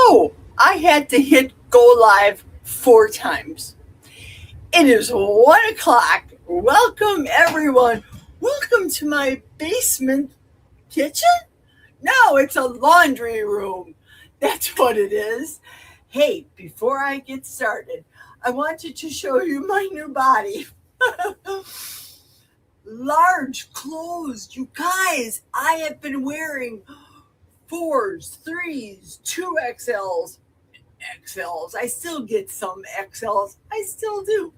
Oh, I had to hit go live 4 times. It is 1 o'clock. Welcome, everyone. Welcome to my basement kitchen? No, it's a laundry room. That's what it is. Hey, before I get started, I wanted to show you my new body. Large clothes, you guys. I have been wearing fours, threes, 2XLs, XLs. I still get some XLs. I still do.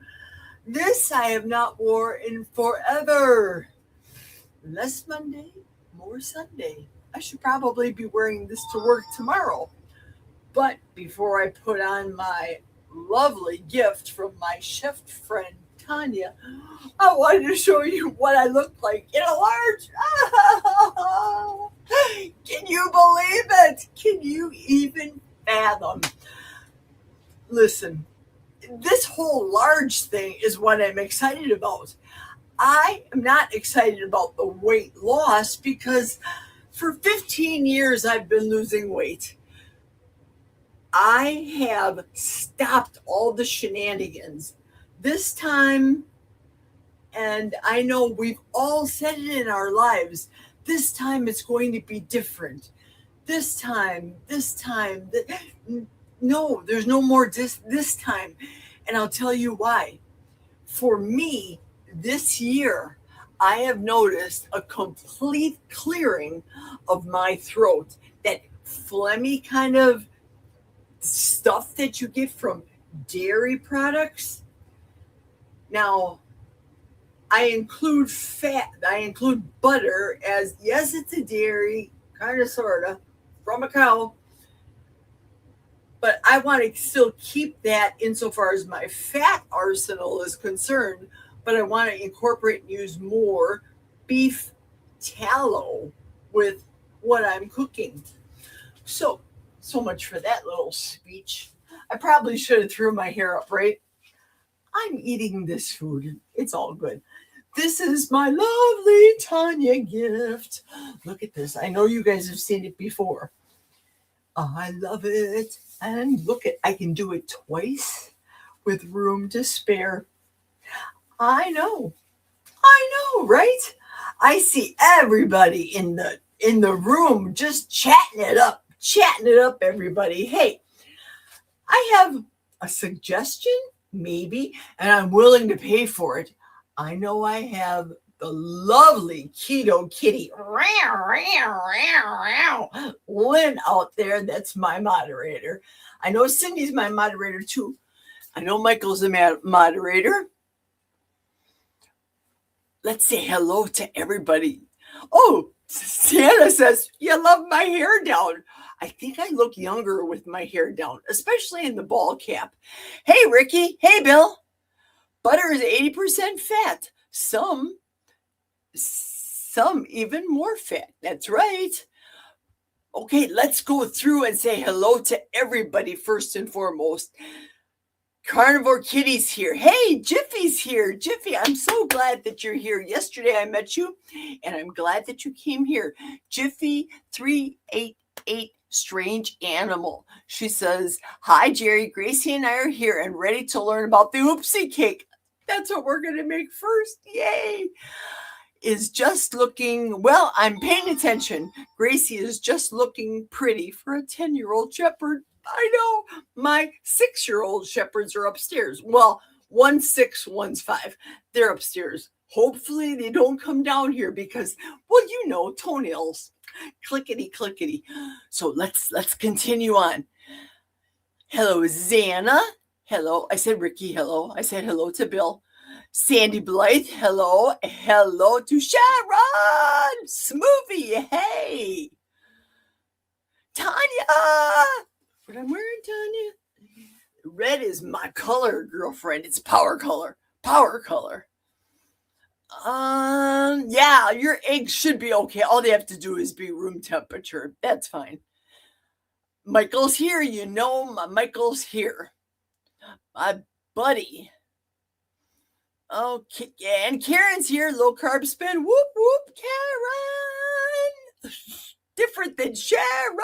This I have not worn in forever. Less Monday, more Sunday. I should probably be wearing this to work tomorrow. But before I put on my lovely gift from my chef friend Tanya, I wanted to show you what I look like in a large. Can you believe it? Can you even fathom? Listen, this whole large thing is what I'm excited about. I am not excited about the weight loss because for 15 years I've been losing weight. I have stopped all the shenanigans. This time, and I know we've all said it in our lives, this time it's going to be different. This time, no, there's no more this time. And I'll tell you why. For me, this year, I have noticed a complete clearing of my throat. That phlegmy kind of stuff that you get from dairy products. Now, I include fat, I include butter as, yes, it's a dairy, kind of, sort of, from a cow, but I want to still keep that insofar as my fat arsenal is concerned, but I want to incorporate and use more beef tallow with what I'm cooking. So much for that little speech. I probably should have threw my hair up, right? I'm eating this food. It's all good. This is my lovely Tanya gift. Look at this. I know you guys have seen it before. I love it. And look at, I can do it twice with room to spare. I know, right? I see everybody in the room just chatting it up, everybody. Hey, I have a suggestion, maybe, and I'm willing to pay for it. I know I have the lovely Keto Kitty Lynn out there. That's my moderator. I know Cindy's my moderator too. I know Michael's the moderator. Let's say hello to everybody. Oh, Santa says, you love my hair down. I think I look younger with my hair down, especially in the ball cap. Hey, Ricky. Hey, Bill. Butter is 80% fat. Some even more fat. That's right. Okay, let's go through and say hello to everybody first and foremost. Carnivore Kitty's here. Hey, Jiffy's here. Jiffy, I'm so glad that you're here. Yesterday I met you, and I'm glad that you came here. Jiffy 388 Strange Animal. She says, hi, Jerry. Gracie and I are here and ready to learn about the oopsie cake. That's what we're going to make first. Yay. Is just looking, well, I'm paying attention. Gracie is just looking pretty for a 10-year-old shepherd. I know. My 6-year-old shepherds are upstairs. Well, one's 6, one's 5. They're upstairs. Hopefully they don't come down here because, well, you know, toenails. Clickety, clickety. So let's continue on. Hello, Xana. Hello. I said Ricky, hello. I said hello to Bill. Sandy Blythe, hello. Hello to Sharon. Smoothie, hey. Tanya. What I'm wearing, Tanya? Red is my color, girlfriend. It's power color. Power color. Yeah, your eggs should be okay. All they have to do is be room temperature. That's fine. Michael's here. You know, Michael's here. My buddy. Okay, and Karen's here. Low carb spin. Whoop, whoop, Karen. Different than Sharon.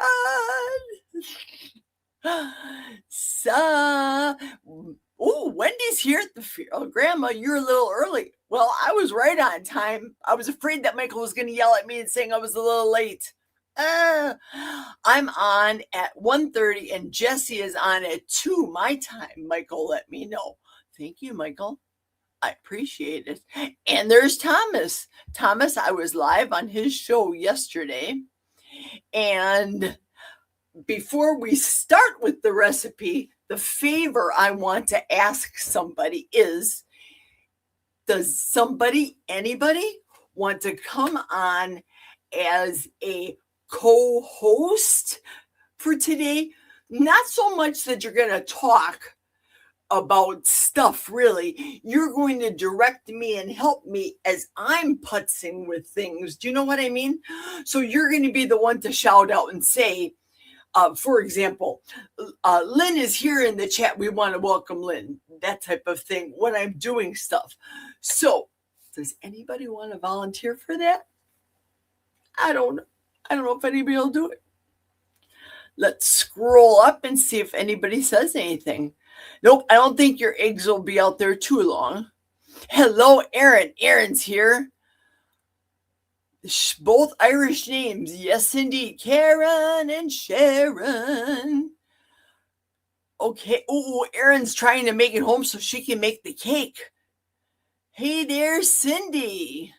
Oh, Wendy's here at the oh, Grandma, you're a little early. Well, I was right on time. I was afraid that Michael was going to yell at me and saying I was a little late. I'm on at 1:30 and Jesse is on at 2 my time. Michael let me know. Thank you, Michael. I appreciate it. And there's Thomas. Thomas, I was live on his show yesterday. And before we start with the recipe, the favor I want to ask somebody is, does somebody, anybody, want to come on as a co-host for today? Not so much that you're going to talk about stuff, really. You're going to direct me and help me as I'm putzing with things. Do you know what I mean? So you're going to be the one to shout out and say, for example, Lynn is here in the chat. We want to welcome Lynn, that type of thing when I'm doing stuff. So does anybody want to volunteer for that? I don't know if anybody will do it. Let's scroll up and see if anybody says anything. Nope, I don't think your eggs will be out there too long. Hello, Aaron. Aaron's here. Both Irish names. Yes, indeed. Karen and Sharon. Okay. Oh, Erin's trying to make it home so she can make the cake. Hey there, Cindy.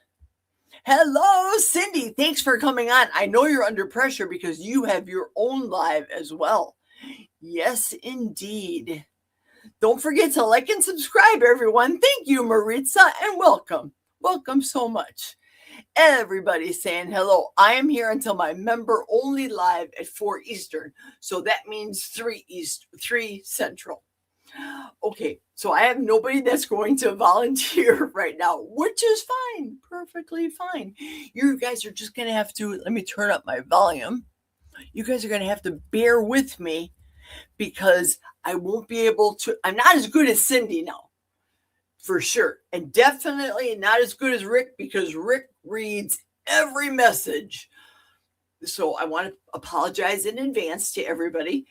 Hello, Cindy. Thanks for coming on. I know you're under pressure because you have your own live as well. Yes, indeed. Don't forget to like and subscribe, everyone. Thank you, Maritza, and welcome. Welcome so much. Everybody's saying hello. I am here until my member only live at 4 Eastern. So that means 3 Central. Okay, so I have nobody that's going to volunteer right now, which is fine, perfectly fine. You guys are just going to have to, let me turn up my volume. You guys are going to have to bear with me because I won't be able to, I'm not as good as Cindy now, for sure. And definitely not as good as Rick because Rick reads every message. So I want to apologize in advance to everybody.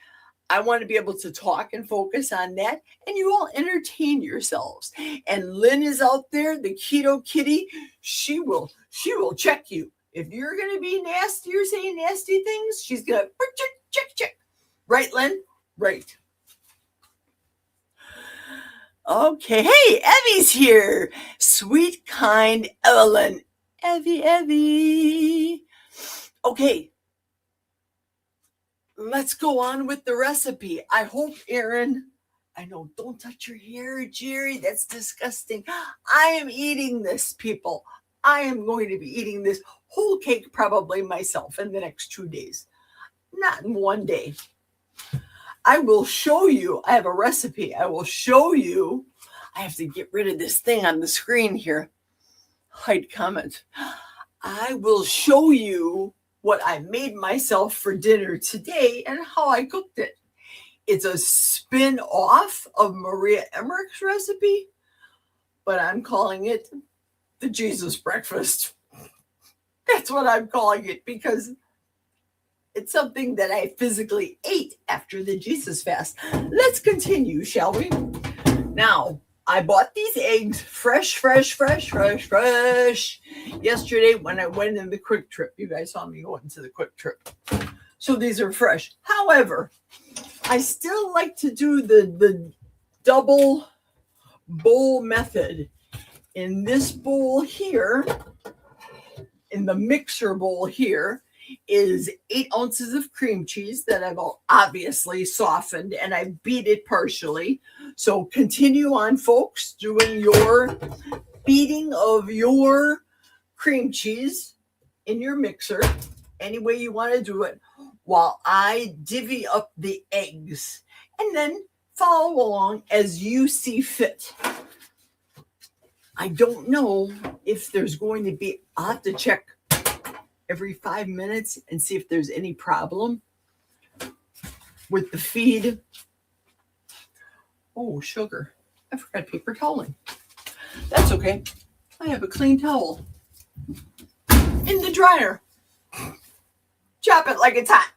I want to be able to talk and focus on that, and you all entertain yourselves. And Lynn is out there, the keto kitty. She will check you. If you're going to be nasty or saying nasty things, she's going to check. Right, Lynn? Right. Okay. Hey, Evie's here. Sweet, kind Evelyn. Evie. Okay. Let's go on with the recipe. I hope, Aaron, I know, don't touch your hair, Jerry. That's disgusting. I am eating this, people. I am going to be eating this whole cake probably myself in the next 2 days. Not in 1 day. I will show you. I have a recipe. I will show you. I have to get rid of this thing on the screen here. Hide comment. I will show you what I made myself for dinner today and how I cooked it. It's a spin-off of Maria Emmerich's recipe, but I'm calling it the Jesus breakfast. That's what I'm calling it because it's something that I physically ate after the Jesus fast. Let's continue, shall we? Now, I bought these eggs fresh yesterday when I went in the Quick Trip. You guys saw me go into the Quick Trip. So these are fresh. However, I still like to do the double bowl method. In this bowl here, in the mixer bowl here, is 8 ounces of cream cheese that I've obviously softened and I beat it partially. So continue on, folks, doing your beating of your cream cheese in your mixer, any way you want to do it, while I divvy up the eggs and then follow along as you see fit. I don't know if there's going to be, I'll have to check every 5 minutes and see if there's any problem with the feed. Oh, sugar. I forgot paper toweling. That's okay. I have a clean towel in the dryer. Chop it like it's hot.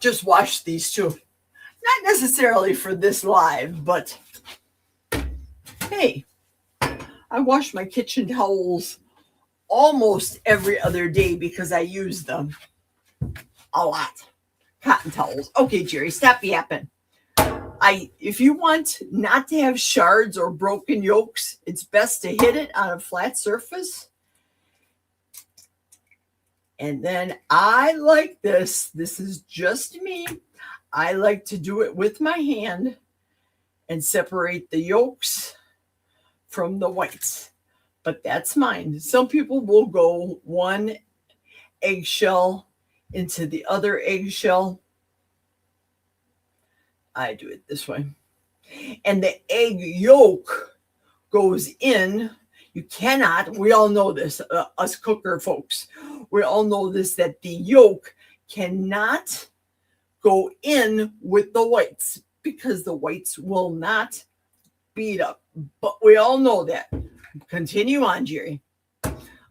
just washed these two. Not necessarily for this live, but hey, I wash my kitchen towels almost every other day because I use them a lot. Cotton towels. Okay, Jerry, stop yapping. If you want not to have shards or broken yolks, it's best to hit it on a flat surface. And then I like this. This is just me. I like to do it with my hand and separate the yolks from the whites. But that's mine. Some people will go one eggshell into the other eggshell. I do it this way. And the egg yolk goes in. You cannot, we all know this, us cooker folks, we all know this, that the yolk cannot go in with the whites because the whites will not beat up. But we all know that. Continue on, Jerry.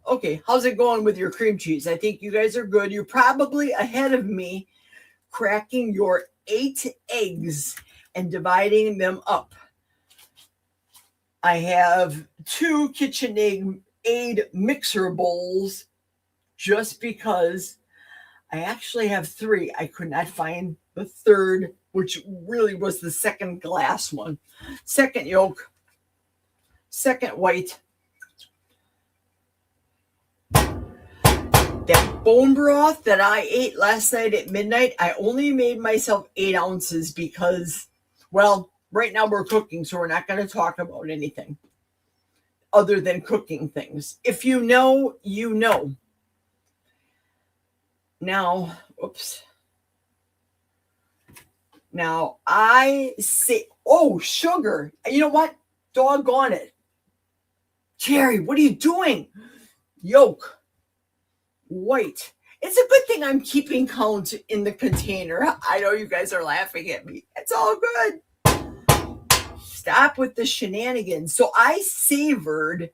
Okay, how's it going with your cream cheese? I think you guys are good. You're probably ahead of me cracking your 8 eggs and dividing them up. I have 2 KitchenAid mixer bowls just because I actually have 3. I could not find the third, which really was the second glass one. Second yolk, second white. That bone broth that I ate last night at midnight, I only made myself 8 ounces because, well, right now we're cooking, so we're not going to talk about anything other than cooking things. If you know, you know. Now, oops. Now, I say, oh, sugar. You know what? Doggone it. Jerry, what are you doing? Yolk. White. It's a good thing I'm keeping count in the container. I know you guys are laughing at me. It's all good. Stop with the shenanigans. So I savored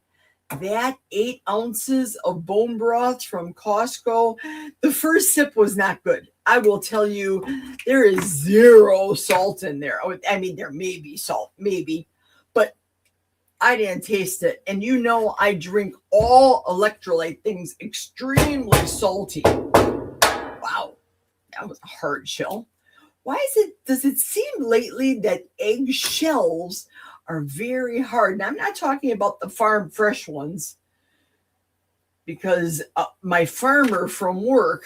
that 8 ounces of bone broth from Costco. The first sip was not good. I will tell you, there is 0 salt in there. I mean, there may be salt, maybe, but I didn't taste it. And you know, I drink all electrolyte things extremely salty. Wow, that was a hard shell. Why does it seem lately that egg shells are very hard? And I'm not talking about the farm fresh ones, because my farmer from work,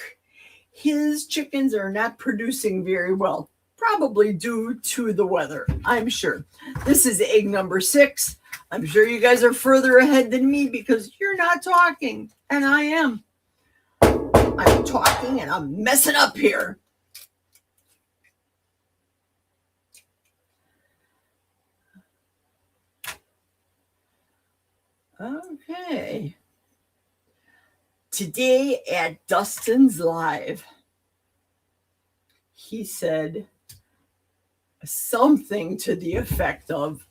his chickens are not producing very well, probably due to the weather, I'm sure. This is egg number 6. I'm sure you guys are further ahead than me because you're not talking, and I am. I'm talking and I'm messing up here. Okay. Today at Dustin's Live, he said something to the effect of,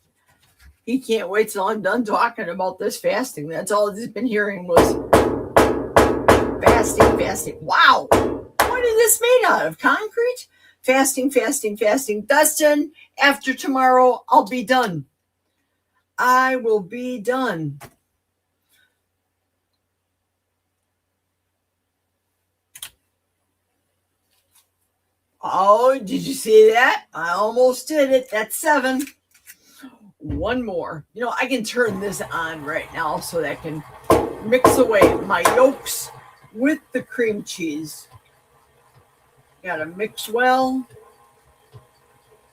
he can't wait till I'm done talking about this fasting. That's all he's been hearing was fasting. Wow. What is this made out of? Concrete? Fasting. Dustin, after tomorrow, I'll be done. I will be done. Oh, did you see that? I almost did it. That's 7. One more. You know, I can turn this on right now so that I can mix away my yolks with the cream cheese. Gotta mix well.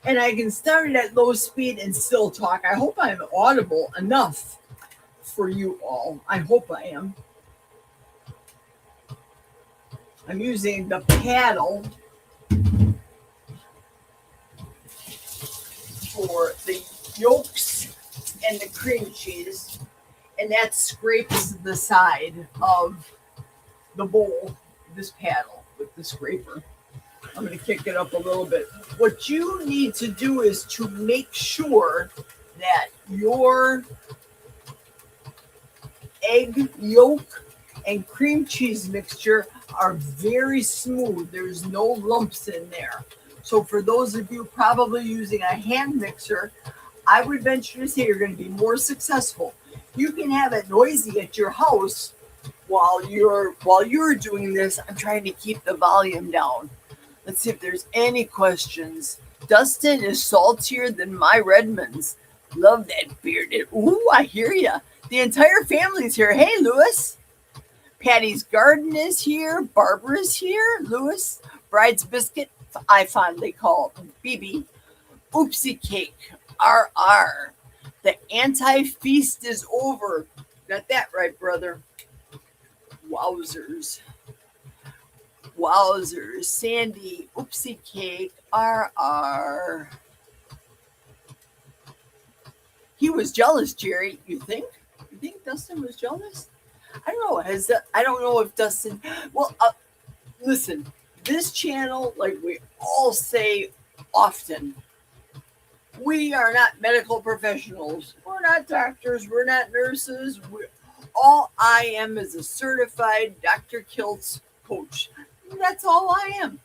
And I can start it at low speed and still talk. I hope I'm audible enough for you all. I hope I am. I'm using the paddle for the yolks and the cream cheese, and that scrapes the side of the bowl, this paddle with the scraper. I'm going to kick it up a little bit. What you need to do is to make sure that your egg yolk and cream cheese mixture are very smooth. There's no lumps in there. So for those of you probably using a hand mixer, I would venture to say you're going to be more successful. You can have it noisy at your house while you're doing this. I'm trying to keep the volume down. Let's see if there's any questions. Dustin is saltier than my Redmonds. Love that bearded. Ooh, I hear ya. The entire family's here. Hey, Lewis. Patty's Garden is here. Barbara's here. Lewis. Bride's Biscuit, I fondly call BB. Oopsie Cake. RR. The anti-feast is over. Got that right, brother. Wowzers. Wowzers. Sandy. Oopsie Cake. RR. He was jealous, Jerry. You think? You think Dustin was jealous? I don't know. I don't know if Dustin. Well, listen. This channel, like we all say often, we are not medical professionals. We're not doctors. We're not nurses. All I am is a certified Dr. Kiltz coach. That's all I am.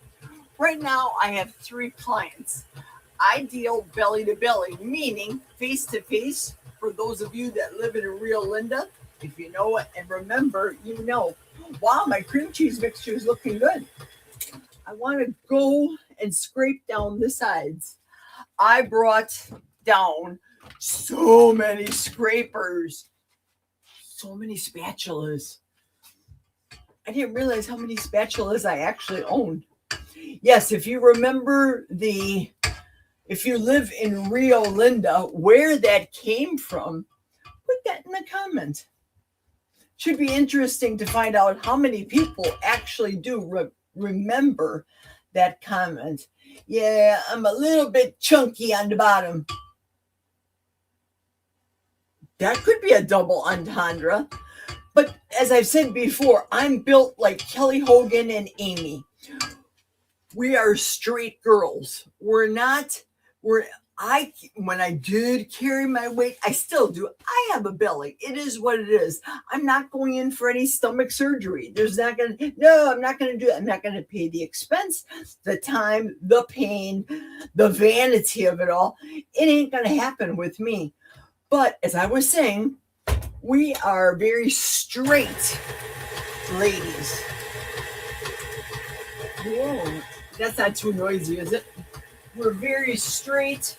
Right now, I have 3 clients. I deal belly to belly, meaning face to face. For those of you that live in Rio Linda, if you know it and remember, you know. Wow, my cream cheese mixture is looking good. I want to go and scrape down the sides. I brought down so many scrapers, so many spatulas. I didn't realize how many spatulas I actually owned. Yes, if you remember if you live in Rio Linda, where that came from, put that in the comment. Should be interesting to find out how many people actually do remember that comment. Yeah, I'm a little bit chunky on the bottom. That could be a double entendre. But as I've said before, I'm built like Kelly Hogan and Amy. We are straight girls. When I did carry my weight, I still do. I have a belly. It is what it is. I'm not going in for any stomach surgery. I'm not going to do it. I'm not going to pay the expense, the time, the pain, the vanity of it all. It ain't going to happen with me. But as I was saying, we are very straight ladies. Whoa, that's not too noisy, is it? We're very straight.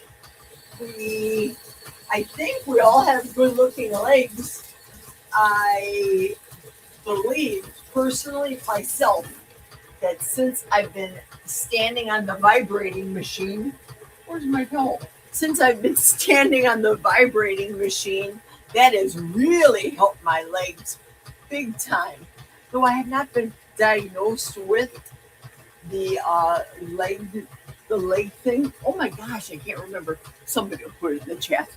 I think we all have good looking legs. I believe personally myself that since I've been standing on the vibrating machine, where's my pillow? Since I've been standing on the vibrating machine, that has really helped my legs big time. Though I have not been diagnosed with the leg thing. Oh my gosh, I can't remember. Somebody will put it in the chat.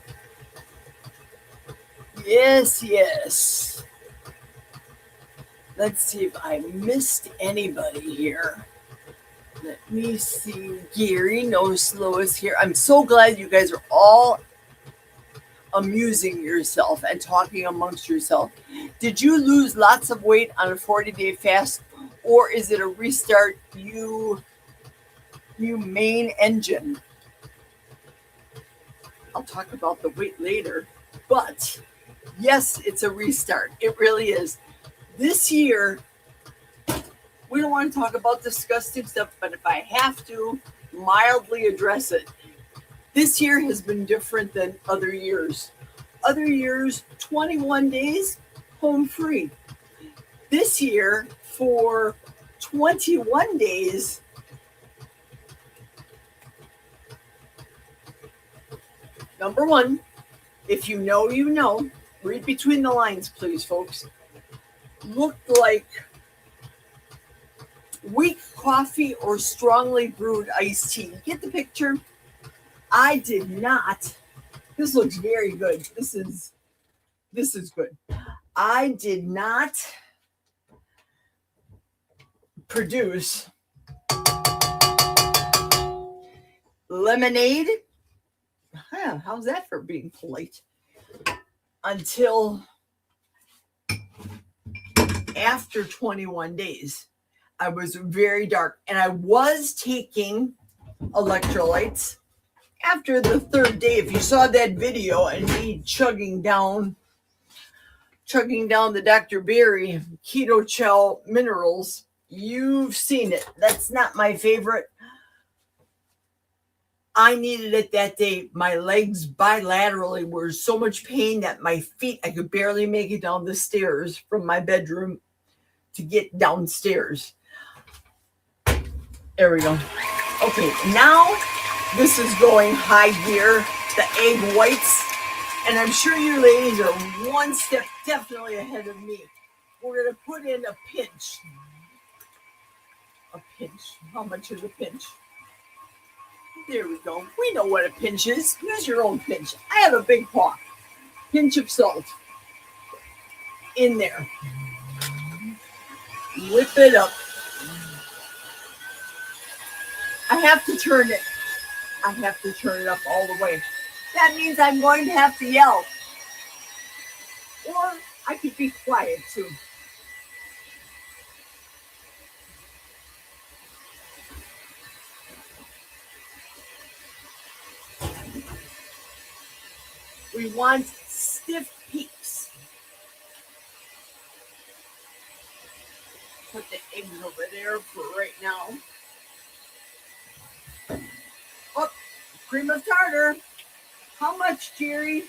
Yes. Let's see if I missed anybody here. Let me see. Gary, no slow is here. I'm so glad you guys are all amusing yourself and talking amongst yourself. Did you lose lots of weight on a 40-day fast, or is it a restart you main engine? I'll talk about the weight later, but yes, it's a restart. It really is. This year, we don't want to talk about disgusting stuff, but if I have to mildly address it, this year has been different than other years. Other years, 21 days, home free. This year, for 21 days, number one, if you know, you know. Read between the lines, please, folks. Looked like weak coffee or strongly brewed iced tea. Get the picture? I did not. This looks very good. This is good. I did not produce lemonade. How's that for being polite? Until after 21 days, I was very dark, and I was taking electrolytes after the third day. If you saw that video and me chugging down the Dr. Berry Keto Chow minerals, you've seen it. That's not my favorite. I needed it that day. My legs bilaterally were so much pain that my feet, I could barely make it down the stairs from my bedroom to get downstairs. There we go. Okay, now this is going high gear, the egg whites. And I'm sure you ladies are one step definitely ahead of me. We're going to put in a pinch. A pinch. How much is a pinch? There we go. We know what a pinch is. Use your own pinch. I have a big paw. Pinch of salt. In there. Whip it up. I have to turn it. I have to turn it up all the way. That means I'm going to have to yell. Or I could be quiet too. We want stiff peaks. Put the eggs over there for right now. Oh, cream of tartar. How much, Jerry?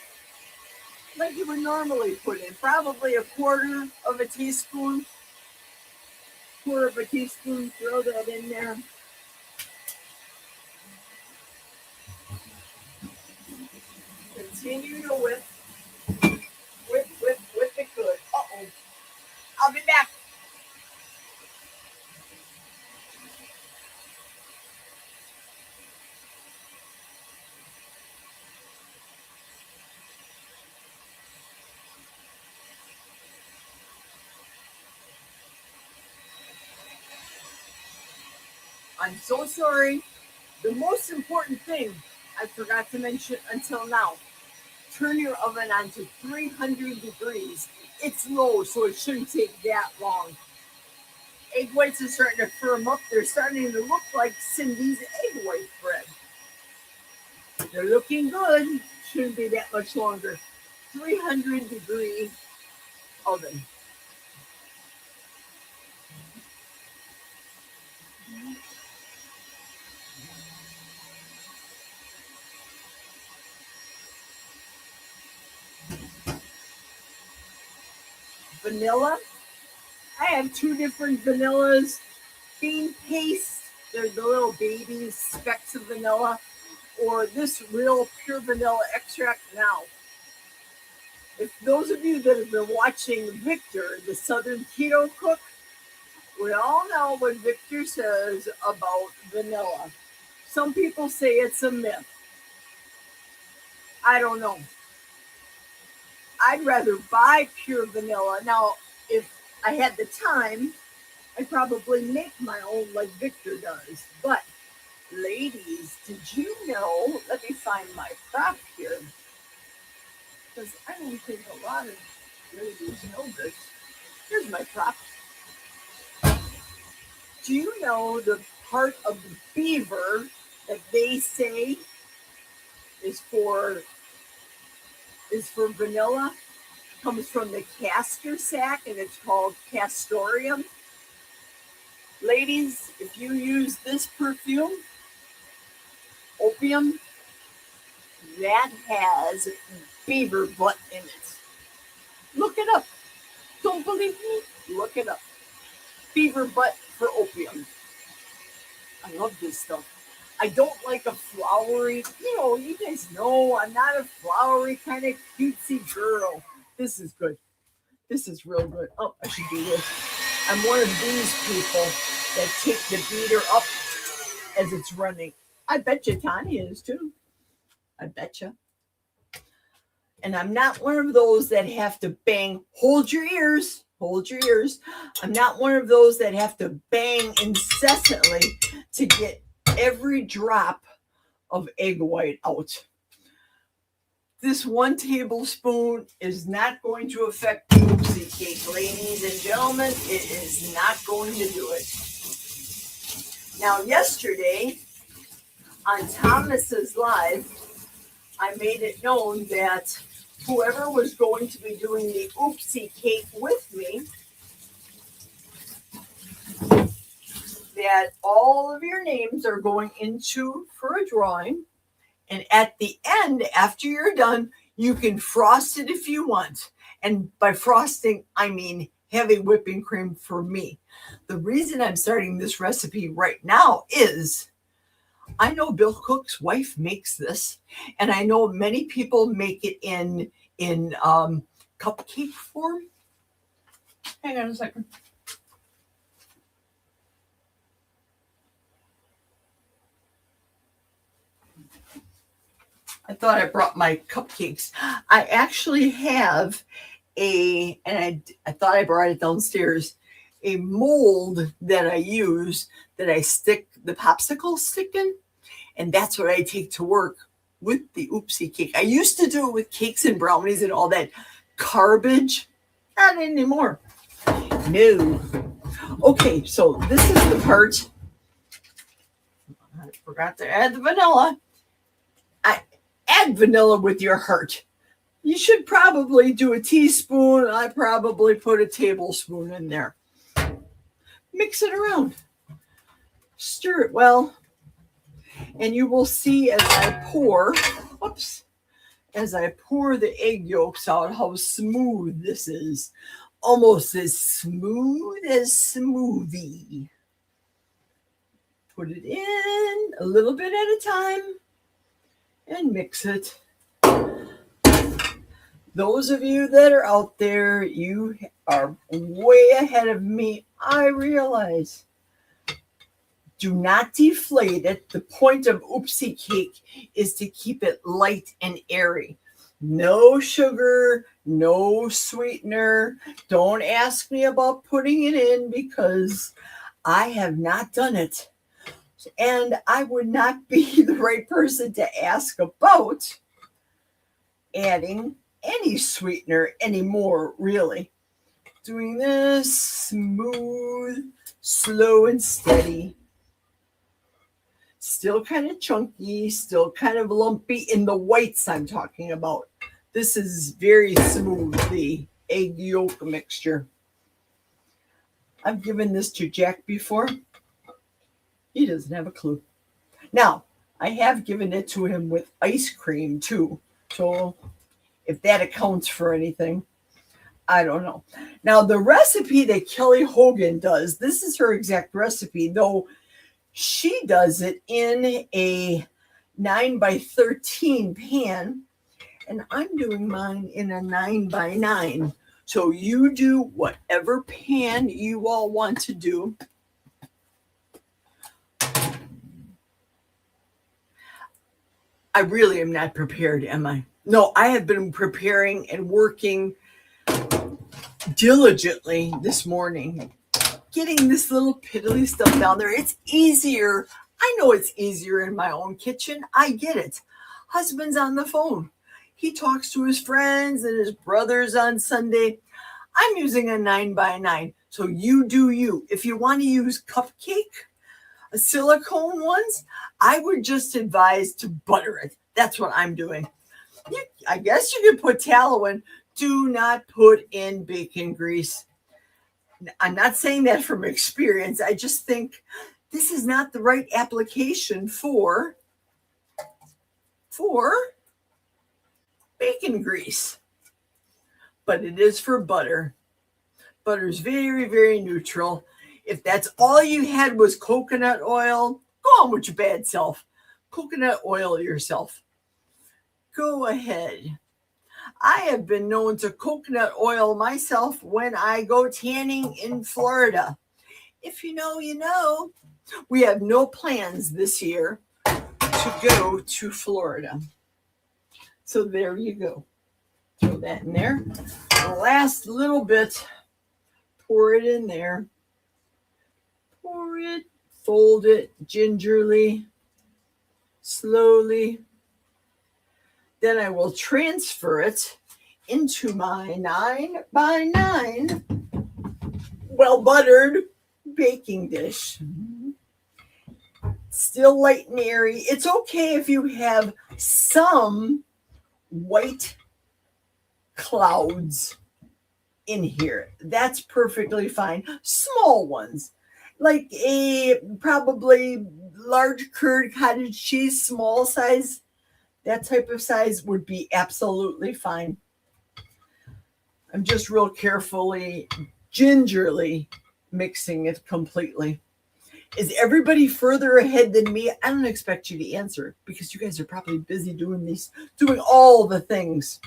Like you would normally put in. Probably a quarter of a teaspoon. Quarter of a teaspoon. Throw that in there. Continue to whip. Whip it good. Uh-oh. I'll be back. I'm so sorry. The most important thing I forgot to mention until now. Turn your oven on to 300 degrees. It's low, so it shouldn't take that long. Egg whites are starting to firm up. They're starting to look like Cindy's egg white bread. They're looking good. Shouldn't be that much longer. 300 degree oven. Vanilla. I have two different vanillas. Bean paste. They're the little baby specks of vanilla. Or this real pure vanilla extract now. If those of you that have been watching Victor, the Southern Keto Cook, we all know what Victor says about vanilla. Some people say it's a myth. I don't know. I'd rather buy pure vanilla. Now, if I had the time, I'd probably make my own like Victor does. But, ladies, did you know? Let me find my prop here. Because I don't think a lot of ladies know this. Here's my prop. Do you know the part of the beaver that they say is for vanilla? Comes from the castor sac, and it's called castoreum. Ladies, if you use this perfume, opium, that has beaver butt in it. Look it up. Don't believe me? Look it up. Beaver butt for opium. I love this stuff. I don't like a flowery, you guys know I'm not a flowery kind of cutesy girl. This is good. This is real good. Oh, I should do this. I'm one of these people that take the beater up as it's running. I bet you Tanya is too. I bet you. And I'm not one of those that have to bang. Hold your ears. Hold your ears. I'm not one of those that have to bang incessantly to get every drop of egg white out. This 1 tablespoon is not going to affect the oopsie cake, ladies and gentlemen. It is not going to do it. Now, yesterday on Thomas's Live, I made it known that whoever was going to be doing the oopsie cake with me, that all of your names are going into for a drawing. And at the end, after you're done, you can frost it if you want. And by frosting, I mean heavy whipping cream for me. The reason I'm starting this recipe right now is I know Bill Cook's wife makes this, and I know many people make it in cupcake form. Hang on a second. I thought I brought my cupcakes. I actually have I thought I brought it downstairs, a mold that I use that I stick the popsicle stick in. And that's what I take to work with the oopsie cake. I used to do it with cakes and brownies and all that garbage. Not anymore. No. Okay, so this is the part. I forgot to add the vanilla. Add vanilla with your heart. You should probably do a teaspoon. I probably put a tablespoon in there. Mix it around. Stir it well. And you will see as I pour the egg yolks out, how smooth this is. Almost as smooth as smoothie. Put it in a little bit at a time and mix it. Those of you that are out there, you are way ahead of me. I realize. Do not deflate it. The point of oopsie cake is to keep it light and airy. No sugar, no sweetener. Don't ask me about putting it in because I have not done it. And I would not be the right person to ask about adding any sweetener anymore, really. Doing this smooth, slow and steady. Still kind of chunky, still kind of lumpy in the whites I'm talking about. This is very smooth, the egg yolk mixture. I've given this to Jack before. He doesn't have a clue. Now, I have given it to him with ice cream too. So if that accounts for anything, I don't know. Now, the recipe that Kelly Hogan does, this is her exact recipe, though she does it in a 9x13 pan, and I'm doing mine in a 9x9. So you do whatever pan you all want to do. I really am not prepared, am I? No, I have been preparing and working diligently this morning, getting this little piddly stuff down there. It's easier. I know it's easier in my own kitchen. I get it. Husband's on the phone. He talks to his friends and his brothers on Sunday. I'm using a 9x9. So you do you. If you want to use cupcake, silicone ones, I would just advise to butter it. That's what I'm doing. I guess you could put tallow in. Do not put in bacon grease. I'm not saying that from experience. I just think this is not the right application for bacon grease. But it is for butter. Butter is very, very neutral. If that's all you had was coconut oil, go on with your bad self. Coconut oil yourself. Go ahead. I have been known to coconut oil myself when I go tanning in Florida. If you know, you know. We have no plans this year to go to Florida. So there you go. Throw that in there. The last little bit, pour it in there. Pour it, fold it gingerly, slowly. Then I will transfer it into my 9x9 well buttered baking dish. Still light and airy. It's okay if you have some white clouds in here. That's perfectly fine. Small ones, like a probably large curd cottage cheese, small size, that type of size would be absolutely fine. I'm just real carefully, gingerly mixing it completely. Is everybody further ahead than me? I don't expect you to answer because you guys are probably busy doing all the things.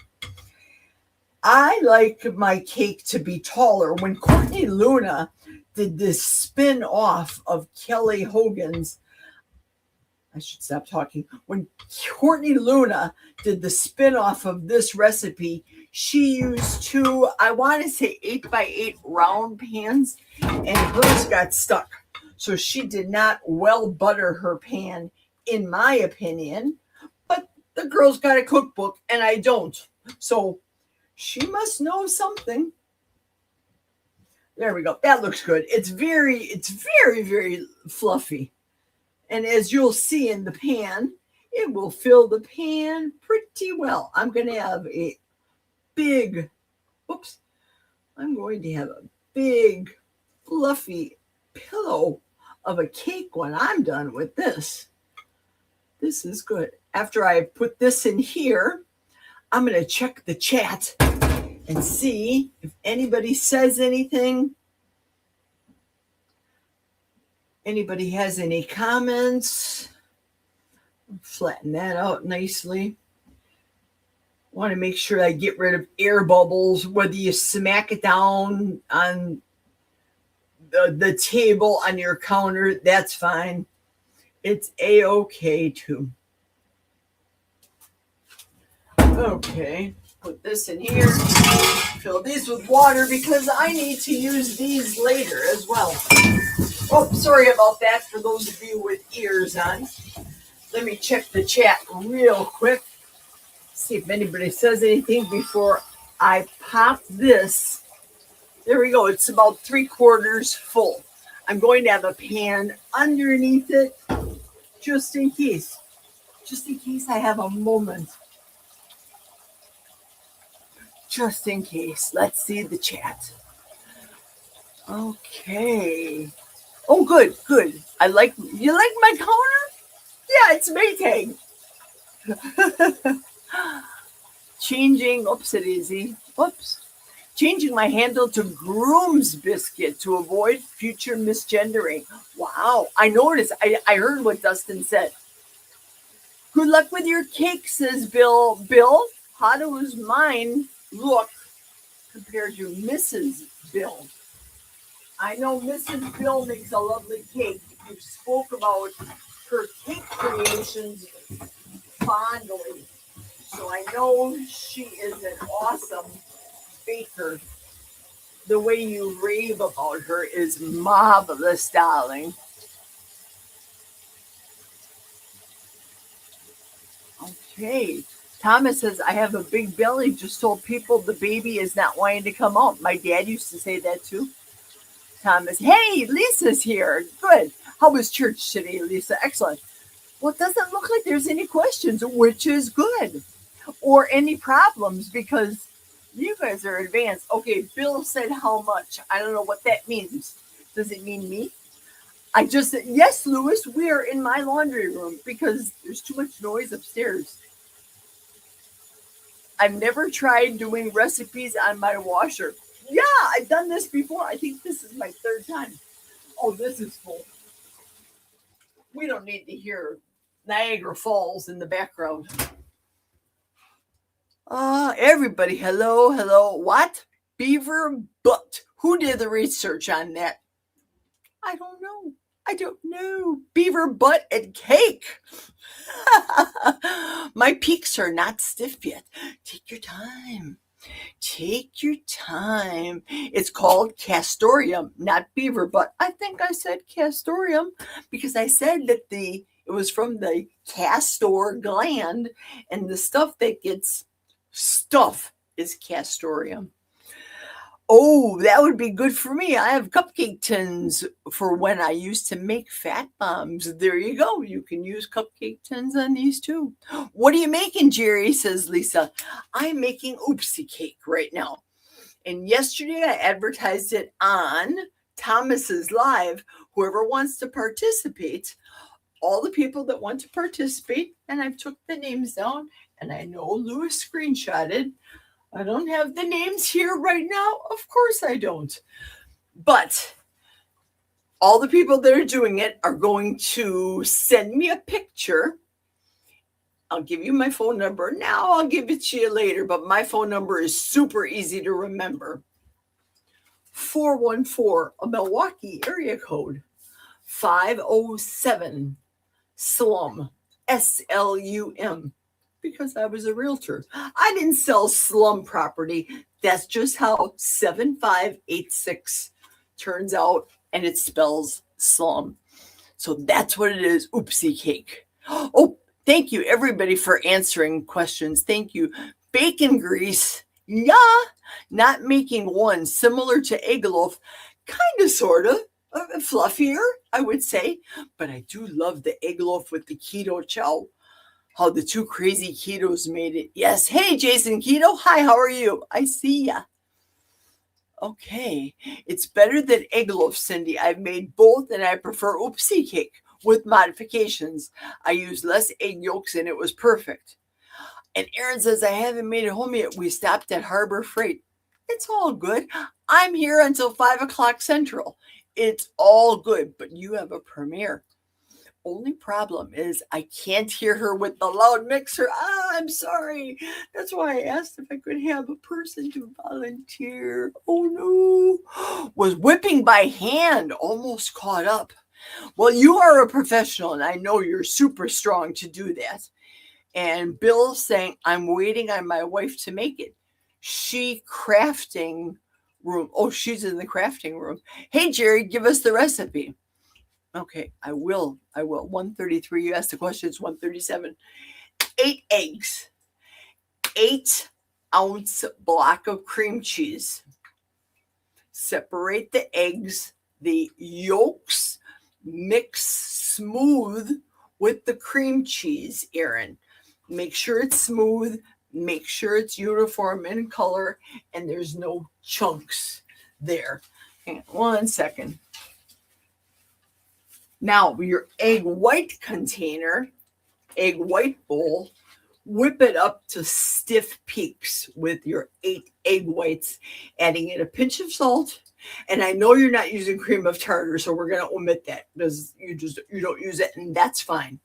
I like my cake to be taller. When Courtney Luna did this spin off of Kelly Hogan's, I should stop talking. When Courtney Luna did the spin off of this recipe, she used two, I want to say 8x8 round pans, and hers got stuck. So she did not well butter her pan, in my opinion. But the girl's got a cookbook and I don't. So she must know something. There we go. That looks good. It's very, very fluffy. And as you'll see in the pan, it will fill the pan pretty well. I'm going to have a big fluffy pillow of a cake when I'm done with this. This is good. After I put this in here, I'm going to check the chat and see if anybody says anything. Anybody has any comments? Flatten that out nicely. Want to make sure I get rid of air bubbles, whether you smack it down on the table on your counter, that's fine. It's a-okay too. Okay, put this in here. Fill these with water because I need to use these later as well. Oh, sorry about that for those of you with ears on. Let me check the chat real quick. See if anybody says anything before I pop this. There we go. It's about 3/4 full. I'm going to have a pan underneath it just in case. Just in case I have a moment. Just in case. Let's see the chat. Okay. Oh, good. You like my counter? Yeah, it's Maytag. Changing my handle to Groom's Biscuit to avoid future misgendering. Wow, I noticed. I heard what Dustin said. Good luck with your cake, says Bill. Bill, how does mine look compared to Mrs. Bill? I know Mrs. Bill makes a lovely cake. You spoke about her cake creations fondly. So I know she is an awesome baker. The way you rave about her is marvelous, darling. Okay. Thomas says, I have a big belly. Just told people the baby is not wanting to come out. My dad used to say that too. Thomas, hey, Lisa's here. Good. How was church today, Lisa? Excellent. Well, it doesn't look like there's any questions, which is good. Or any problems because you guys are advanced. Okay, Bill said how much. I don't know what that means. Does it mean me? I just said, yes, Louis, we are in my laundry room because there's too much noise upstairs. I've never tried doing recipes on my washer. Yeah, I've done this before. I think this is my 3rd time. Oh, this is full. We don't need to hear Niagara Falls in the background. Everybody, hello. What? Beaver butt. Who did the research on that? I don't know. Beaver butt and cake. My peaks are not stiff yet. Take your time. It's called castoreum, not beaver butt. I think I said castoreum because I said that It was from the castor gland, and the stuff that gets stuff is castoreum. Oh, that would be good for me. I have cupcake tins for when I used to make fat bombs. There you go. You can use cupcake tins on these too. What are you making, Jerry? Says Lisa. I'm making oopsie cake right now. And yesterday I advertised it on Thomas's Live. Whoever wants to participate, all the people that want to participate, and I've took the names down, and I know Lewis screenshotted. I don't have the names here right now. Of course I don't. But all the people that are doing it are going to send me a picture. I'll give you my phone number now. I'll give it to you later, but my phone number is super easy to remember. 414, a Milwaukee area code. 507 SLUM, SLUM. Because I was a realtor. I didn't sell slum property. That's just how 7586 turns out, and it spells slum. So that's what it is, oopsie cake. Oh, thank you, everybody, for answering questions. Thank you. Bacon grease, yeah, not making one similar to egg loaf, kind of, sort of, fluffier, I would say. But I do love the egg loaf with the keto chow. How the two crazy ketos made it. Yes. Hey, Jason Keto. Hi, how are you? I see ya. Okay. It's better than egg loaf, Cindy. I've made both and I prefer oopsie cake with modifications. I used less egg yolks and it was perfect. And Aaron says, I haven't made it home yet. We stopped at Harbor Freight. It's all good. I'm here until 5 o'clock Central. It's all good, but you have a premiere. Only problem is I can't hear her with the loud mixer. I'm sorry. That's why I asked if I could have a person to volunteer. Oh no. Was whipping by hand, almost caught up. Well, you are a professional and I know you're super strong to do that. And Bill's saying, I'm waiting on my wife to make it. She crafting room. Oh, she's in the crafting room. Hey, Jerry, give us the recipe. Okay, I will. 133, you asked the question, it's 137. 8 eggs, 8-ounce block of cream cheese. Separate the eggs, the yolks, mix smooth with the cream cheese, Aaron. Make sure it's smooth, make sure it's uniform in color, and there's no chunks there. Hang on 1 second. Now, your egg white container, egg white bowl, whip it up to stiff peaks with your 8 egg whites, adding in a pinch of salt. And I know you're not using cream of tartar, so we're going to omit that because you don't use it, and that's fine.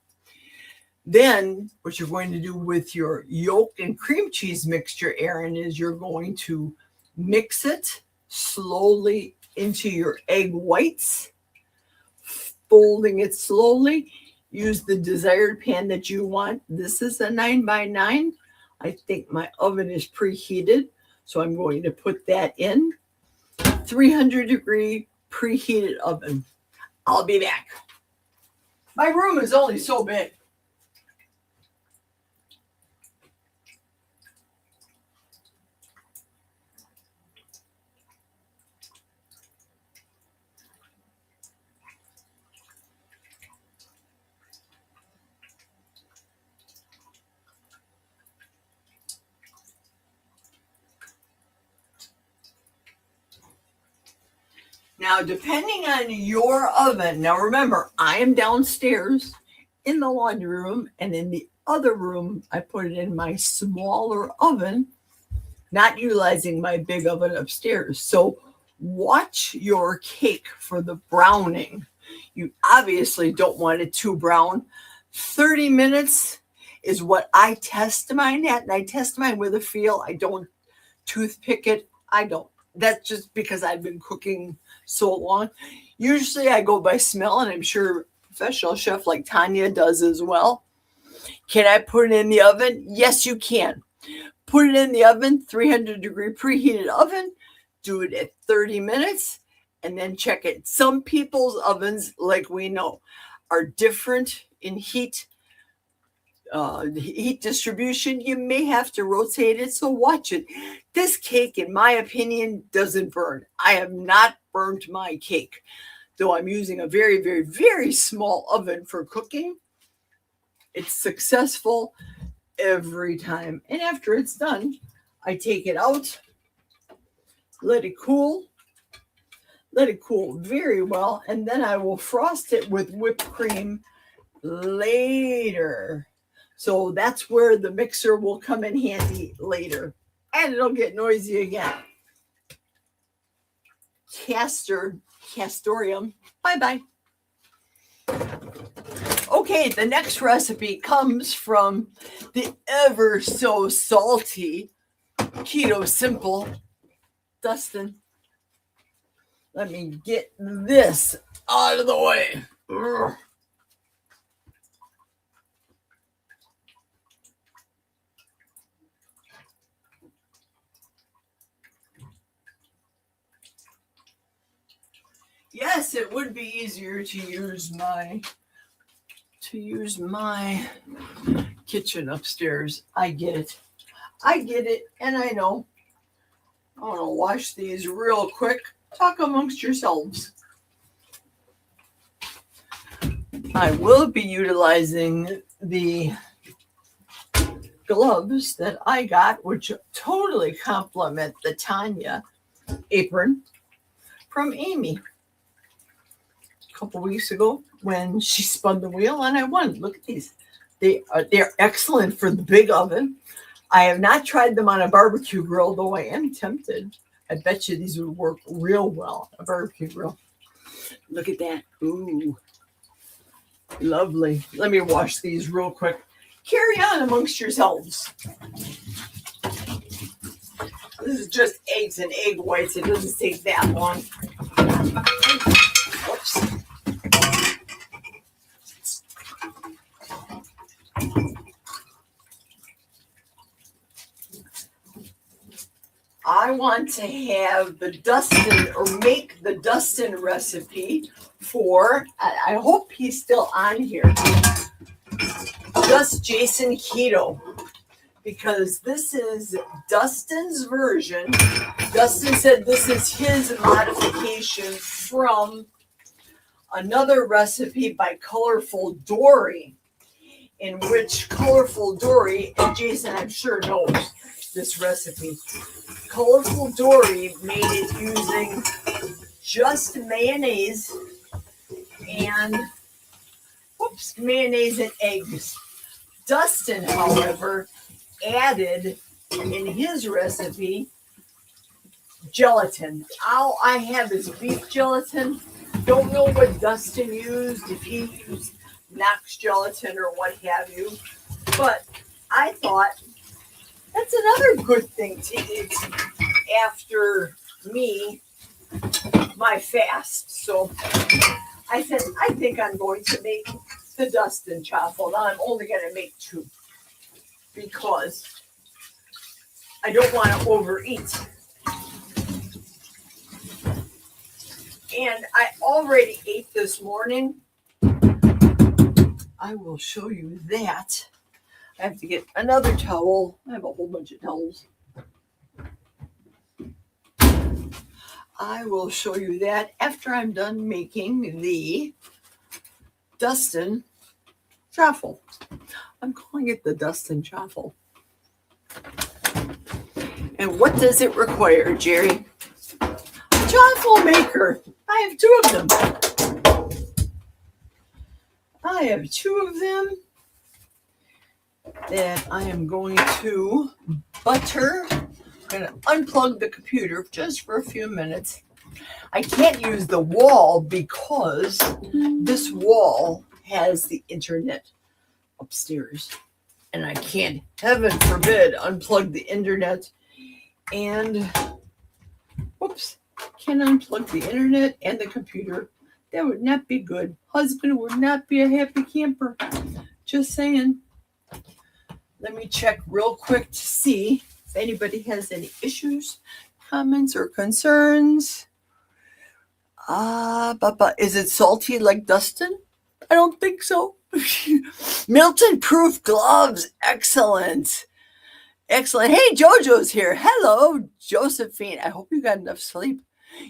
Then what you're going to do with your yolk and cream cheese mixture, Aaron, is you're going to mix it slowly into your egg whites, folding it slowly. Use the desired pan that you want. This is a 9x9. I think my oven is preheated, so I'm going to put that in. 300-degree preheated oven. I'll be back. My room is only so big. Now, depending on your oven, now remember, I am downstairs in the laundry room, and in the other room, I put it in my smaller oven, not utilizing my big oven upstairs. So watch your cake for the browning. You obviously don't want it too brown. 30 minutes is what I test mine at, and I test mine with a feel. I don't toothpick it. I don't. That's just because I've been cooking so long. Usually I go by smell, and I'm sure a professional chef like Tanya does as well. Can I put it in the oven? Yes, you can. Put it in the oven, 300-degree preheated oven. Do it at 30 minutes, and then check it. Some people's ovens, like we know, are different in heat distribution, you may have to rotate it, so watch it. This cake, in my opinion, doesn't burn. I have not burnt my cake, though I'm using a very, very, very small oven for cooking. It's successful every time. And after it's done, I take it out, let it cool very well, and then I will frost it with whipped cream later. So that's where the mixer will come in handy later. And it'll get noisy again. Castoreum, bye-bye. Okay, the next recipe comes from the ever so salty Keto Simple. Dustin, let me get this out of the way. Ugh. Yes, it would be easier to use my kitchen upstairs. I get it, and I know. I want to wash these real quick. Talk amongst yourselves. I will be utilizing the gloves that I got, which totally complement the Tanya apron from Amy a couple weeks ago when she spun the wheel and I won. Look at these. They're excellent for the big oven. I have not tried them on a barbecue grill, though I am tempted. I bet you these would work real well on a barbecue grill. Look at that. Ooh, lovely. Let me wash these real quick. Carry on amongst yourselves. This is just eggs and egg whites. It doesn't take that long. Whoops. I want to have the Dustin, or make the Dustin recipe for, I hope he's still on here, Just Jason Keto, because this is Dustin's version. Dustin said this is his modification from another recipe by Colorful Dory, in which Colorful Dory, and Jason I'm sure knows this recipe, Colorful Dory made it using just mayonnaise and eggs. Dustin, however, added in his recipe gelatin. All I have is beef gelatin. Don't know what Dustin used, if he used Knox gelatin or what have you, but I thought that's another good thing to eat after my fast. So I said, I think I'm going to make the Dustin chaffle. Now I'm only going to make 2 because I don't want to overeat. And I already ate this morning. I will show you that. I have to get another towel. I have a whole bunch of towels. I will show you that after I'm done making the Dustin chaffle. I'm calling it the Dustin chaffle. And what does it require, Jerry? A chaffle maker. I have 2 of them. I have 2 of them that I am going to butter. I'm going to unplug the computer just for a few minutes. I can't use the wall because this wall has the internet upstairs. And I can't, heaven forbid, unplug the internet and, can unplug the internet and the computer. That would not be good. Husband would not be a happy camper. Just saying. Let me check real quick to see if anybody has any issues, comments, or concerns. Is it salty like Dustin? I don't think so. Milton proof gloves. Excellent. Excellent. Hey, JoJo's here. Hello, Josephine. I hope you got enough sleep.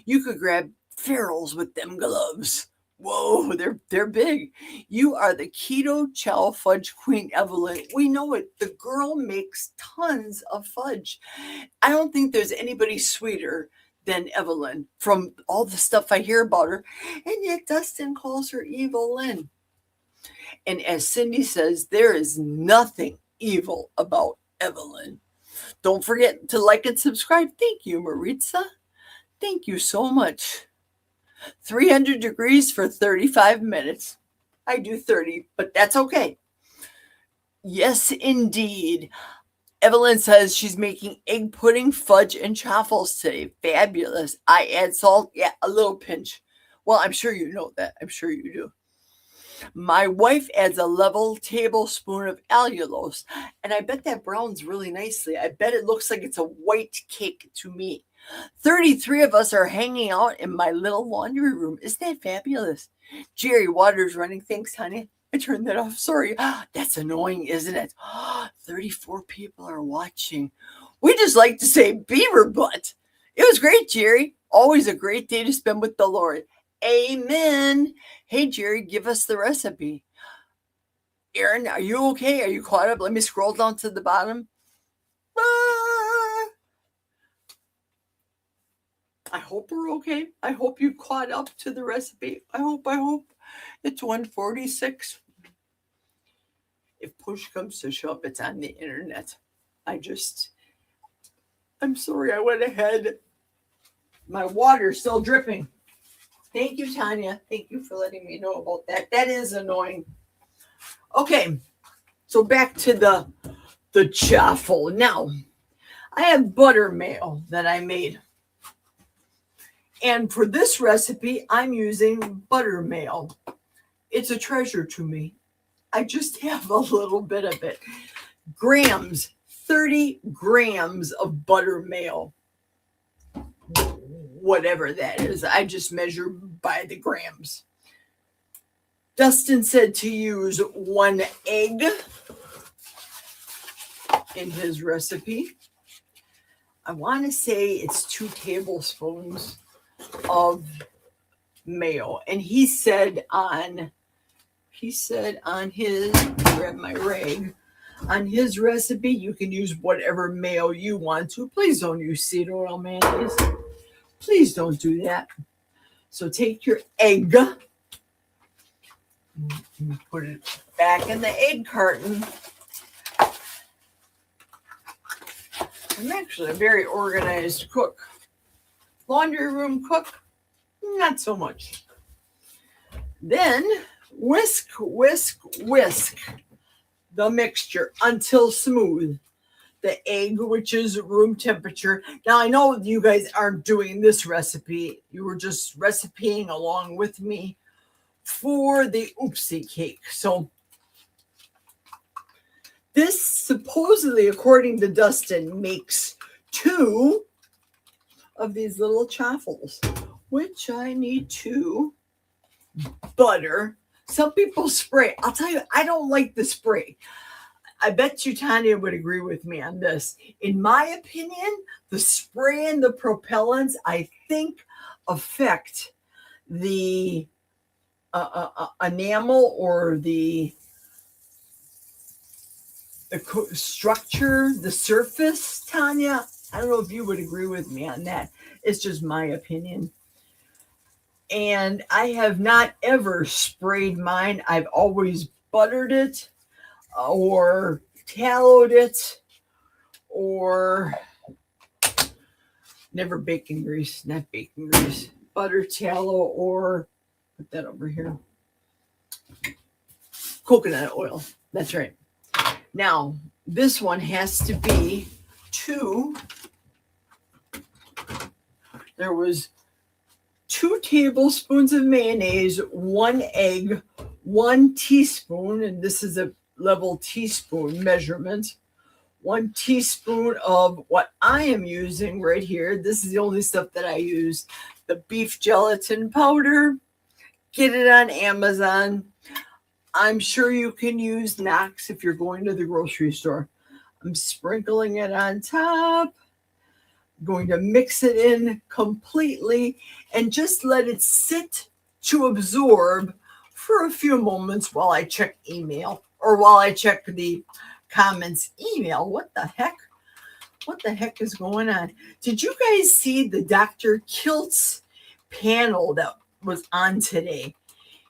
You could grab ferals with them gloves. Whoa, they're big. You are the keto chow fudge queen, Evelyn. We know it. The girl makes tons of fudge. I don't think there's anybody sweeter than Evelyn from all the stuff I hear about her. And yet Dustin calls her Evil Lynn. And as Cindy says, there is nothing evil about Evelyn. Don't forget to like and subscribe. Thank you, Maritza. Thank you so much. 300 degrees for 35 minutes. I do 30, but that's okay. Yes, indeed. Evelyn says she's making egg pudding, fudge, and chaffles today. Fabulous. I add salt. Yeah, a little pinch. Well, I'm sure you know that. I'm sure you do. My wife adds a level tablespoon of allulose, and I bet that browns really nicely. I bet it looks like it's a white cake to me. 33 of us are hanging out in my little laundry room. Isn't that fabulous? Jerry, water's running. Thanks, honey. I turned that off. Sorry. That's annoying, isn't it? 34 people are watching. We just like to say beaver butt. It was great, Jerry. Always a great day to spend with the Lord. Amen. Hey, Jerry, give us the recipe. Aaron, are you okay? Are you caught up? Let me scroll down to the bottom. I hope we're okay. I hope you caught up to the recipe. I hope. It's 1:46. If push comes to shove, it's on the internet. I'm sorry I went ahead. My water's still dripping. Thank you, Tanya. Thank you for letting me know about that. That is annoying. Okay, so back to the chaffle. Now, I have buttermail that I made. And for this recipe, I'm using buttermail. It's a treasure to me. I just have a little bit of it. Grams, 30 grams of buttermail. Whatever that is. I just measure by the grams. Dustin said to use 1 egg in his recipe. I want to say it's 2 tablespoons of mayo. And he said on his, grab my rag, on his recipe, you can use whatever mayo you want to. Please don't use seed oil mayonnaise. Please don't do that. So take your egg, put it back in the egg carton. I'm actually a very organized cook. Laundry room cook, not so much. Then whisk the mixture until smooth. The egg, which is room temperature. Now, I know you guys aren't doing this recipe. You were just recipeing along with me for the oopsie cake. So this supposedly, according to Dustin, makes 2 of these little chaffles, which I need to butter. Some people spray. I'll tell you, I don't like the spray. I bet you Tanya would agree with me on this. In my opinion, the spray and the propellants, I think, affect the enamel or the structure, the surface, Tanya. I don't know if you would agree with me on that. It's just my opinion. And I have not ever sprayed mine. I've always buttered it or tallowed it or never bacon grease, not bacon grease, butter, tallow, or put that over here. Coconut oil. That's right. Now, this one has to be 2. There was 2 tablespoons of mayonnaise, 1 egg, 1 teaspoon, and this is a level teaspoon measurement, 1 teaspoon of what I am using right here. This is the only stuff that I use. The beef gelatin powder. Get it on Amazon. I'm sure you can use Knox if you're going to the grocery store. I'm sprinkling it on top, going to mix it in completely and just let it sit to absorb for a few moments while I check email or while I check the comments email. What the heck? What the heck is going on? Did you guys see the Dr. Kiltz panel that was on today?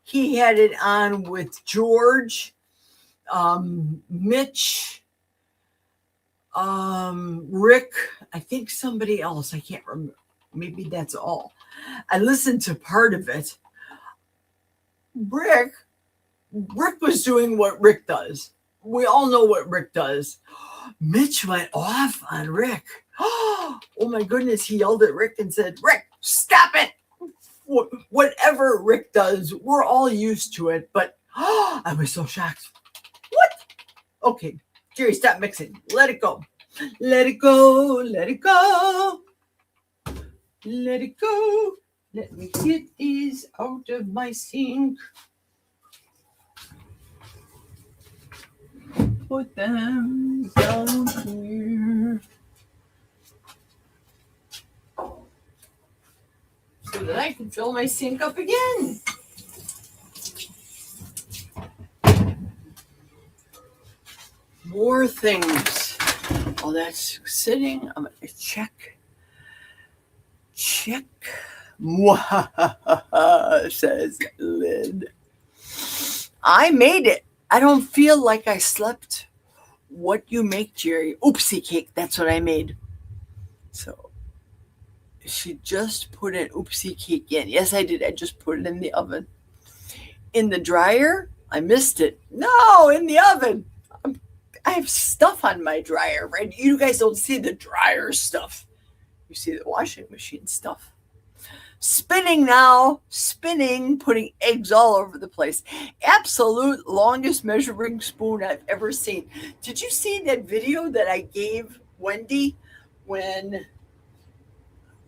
He had it on with George, Mitch, Rick, I think somebody else. I can't remember. Maybe that's all. I listened to part of it. Rick was doing what Rick does. We all know what Rick does. Mitch went off on Rick. Oh my goodness. He yelled at Rick and said, "Rick, stop it." Whatever Rick does, we're all used to it. But I was so shocked. What? Okay, Jerry, stop mixing. Let it go. Let it go. Let it go. Let it go. Let me get these out of my sink. Put them down here so that I can fill my sink up again. More things. Oh, that's sitting. I'm going to check. Says Lynn. I made it. I don't feel like I slept. What you make, Jerry? Oopsie cake. That's what I made. So she just put an oopsie cake in. Yes, I did. I just put it in the oven. In the dryer? I missed it. No, in the oven. I have stuff on my dryer, right? You guys don't see the dryer stuff. You see the washing machine stuff. Spinning now, putting eggs all over the place. Absolute longest measuring spoon I've ever seen. Did you see that video that I gave Wendy when,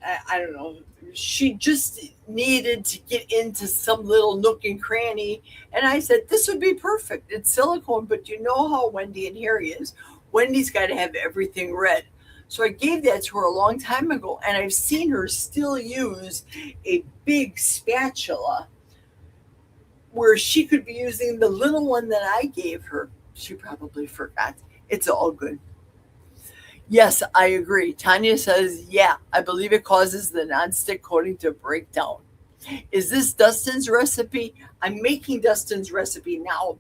I don't know, she just needed to get into some little nook and cranny. And I said, this would be perfect. It's silicone, but you know how Wendy and Harry is. Wendy's got to have everything red. So I gave that to her a long time ago, and I've seen her still use a big spatula where she could be using the little one that I gave her. She probably forgot. It's all good. Yes, I agree. Tanya says, yeah, I believe it causes the nonstick coating to break down. Is this Dustin's recipe? I'm making Dustin's recipe now,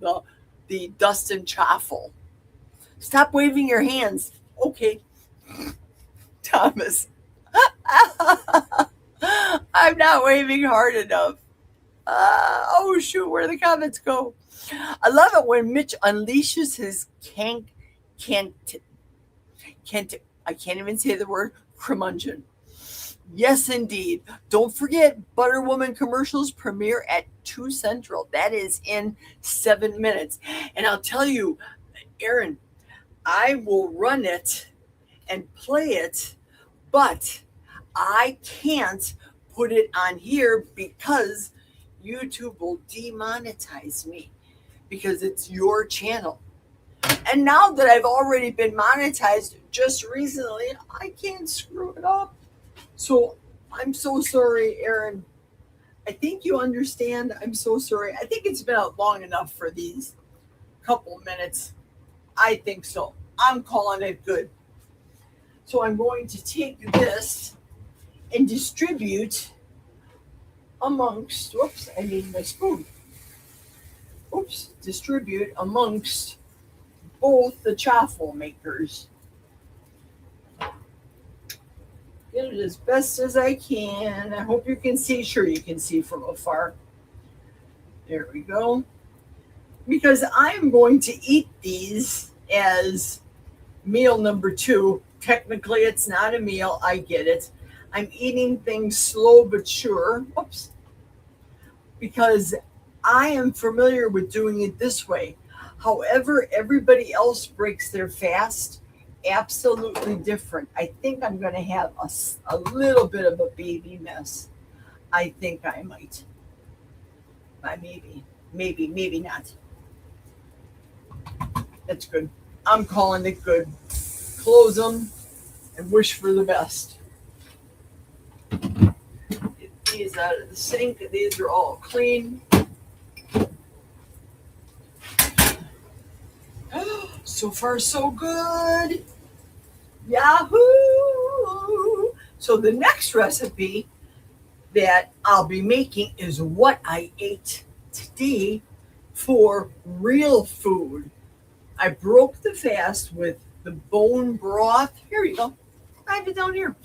the Dustin chaffle. Stop waving your hands. Okay. Thomas. I'm not waving hard enough. Oh, shoot, where the comments go? I love it when Mitch unleashes his I can't even say the word curmudgeon. Yes, indeed. Don't forget, Butter Woman commercials premiere at 2 Central. That is in 7 minutes. And I'll tell you, Aaron, I will run it and play it, but I can't put it on here because YouTube will demonetize me because it's your channel. And now that I've already been monetized just recently, I can't screw it up. So I'm so sorry, Aaron. I think you understand. I'm so sorry. I think it's been out long enough for these couple minutes. I think so. I'm calling it good. So I'm going to take this and distribute amongst, whoops, I need my spoon. Oops, distribute amongst both the chaffle makers. Get it as best as I can. I hope you can see. Sure, you can see from afar. There we go. Because I'm going to eat these as meal number 2. Technically, it's not a meal. I get it. I'm eating things slow but sure. Whoops. Because I am familiar with doing it this way. However, everybody else breaks their fast absolutely different. I think I'm going to have a little bit of a baby mess. I think I might. Maybe not. That's good. I'm calling it good. Close them and wish for the best. Get these out of the sink. These are all clean. So far, so good. Yahoo! So the next recipe that I'll be making is what I ate today for real food. I broke the fast with the bone broth. Here you go. I have it down here.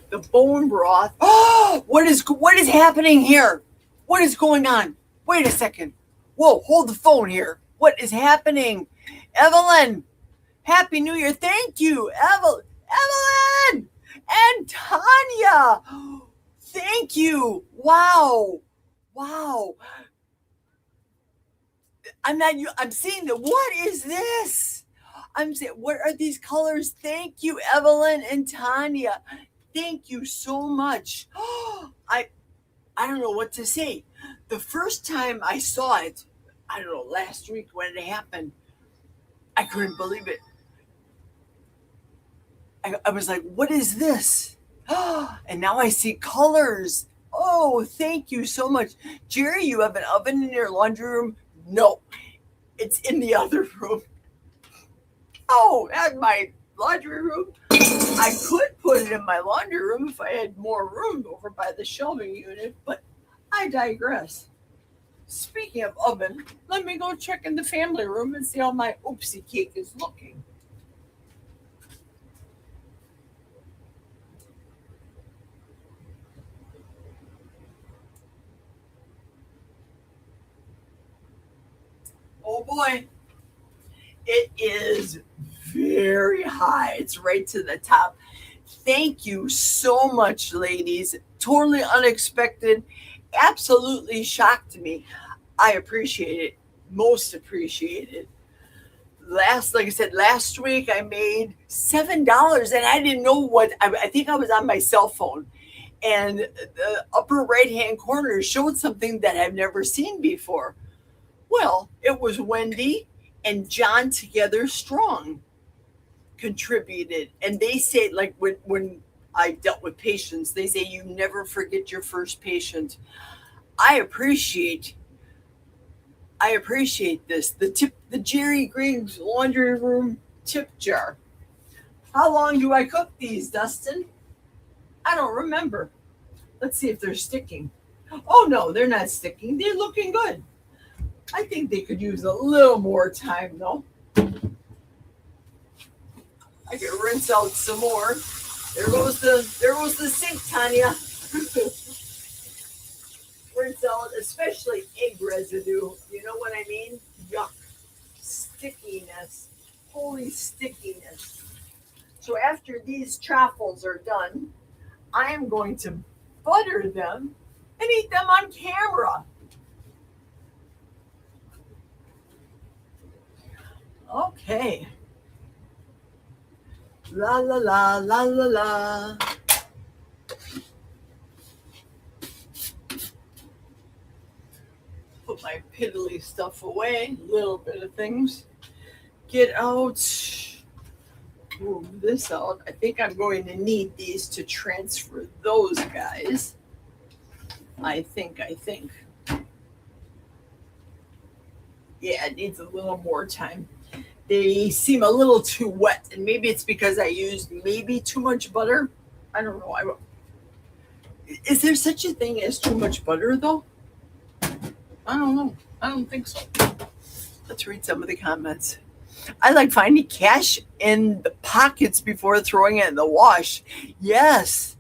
The bone broth. Oh, what is happening here? What is going on? Wait a second. Whoa, hold the phone here. What is happening? Evelyn, Happy New Year. Thank you, Evelyn and Tanya. Thank you. Wow. I'm seeing what is this? I'm saying, what are these colors? Thank you, Evelyn and Tanya. Thank you so much. I don't know what to say. The first time I saw it, I don't know, last week when it happened, I couldn't believe it. I was like, what is this? And now I see colors. Oh, thank you so much. Jerry, you have an oven in your laundry room? No, it's in the other room. Oh, at my laundry room? I could put it in my laundry room if I had more room over by the shelving unit, but I digress. Speaking of oven, let me go check in the family room and see how my oopsie cake is looking. Oh boy, it is very high. It's right to the top. Thank you so much, ladies. Totally unexpected. Absolutely shocked me. I appreciate it. Most appreciated. Like I said, last week I made $7 and I didn't know what, I think I was on my cell phone and the upper right hand corner showed something that I've never seen before. Well, it was Wendy and John Together Strong contributed. And they say, like, when I dealt with patients, they say you never forget your first patient. I appreciate this. The Jerry Griggs laundry room tip jar. How long do I cook these, Dustin? I don't remember. Let's see if they're sticking. Oh no, they're not sticking. They're looking good. I think they could use a little more time though. I can rinse out some more. There goes the sink, Tanya. Rinse out, especially egg residue. You know what I mean? Yuck. Stickiness. Holy stickiness. So after these truffles are done, I am going to butter them and eat them on camera. Okay. La la la la la la. Put my piddly stuff away. Little bit of things. Get out. Move this out. I think I'm going to need these to transfer those guys. I think. Yeah, it needs a little more time. They seem a little too wet, and maybe it's because I used maybe too much butter. I don't know. Is there such a thing as too much butter, though? I don't know. I don't think so. Let's read some of the comments. I like finding cash in the pockets before throwing it in the wash. Yes,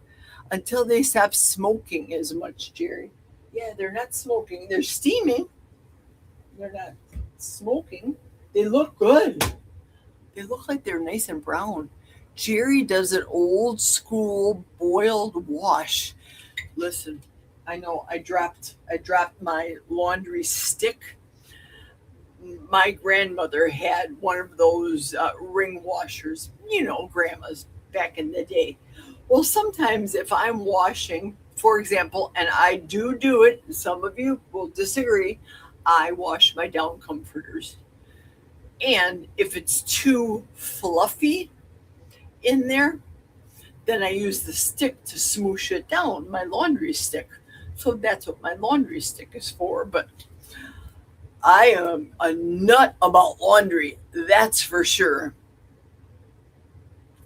until they stop smoking as much, Jerry. Yeah, they're not smoking. They're steaming. They're not smoking. They look good. They look like they're nice and brown. Jerry does an old school boiled wash. Listen, I know I dropped my laundry stick. My grandmother had one of those ring washers, grandma's back in the day. Well, sometimes if I'm washing, for example, and I do it, some of you will disagree, I wash my down comforters. And if it's too fluffy in there, then I use the stick to smoosh it down, my laundry stick. So that's what my laundry stick is for. But I am a nut about laundry, that's for sure.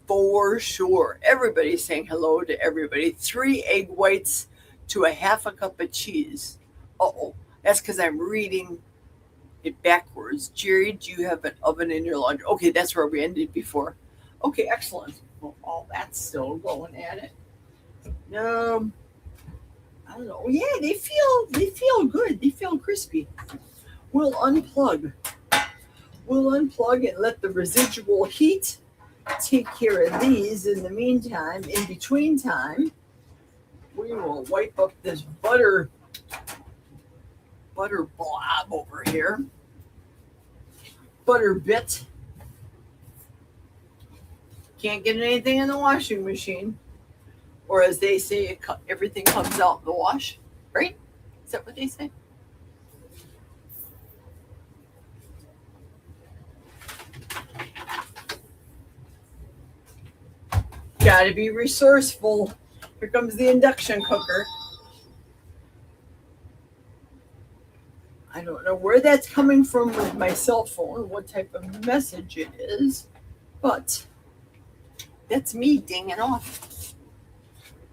For sure. Everybody's saying hello to everybody. 3 egg whites to a half a cup of cheese. Uh-oh. That's because I'm reading it backwards. Jerry, do you have an oven in your laundry? Okay, that's where we ended before. Okay, excellent. Well, all that's still going at it. I don't know. Yeah, they feel good. They feel crispy. We'll unplug. We'll unplug and let the residual heat take care of these. In the meantime, in between time, we will wipe up this butter blob over here. Butter bit. Can't get anything in the washing machine. Or as they say, everything comes out in the wash. Right? Is that what they say? Gotta be resourceful. Here comes the induction cooker. I don't know where that's coming from with my cell phone, what type of message it is, but that's me dinging off.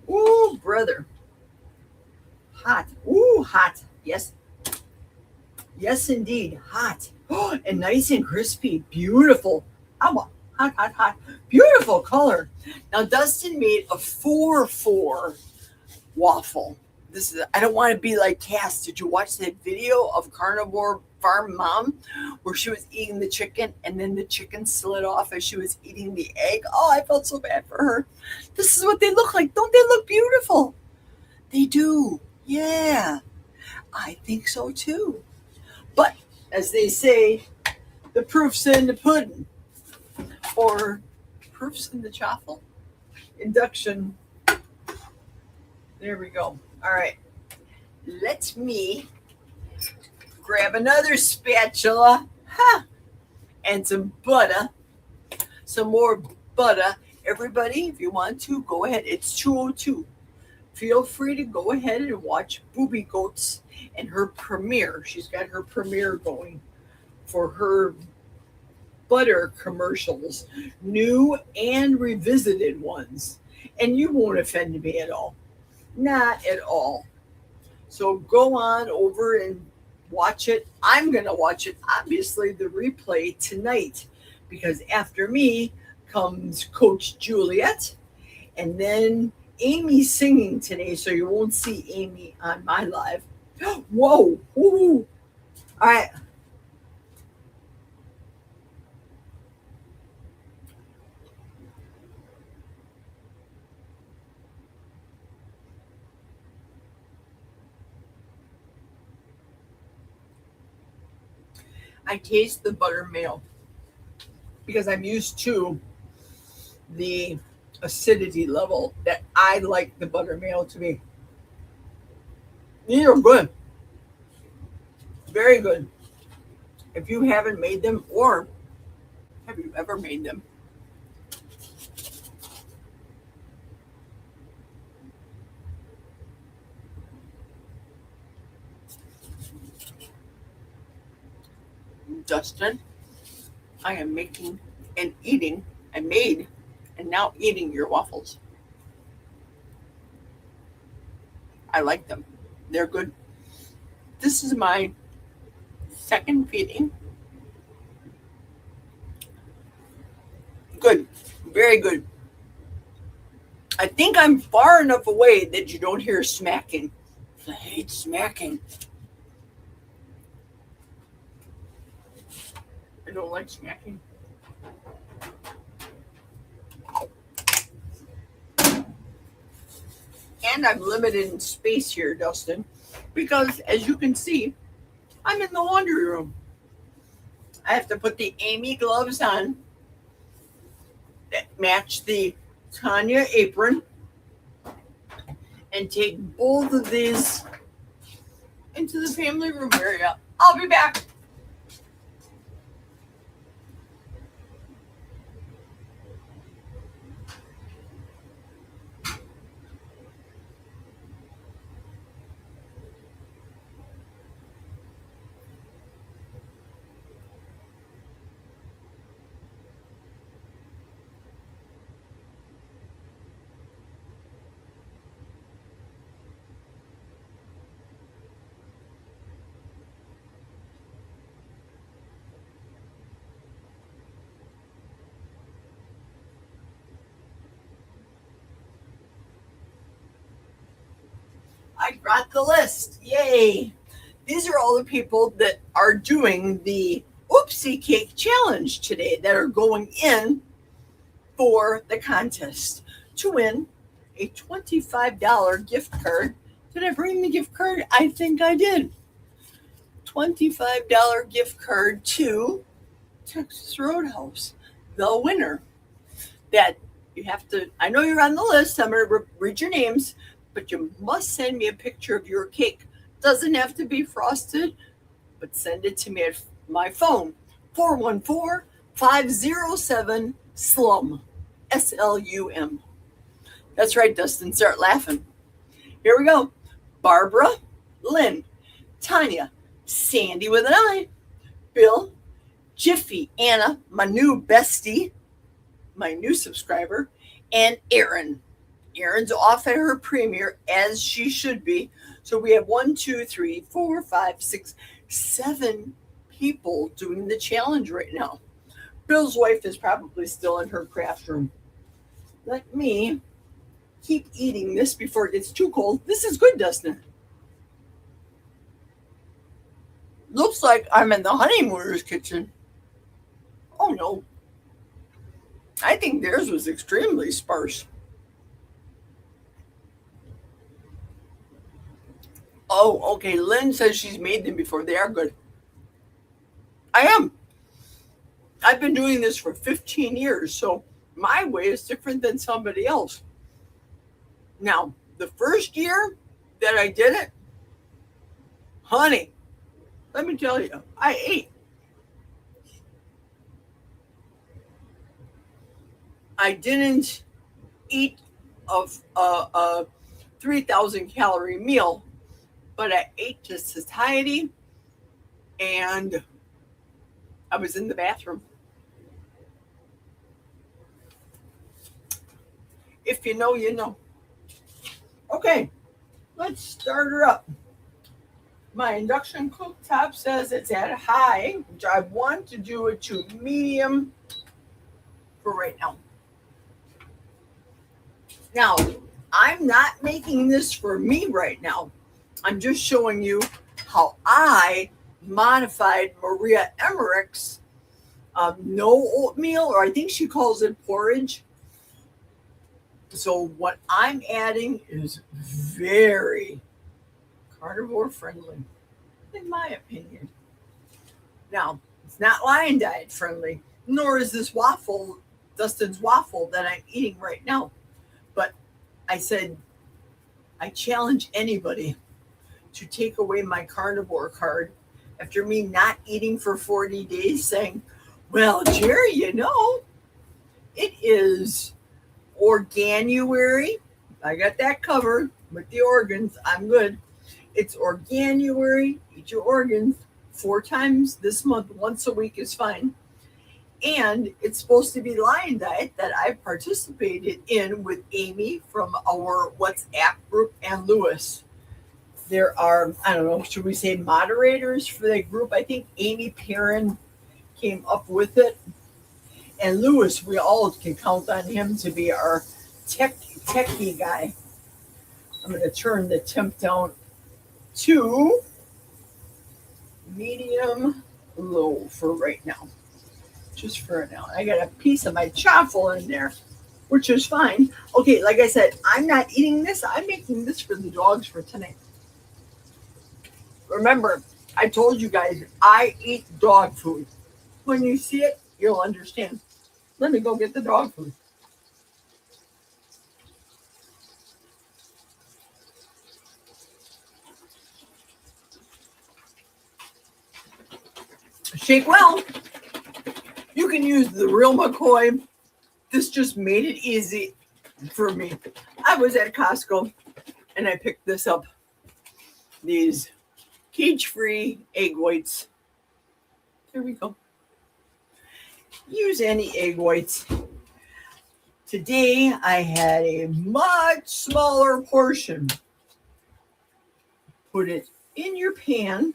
Ooh, brother. Hot. Ooh, hot. Yes. Yes, indeed. Hot. Oh, and nice and crispy. Beautiful. Hot, hot, hot. Beautiful color. Now, Dustin made a 4-4 waffle. This is, I don't want to be like Cass. Did you watch that video of Carnivore Farm Mom where she was eating the chicken and then the chicken slid off as she was eating the egg? Oh, I felt so bad for her. This is what they look like. Don't they look beautiful? They do. Yeah, I think so too. But as they say, the proof's in the pudding, or proof's in the chaffle. Induction. There we go. All right. Let me grab another spatula. Ha! And some butter. Some more butter. Everybody, if you want to, go ahead. It's 2:02. Feel free to go ahead and watch Booby Goats and her premiere. She's got her premiere going for her butter commercials, new and revisited ones. And you won't offend me at all. Not at all. So go on over and watch it. I'm going to watch it, obviously, the replay tonight, because after me comes Coach Juliet, and then Amy's singing today, so you won't see Amy on my live. Whoa. Woo. All right. I taste the buttermilk because I'm used to the acidity level that I like the buttermilk to be. These are good. Very good. If you haven't made them, or have you ever made them? Justin, I am making and eating. I made and now eating your waffles. I like them. They're good. This is my second feeding. Good. Very good. I think I'm far enough away that you don't hear smacking. I hate smacking. I don't like smacking. And I'm limited in space here, Dustin, because as you can see, I'm in the laundry room. I have to put the Amy gloves on that match the Tanya apron and take both of these into the family room area. I'll be back. I got the list. Yay. These are all the people that are doing the Oopsie Cake Challenge today that are going in for the contest to win a $25 gift card. Did I bring the gift card? I think I did. $25 gift card to Texas Roadhouse. The winner. That you have to, I know you're on the list. I'm going to read your names, but you must send me a picture of your cake. Doesn't have to be frosted, but send it to me at my phone, 414-507-SLUM, SLUM. That's right, Dustin, start laughing. Here we go. Barbara, Lynn, Tanya, Sandy with an I, Bill, Jiffy, Anna, my new bestie, my new subscriber, and Erin. Erin's off at her premiere, as she should be. So we have 1, 2, 3, 4, 5, 6, 7 people doing the challenge right now. Bill's wife is probably still in her craft room. Let me keep eating this before it gets too cold. This is good, doesn't it? Looks like I'm in the honeymooner's kitchen. Oh no. I think theirs was extremely sparse. Oh, okay. Lynn says she's made them before. They are good. I am. I've been doing this for 15 years, so my way is different than somebody else. Now, the first year that I did it, honey, let me tell you, I ate. I didn't eat a 3,000 calorie meal, but I ate to satiety, and I was in the bathroom. If you know, you know. Okay, let's start her up. My induction cooktop says it's at high, which I want to do it to medium for right now. Now, I'm not making this for me right now. I'm just showing you how I modified Maria Emmerich's no oatmeal, or I think she calls it porridge. So what I'm adding is very carnivore friendly, in my opinion. Now, it's not Lion Diet friendly, nor is this waffle, Dustin's waffle that I'm eating right now. But I said, I challenge anybody to take away my carnivore card after me not eating for 40 days, saying, well, Jerry, you know, it is Organuary. I got that covered with the organs. I'm good. It's Organuary. Eat your organs 4 times this month. Once a week is fine. And it's supposed to be Lion Diet that I participated in with Amy from our WhatsApp group and Lewis. There are, I don't know, should we say moderators for that group? I think Amy Perrin came up with it. And Lewis, we all can count on him to be our techie guy. I'm going to turn the temp down to medium low for right now. Just for now. I got a piece of my chaffle in there, which is fine. Okay, like I said, I'm not eating this. I'm making this for the dogs for tonight. Remember, I told you guys, I eat dog food. When you see it, you'll understand. Let me go get the dog food. Shake well. You can use the real McCoy. This just made it easy for me. I was at Costco and I picked this up. These cage-free egg whites. There we go. Use any egg whites. Today I had a much smaller portion. Put it in your pan.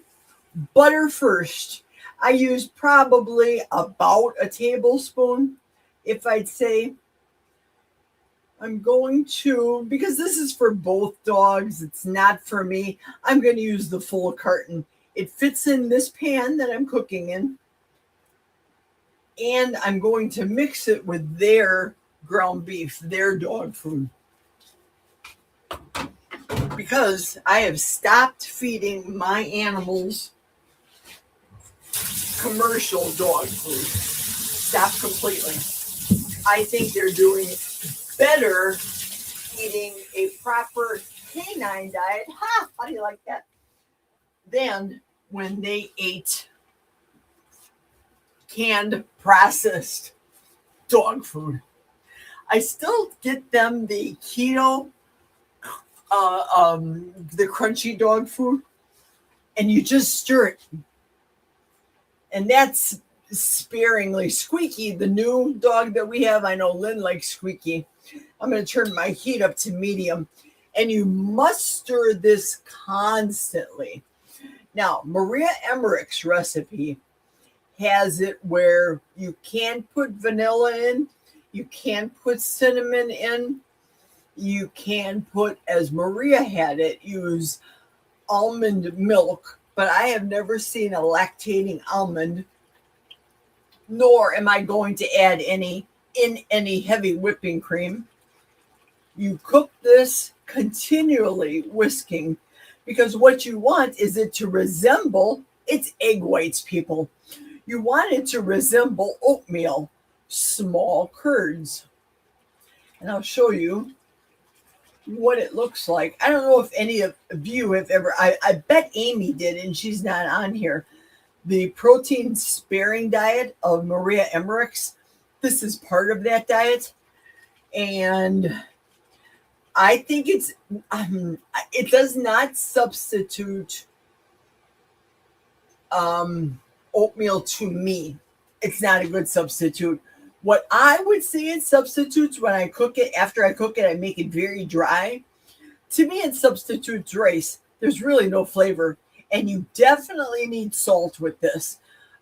Butter first. I used probably about a tablespoon. If I'd say, I'm going to, because this is for both dogs, it's not for me, I'm going to use the full carton. It fits in this pan that I'm cooking in. And I'm going to mix it with their ground beef, their dog food. Because I have stopped feeding my animals commercial dog food. Stopped completely. I think they're doing better eating a proper canine diet. Ha! How do you like that? Than when they ate canned, processed dog food. I still get them the keto, the crunchy dog food, and you just stir it. And that's sparingly. Squeaky, the new dog that we have, I know Lynn likes Squeaky. I'm going to turn my heat up to medium. And you must stir this constantly. Now, Maria Emmerich's recipe has it where you can put vanilla in, you can put cinnamon in, you can put, as Maria had it, use almond milk, but I have never seen a lactating almond, nor am I going to add any heavy whipping cream. You cook this continually whisking, because what you want is it to resemble, it's egg whites, people. You want it to resemble oatmeal, small curds. And I'll show you what it looks like. I don't know if any of you have ever, I bet Amy did, and she's not on here. The protein sparing diet of Maria Emmerich's. This is part of that diet. And I think it does not substitute oatmeal to me. It's not a good substitute. What I would say it substitutes when I cook it, after I cook it, I make it very dry. To me, it substitutes rice. There's really no flavor. And you definitely need salt with this.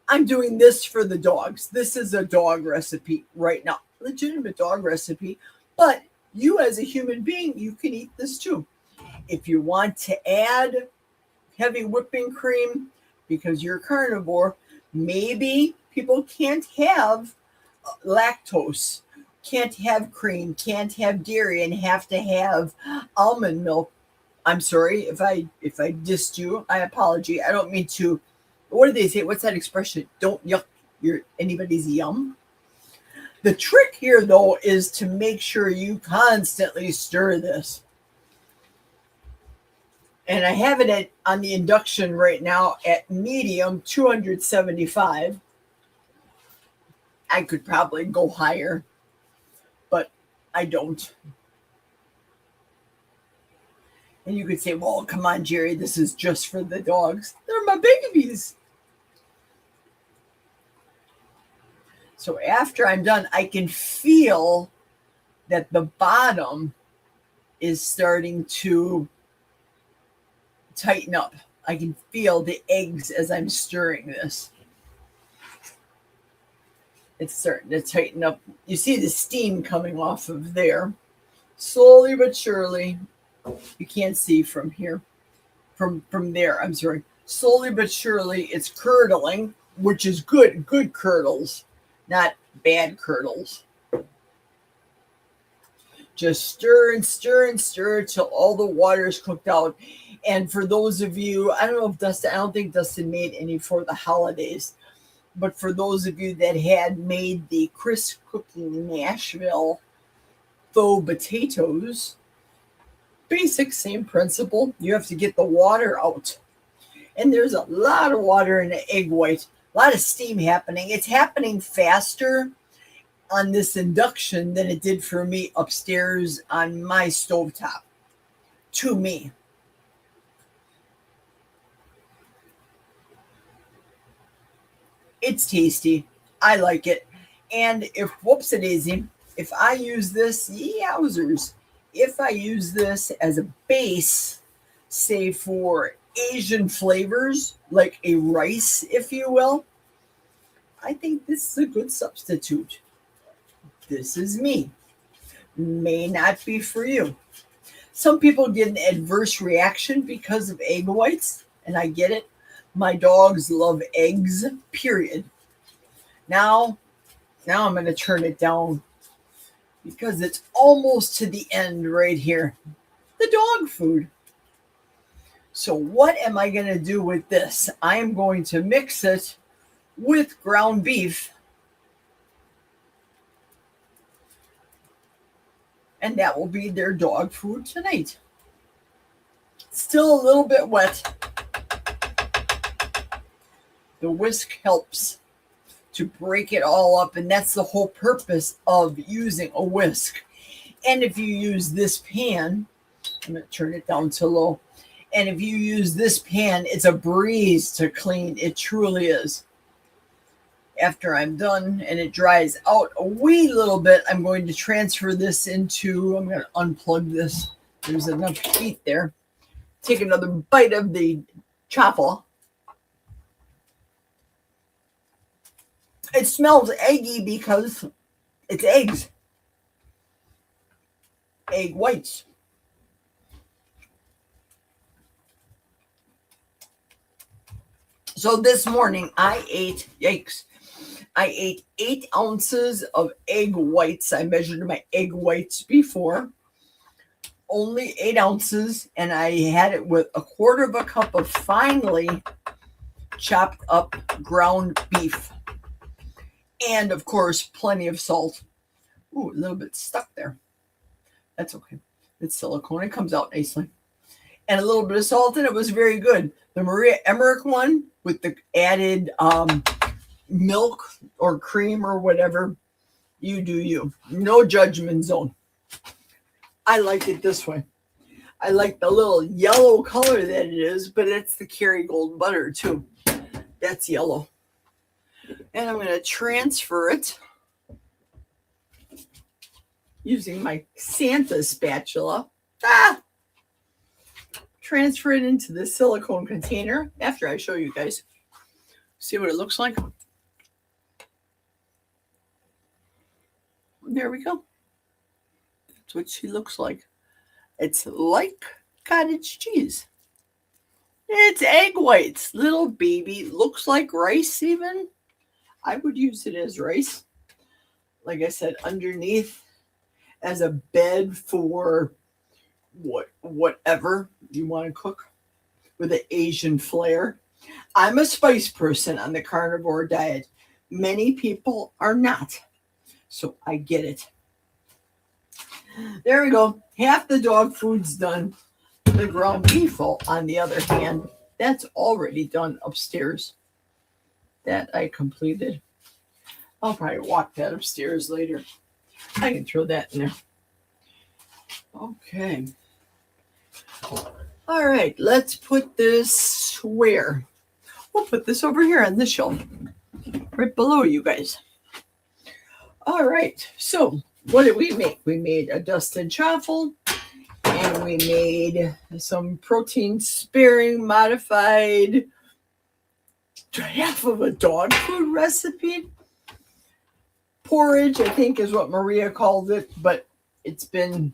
I'm doing this for the dogs. This is a dog recipe right now. Legitimate dog recipe. But you as a human being, you can eat this too. If you want to add heavy whipping cream because you're a carnivore, maybe people can't have lactose, can't have cream, can't have dairy, and have to have almond milk. I'm sorry if I dissed you. I apologize. I don't mean to. What do they say? What's that expression? Don't yuck anybody's yum. The trick here, though, is to make sure you constantly stir this. And I have it on the induction right now at medium, 275. I could probably go higher, but I don't. And you could say, well, come on, Jerry, this is just for the dogs. They're my babies. So after I'm done, I can feel that the bottom is starting to tighten up. I can feel the eggs as I'm stirring this. It's starting to tighten up. You see the steam coming off of there. Slowly but surely. You can't see from here. From there, I'm sorry. Slowly but surely it's curdling, which is good curdles, not bad curdles. Just stir and stir and stir till all the water is cooked out. And for those of you, I don't think Dustin made any for the holidays, but for those of you that had made the Chris Cooking Nashville faux potatoes, basic same principle. You have to get the water out. And there's a lot of water in the egg white, a lot of steam happening. It's happening faster on this induction than it did for me upstairs on my stovetop, to me. It's tasty. I like it. And whoopsie-daisy, if I use this, yowzers, if I use this as a base, say for Asian flavors, like a rice, if you will, I think this is a good substitute. This is me. may not be for you. Some people get an adverse reaction because of egg whites, and I get it. My dogs love eggs, period. Now, now I'm going to turn it down because it's almost to the end right here. The dog food. So what am I going to do with this? I am going to mix it with ground beef, and that will be their dog food tonight. Still a little bit wet. The whisk helps to break it all up, and that's the whole purpose of using a whisk. And if you use this pan, I'm going to turn it down to low. And if you use this pan, it's a breeze to clean. It truly is. After I'm done and it dries out a wee little bit, I'm going to transfer this into, I'm going to unplug this. There's enough heat there. Take another bite of the chaffle. It smells eggy because it's eggs. Egg whites. So this morning I ate 8 ounces of egg whites. I measured my egg whites before. Only 8 ounces, and I had it with a quarter of a cup of finely chopped up ground beef. And of course, plenty of salt. Ooh, a little bit stuck there. That's okay. It's silicone. It comes out nicely. And a little bit of salt, and it was very good. The Maria Emmerich one with the added milk or cream or whatever, you do you. No judgment zone. I like it this way. I like the little yellow color that it is, but it's the Kerrygold butter too. That's yellow. And I'm going to transfer it using my Santa spatula. Transfer it into the silicone container after I show you guys. See what it looks like? There we go. That's what she looks like. It's like cottage cheese. It's egg whites. Little baby. Looks like rice even. I would use it as rice. Like I said, underneath as a bed for whatever you want to cook with an Asian flair. I'm a spice person on the carnivore diet. Many people are not. So I get it. There we go. Half the dog food's done. The ground beef, on the other hand, that's already done upstairs. That I completed. I'll probably walk that upstairs later. I can throw that in there. Okay. All right, let's put this where? We'll put this over here on this shelf, right below you guys. All right, so what did we make? We made a dusted chaffle, and we made some protein sparing modified half of a dog food recipe. Porridge, I think, is what Maria called it, but it's been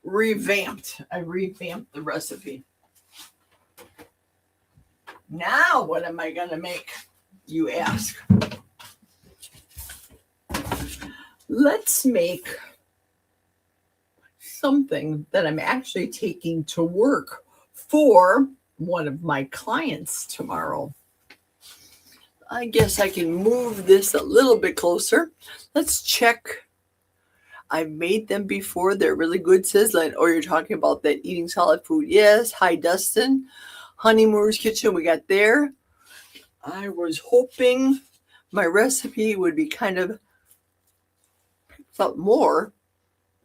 revamped. I revamped the recipe. Now, what am I going to make, you ask? Let's make something that I'm actually taking to work for one of my clients tomorrow. I guess I can move this a little bit closer. Let's check. I've made them before. They're really good, Sizzling. Or you're talking about that eating solid food. Yes. Hi, Dustin. Honeymoon's Kitchen, we got there. I was hoping my recipe would be kind of picked up more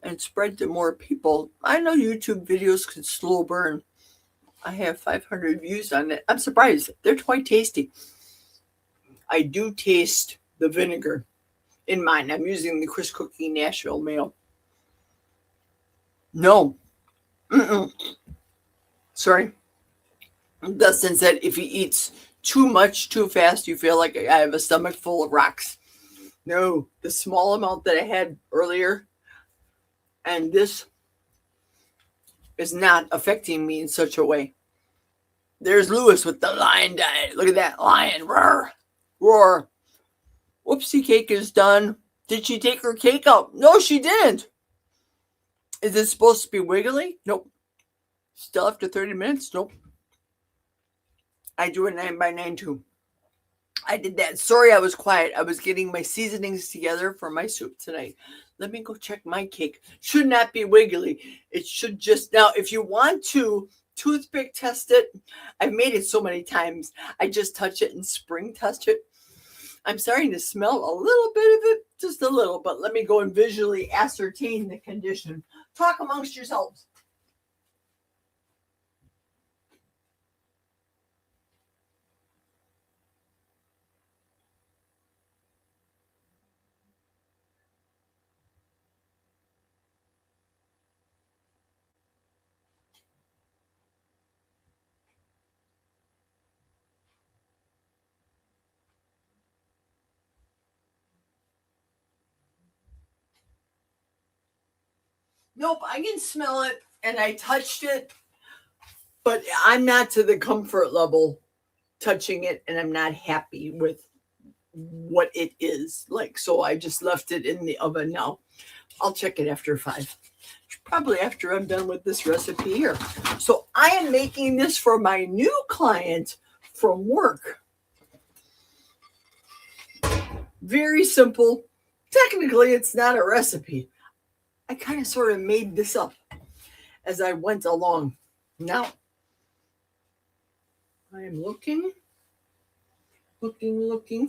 and spread to more people. I know YouTube videos can slow burn. I have 500 views on it. I'm surprised. They're quite tasty. I do taste the vinegar in mine. I'm using the Chris Cooking Nashville mayo. No. Sorry. Dustin said if he eats too much too fast, you feel like I have a stomach full of rocks. No, the small amount that I had earlier, And this is not affecting me in such a way. There's Lewis with the lion diet. Look at that lion. Roar. Roar. Whoopsie cake is done. Did she take her cake out? No, she didn't. Is it supposed to be wiggly? Nope. Still after 30 minutes? Nope. I do a 9x9 too. I did that. Sorry I was quiet. I was getting my seasonings together for my soup tonight. Let me go check my cake. Should not be wiggly. It should just... Now, if you want to toothpick test it, I've made it so many times. I just touch it and spring test it. I'm starting to smell a little bit of it, just a little, but let me go and visually ascertain the condition. Talk amongst yourselves. Nope, I can smell it, and I touched it, but I'm not to the comfort level touching it, and I'm not happy with what it is like. So I just left it in the oven now. I'll check it after 5. Probably after I'm done with this recipe here. So I am making this for my new client from work. Very simple. Technically, it's not a recipe. I kind of sort of made this up as I went along. Now, I am looking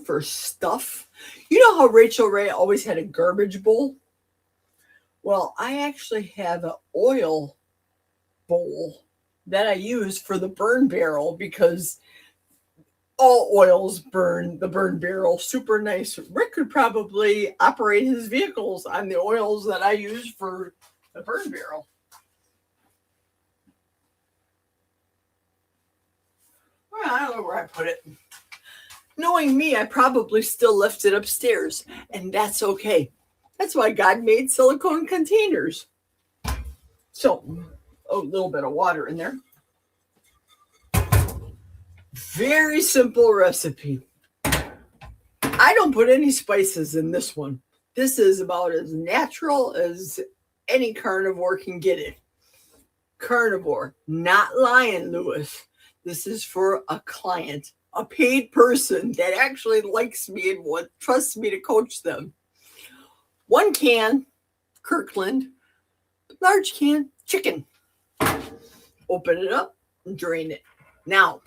for stuff. You know how Rachel Ray always had a garbage bowl? Well, I actually have an oil bowl that I use for the burn barrel because all oils burn the burn barrel. Super nice. Rick could probably operate his vehicles on the oils that I use for the burn barrel. Well, I don't know where I put it. Knowing me, I probably still left it upstairs, and that's okay. That's why God made silicone containers. So, a little bit of water in there. Very simple recipe. I don't put any spices in this one. This is about as natural as any carnivore can get it. Carnivore, not lion, Lewis. This is for a client, a paid person that actually likes me and trusts me to coach them. 1 can, Kirkland. Large can, chicken. Open it up and drain it. Now,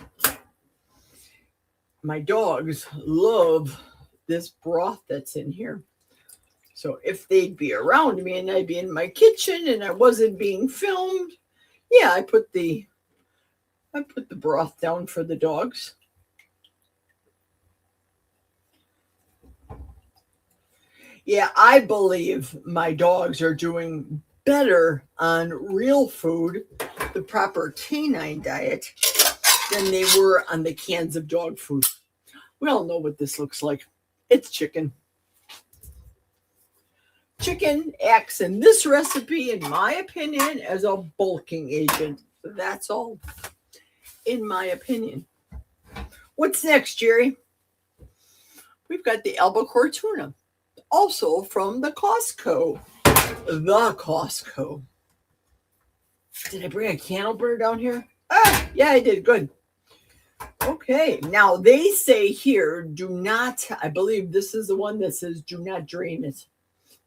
my dogs love this broth that's in here. So if they'd be around me and I'd be in my kitchen and I wasn't being filmed, yeah, I put the broth down for the dogs. Yeah, I believe my dogs are doing better on real food, the proper canine diet, than they were on the cans of dog food. We all know what this looks like. It's chicken. Chicken acts in this recipe, in my opinion, as a bulking agent. That's all, in my opinion. What's next, Jerry? We've got the albacore tuna, also from the Costco. The Costco. Did I bring a can opener down here? Ah, yeah, I did. Good. Okay, now they say here, do not, I believe this is the one that says do not drain it,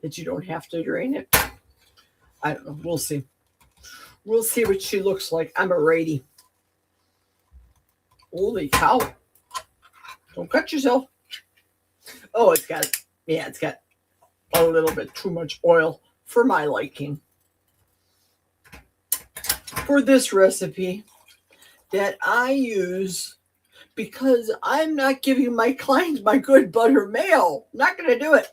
that you don't have to drain it. I don't know. We'll see. We'll see what she looks like. I'm a righty. Holy cow. Don't cut yourself. Oh, it's got a little bit too much oil for my liking. For this recipe that I use, because I'm not giving my clients my good butter mayo. I'm not going to do it.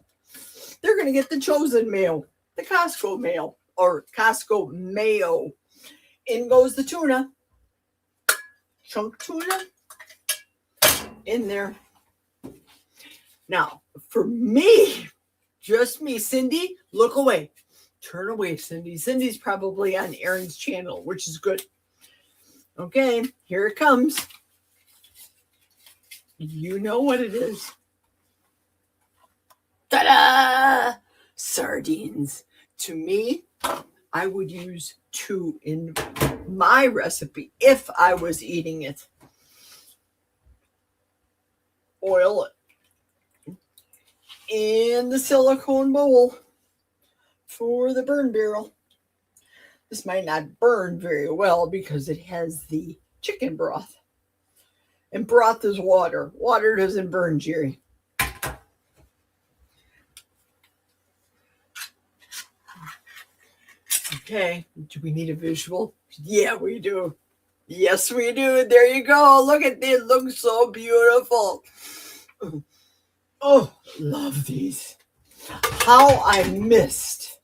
They're going to get the chosen mayo, the Costco mayo, or Costco mayo. In goes the tuna. Chunk tuna in there. Now, for me, just me, Cindy, look away. Turn away, Cindy. Cindy's probably on Aaron's channel, which is good. Okay, here it comes. You know what it is. Ta-da! Sardines. To me, I would use 2 in my recipe if I was eating it. Oil it in the silicone bowl for the burn barrel. This might not burn very well because it has the chicken broth. And broth is water. Water doesn't burn, Jerry. Okay, do we need a visual? Yeah, we do. Yes, we do. There you go. Look at this. It looks so beautiful. Oh, love these. How I missed.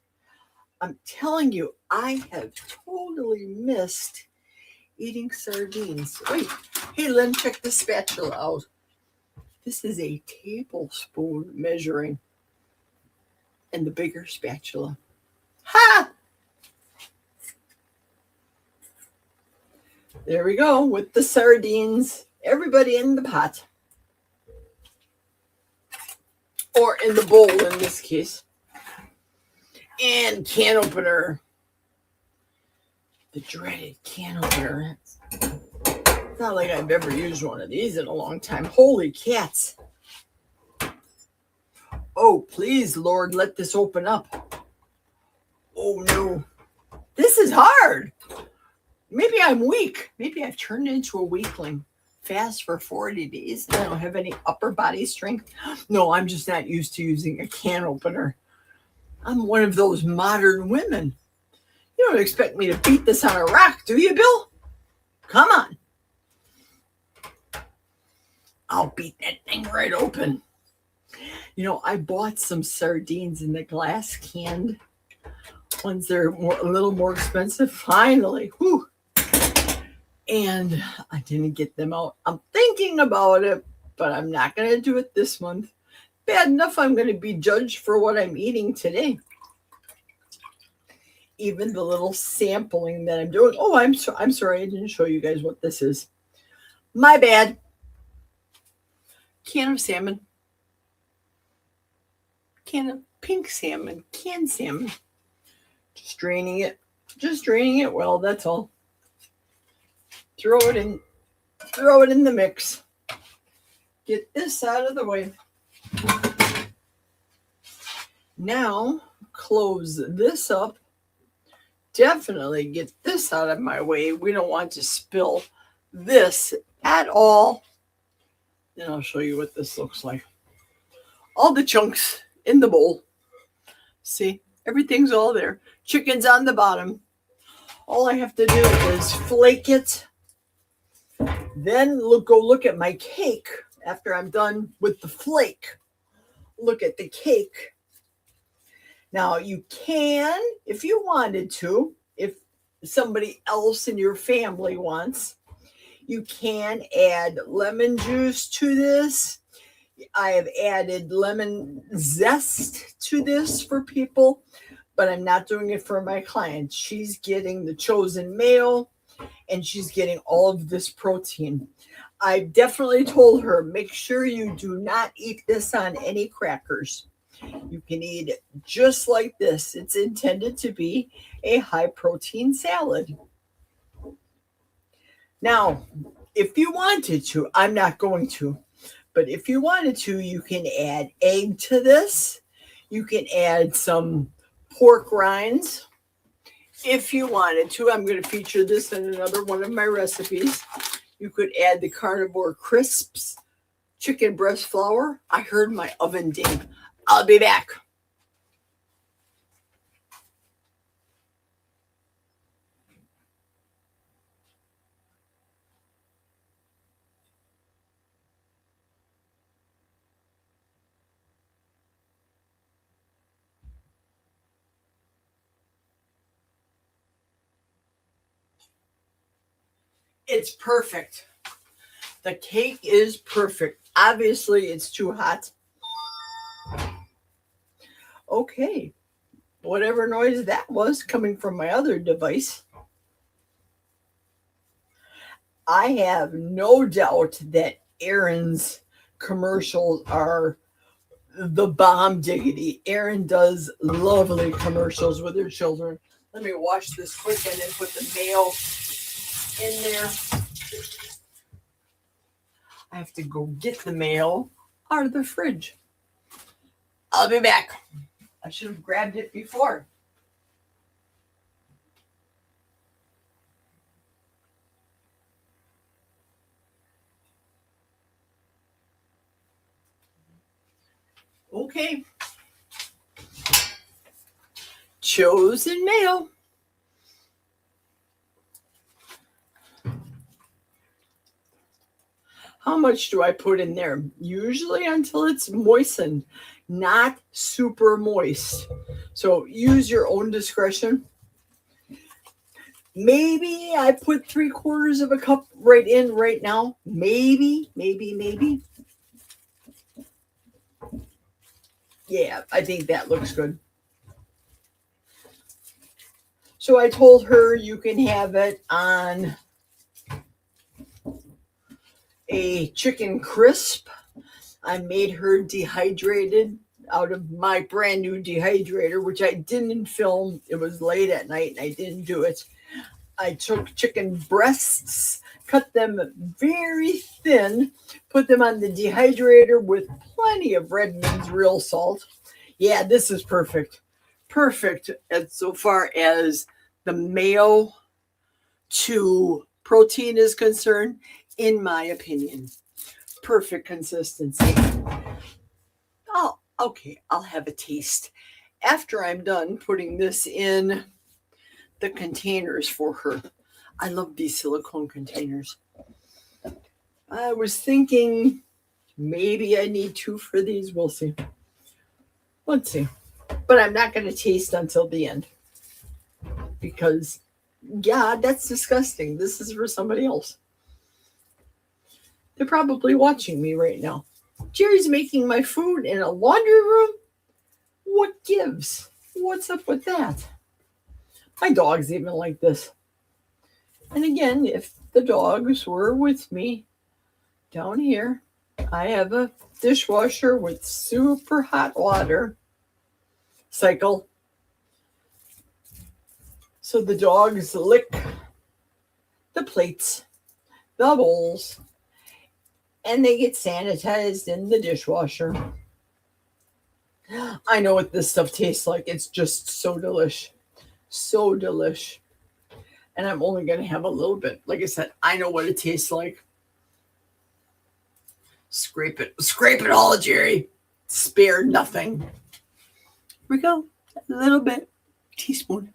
I'm telling you, I have totally missed eating sardines. Wait, hey, Lynn, check the spatula out. This is a tablespoon measuring and the bigger spatula. Ha! There we go with the sardines. Everybody in the pot. Or in the bowl in this case. And can opener. The dreaded can opener. It's not like I've ever used one of these in a long time. Holy cats. Oh, please, Lord, let this open up. Oh, no. This is hard. Maybe I'm weak. Maybe I've turned into a weakling. Fast for 40 days. I don't have any upper body strength. No, I'm just not used to using a can opener. I'm one of those modern women. You don't expect me to beat this on a rock, do you, Bill? Come on. I'll beat that thing right open. You know, I bought some sardines in the glass canned ones. They're a little more expensive. Finally. Whew. And I didn't get them out. I'm thinking about it, but I'm not going to do it this month. Bad enough I'm going to be judged for what I'm eating today. Even the little sampling that I'm doing. Oh, I'm sorry. I didn't show you guys what this is. My bad. Can of salmon. Can of pink salmon. Canned salmon. Just draining it. Just draining it well, that's all. Throw it in the mix. Get this out of the way. Now, close this up. Definitely get this out of my way. We don't want to spill this at all. Then I'll show you what this looks like. All the chunks in the bowl. See, everything's all there. Chicken's on the bottom. All I have to do is flake it. Then go look at my cake after I'm done with the flake. Look at the cake. Now you can, if you wanted to, if somebody else in your family wants, you can add lemon juice to this. I have added lemon zest to this for people, but I'm not doing it for my client. She's getting the chosen meal and she's getting all of this protein. I definitely told her, make sure you do not eat this on any crackers. You can eat it just like this. It's intended to be a high protein salad. Now, if you wanted to, I'm not going to, but if you wanted to, you can add egg to this. You can add some pork rinds. If you wanted to, I'm going to feature this in another one of my recipes. You could add the carnivore crisps, chicken breast flour. I heard my oven ding. I'll be back. It's perfect. The cake is perfect. Obviously, it's too hot. Okay. whatever noise that was coming from my other device. I have no doubt that Aaron's commercials are the bomb diggity. Aaron does lovely commercials with her children. Let me wash this quick and then put the mail in there. I have to go get the mail out of the fridge. I'll be back. I should have grabbed it before. Okay. Chosen mail. How much do I put in there? Usually until it's moistened, not super moist. So use your own discretion. Maybe I put 3/4 of a cup right in right now. Maybe. Yeah, I think that looks good. So I told her you can have it on a chicken crisp. I made her dehydrated out of my brand new dehydrator, which I didn't film. It was late at night and I didn't do it. I took chicken breasts, cut them very thin, put them on the dehydrator with plenty of Redmond's real salt. Yeah, this is perfect. Perfect as so far as the mayo to protein is concerned, in my opinion. Perfect consistency. Oh, okay, I'll have a taste after I'm done putting this in the containers for her. I love these silicone containers. I was thinking maybe I need 2 for these. We'll see. Let's see. But I'm not going to taste until the end. Because, yeah, that's disgusting. This is for somebody else. They're probably watching me right now. Jerry's making my food in a laundry room? What gives? What's up with that? My dog's even like this. And again, if the dogs were with me down here, I have a dishwasher with super hot water cycle. So the dogs lick the plates, the bowls, and they get sanitized in the dishwasher. I know what this stuff tastes like. It's just so delish. So delish. And I'm only going to have a little bit. Like I said, I know what it tastes like. Scrape it all, Jerry. Spare nothing. Here we go. A little bit. Teaspoon.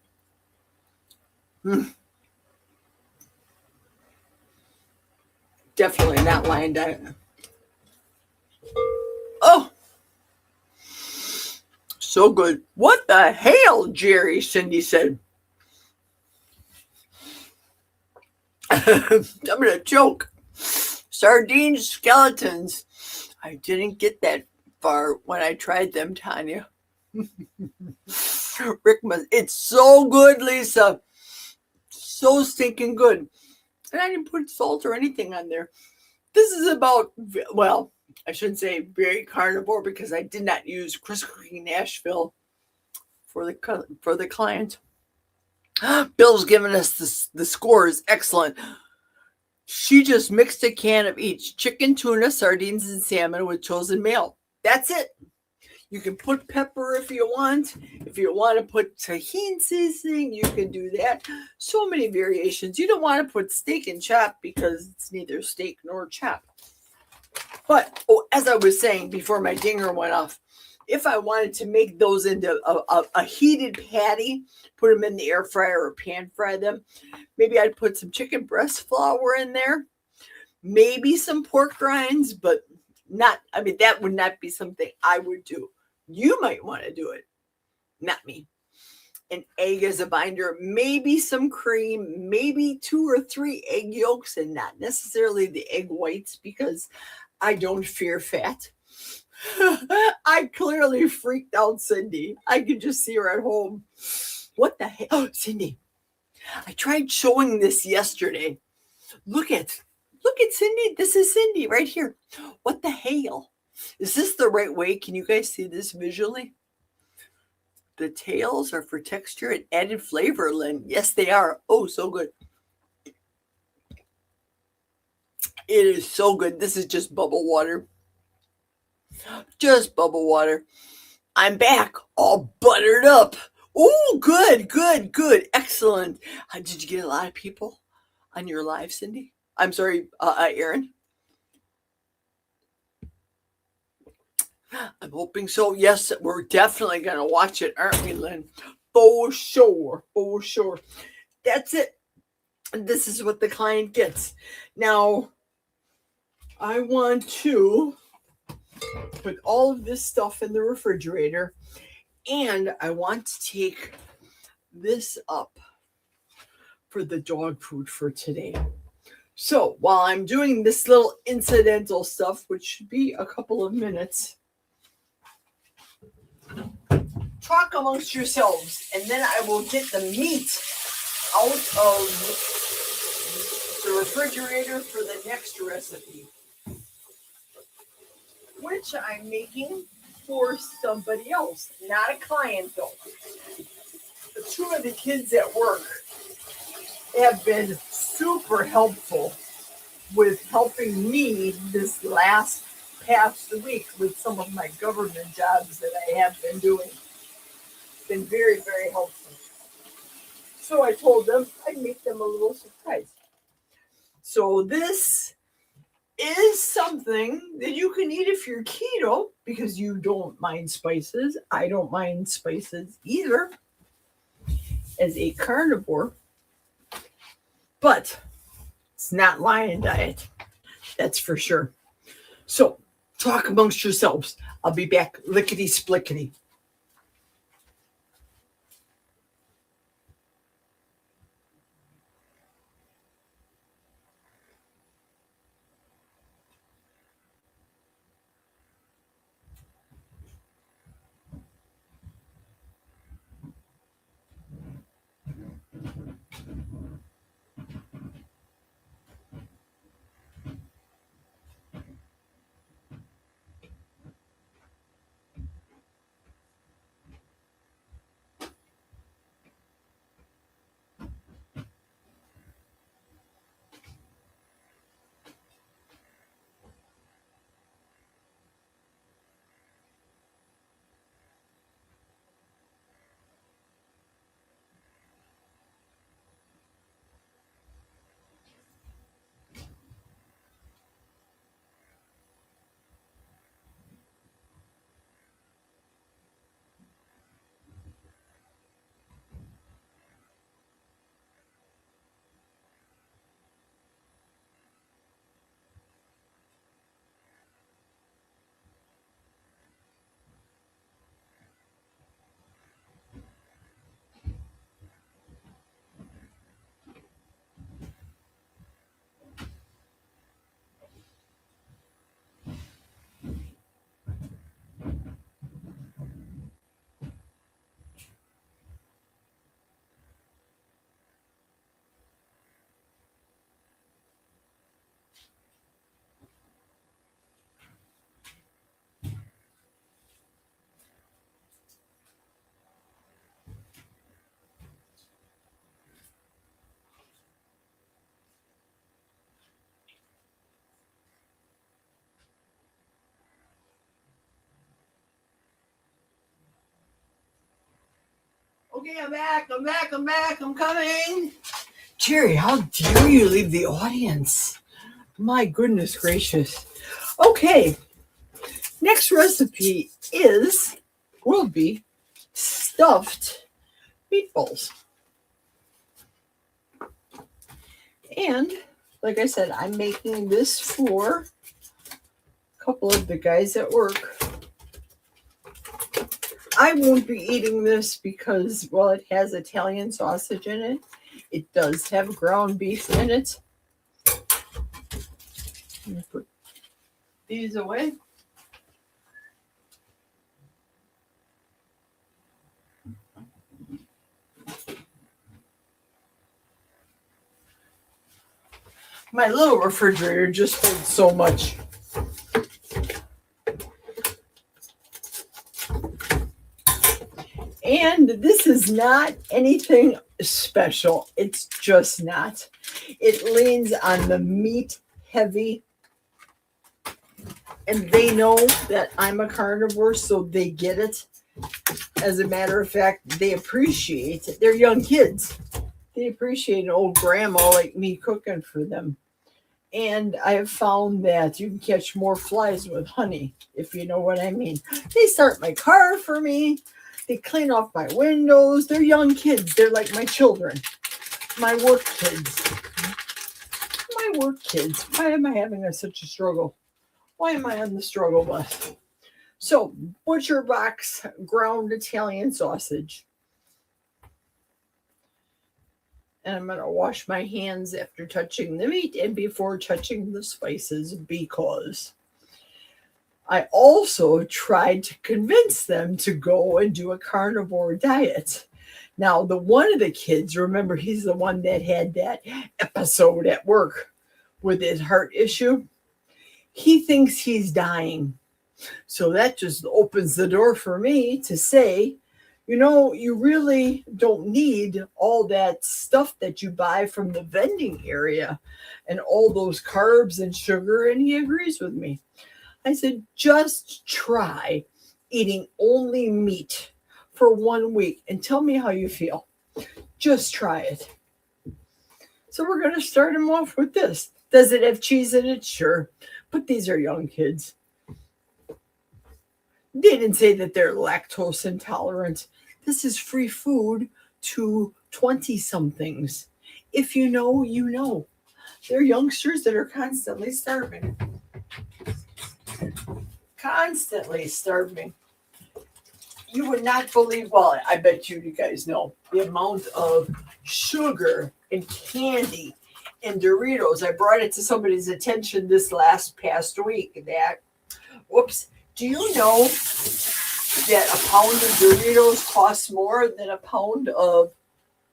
Definitely not Lion Diet. Oh, so good. What the hell, Jerry? Cindy said. I'm gonna choke. Sardine skeletons. I didn't get that far when I tried them, Tanya. Rick must. It's so good, Lisa. So stinking good. And I didn't put salt or anything on there. This is about, well, I shouldn't say very carnivore because I did not use Chris Cooking Nashville for the client. Bill's giving us the scores. Excellent. She just mixed a can of each chicken, tuna, sardines, and salmon with chosen mayo. That's it. You can put pepper if you want. If you want to put tahini seasoning, you can do that. So many variations. You don't want to put steak and chop because it's neither steak nor chop. But as I was saying before my dinger went off, if I wanted to make those into a heated patty, put them in the air fryer or pan fry them, maybe I'd put some chicken breast flour in there, maybe some pork rinds, but not, I mean, that would not be something I would do. You might want to do it, not me. An egg as a binder, maybe some cream, maybe 2 or 3 egg yolks and not necessarily the egg whites because I don't fear fat. I clearly freaked out Cindy. I could just see her at home. What the heck? Oh, Cindy, I tried showing this yesterday. Look at Cindy. This is Cindy right here. What the hell? Is this the right way? Can you guys see this visually? The tails are for texture and added flavor, Lynn. Yes, they are. Oh, so good. It is so good. This is just bubble water. Just bubble water. I'm back, all buttered up. Oh, good, good, good. Excellent. Did you get a lot of people on your live, Cindy? I'm sorry, Aaron. I'm hoping so. Yes, we're definitely going to watch it, aren't we, Lynn? For sure, for sure. That's it. This is what the client gets. Now, I want to put all of this stuff in the refrigerator, and I want to take this up for the dog food for today. So while I'm doing this little incidental stuff, which should be a couple of minutes, talk amongst yourselves, and then I will get the meat out of the refrigerator for the next recipe, which I'm making for somebody else, not a client though. The two of the kids at work have been super helpful with helping me this past week with some of my government jobs that I have been doing. It's been very, very helpful. So I told them I'd make them a little surprise. So this is something that you can eat if you're keto because you don't mind spices. I don't mind spices either as a carnivore, but it's not lion diet. That's for sure. So talk amongst yourselves. I'll be back lickety splickety. Okay, I'm back. I'm coming. Jerry, how dare you leave the audience? My goodness gracious. Okay, next recipe will be stuffed meatballs. And like I said, I'm making this for a couple of the guys at work. I won't be eating this because, well, it has Italian sausage in it. It does have ground beef in it. Let me put these away. My little refrigerator just holds so much. And this is not anything special. It's just not. It leans on the meat heavy. And they know that I'm a carnivore, so they get it. As a matter of fact, they appreciate it. They're young kids. They appreciate an old grandma like me cooking for them. And I have found that you can catch more flies with honey, if you know what I mean. They start my car for me. They clean off my windows. They're young kids. They're like my children, my work kids. My work kids. Why am I having such a struggle? Why am I on the struggle bus? So, Butcher Box ground Italian sausage. And I'm going to wash my hands after touching the meat and before touching the spices because I also tried to convince them to go and do a carnivore diet. Now, one of the kids, remember, he's the one that had that episode at work with his heart issue. He thinks he's dying. So that just opens the door for me to say, you know, you really don't need all that stuff that you buy from the vending area and all those carbs and sugar. And he agrees with me. I said, just try eating only meat for 1 week and tell me how you feel. Just try it. So we're going to start him off with this. Does it have cheese in it? Sure. But these are young kids. They didn't say that they're lactose intolerant. This is free food to 20-somethings. If you know, you know. They're youngsters that are constantly starving. Constantly starving. You would not believe, well, I bet you guys know, the amount of sugar and candy and Doritos. I brought it to somebody's attention this past week that, whoops, do you know that a pound of Doritos costs more than a pound of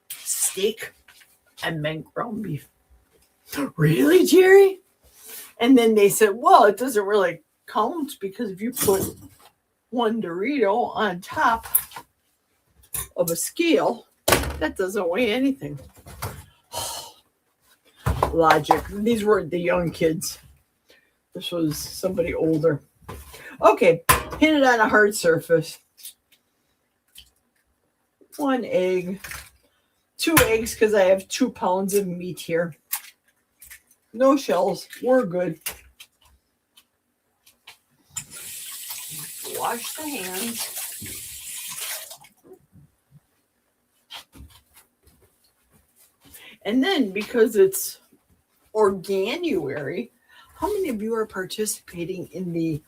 steak? I meant ground beef. Really, Jerry? And then they said, well, it doesn't really count because if you put one Dorito on top of a scale, that doesn't weigh anything. Logic. These weren't the young kids. This was somebody older. Okay, hit it on a hard surface. 1 egg. 2 eggs because I have 2 pounds of meat here. No shells. We're good. Wash the hands. And then because it's Organiuary, how many of you are participating in the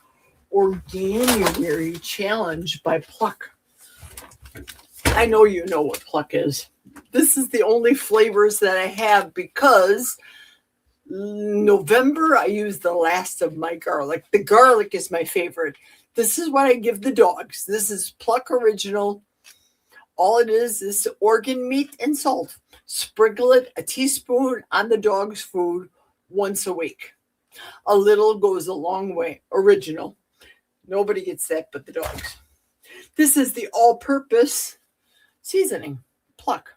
Organiuary challenge by Pluck? I know you know what Pluck is. This is the only flavors that I have because November I use the last of my garlic. The garlic is my favorite. This is what I give the dogs. This is Pluck Original. All it is organ meat and salt. Sprinkle it a teaspoon on the dog's food once a week. A little goes a long way. Original. Nobody gets that but the dogs. This is the all-purpose seasoning. Pluck.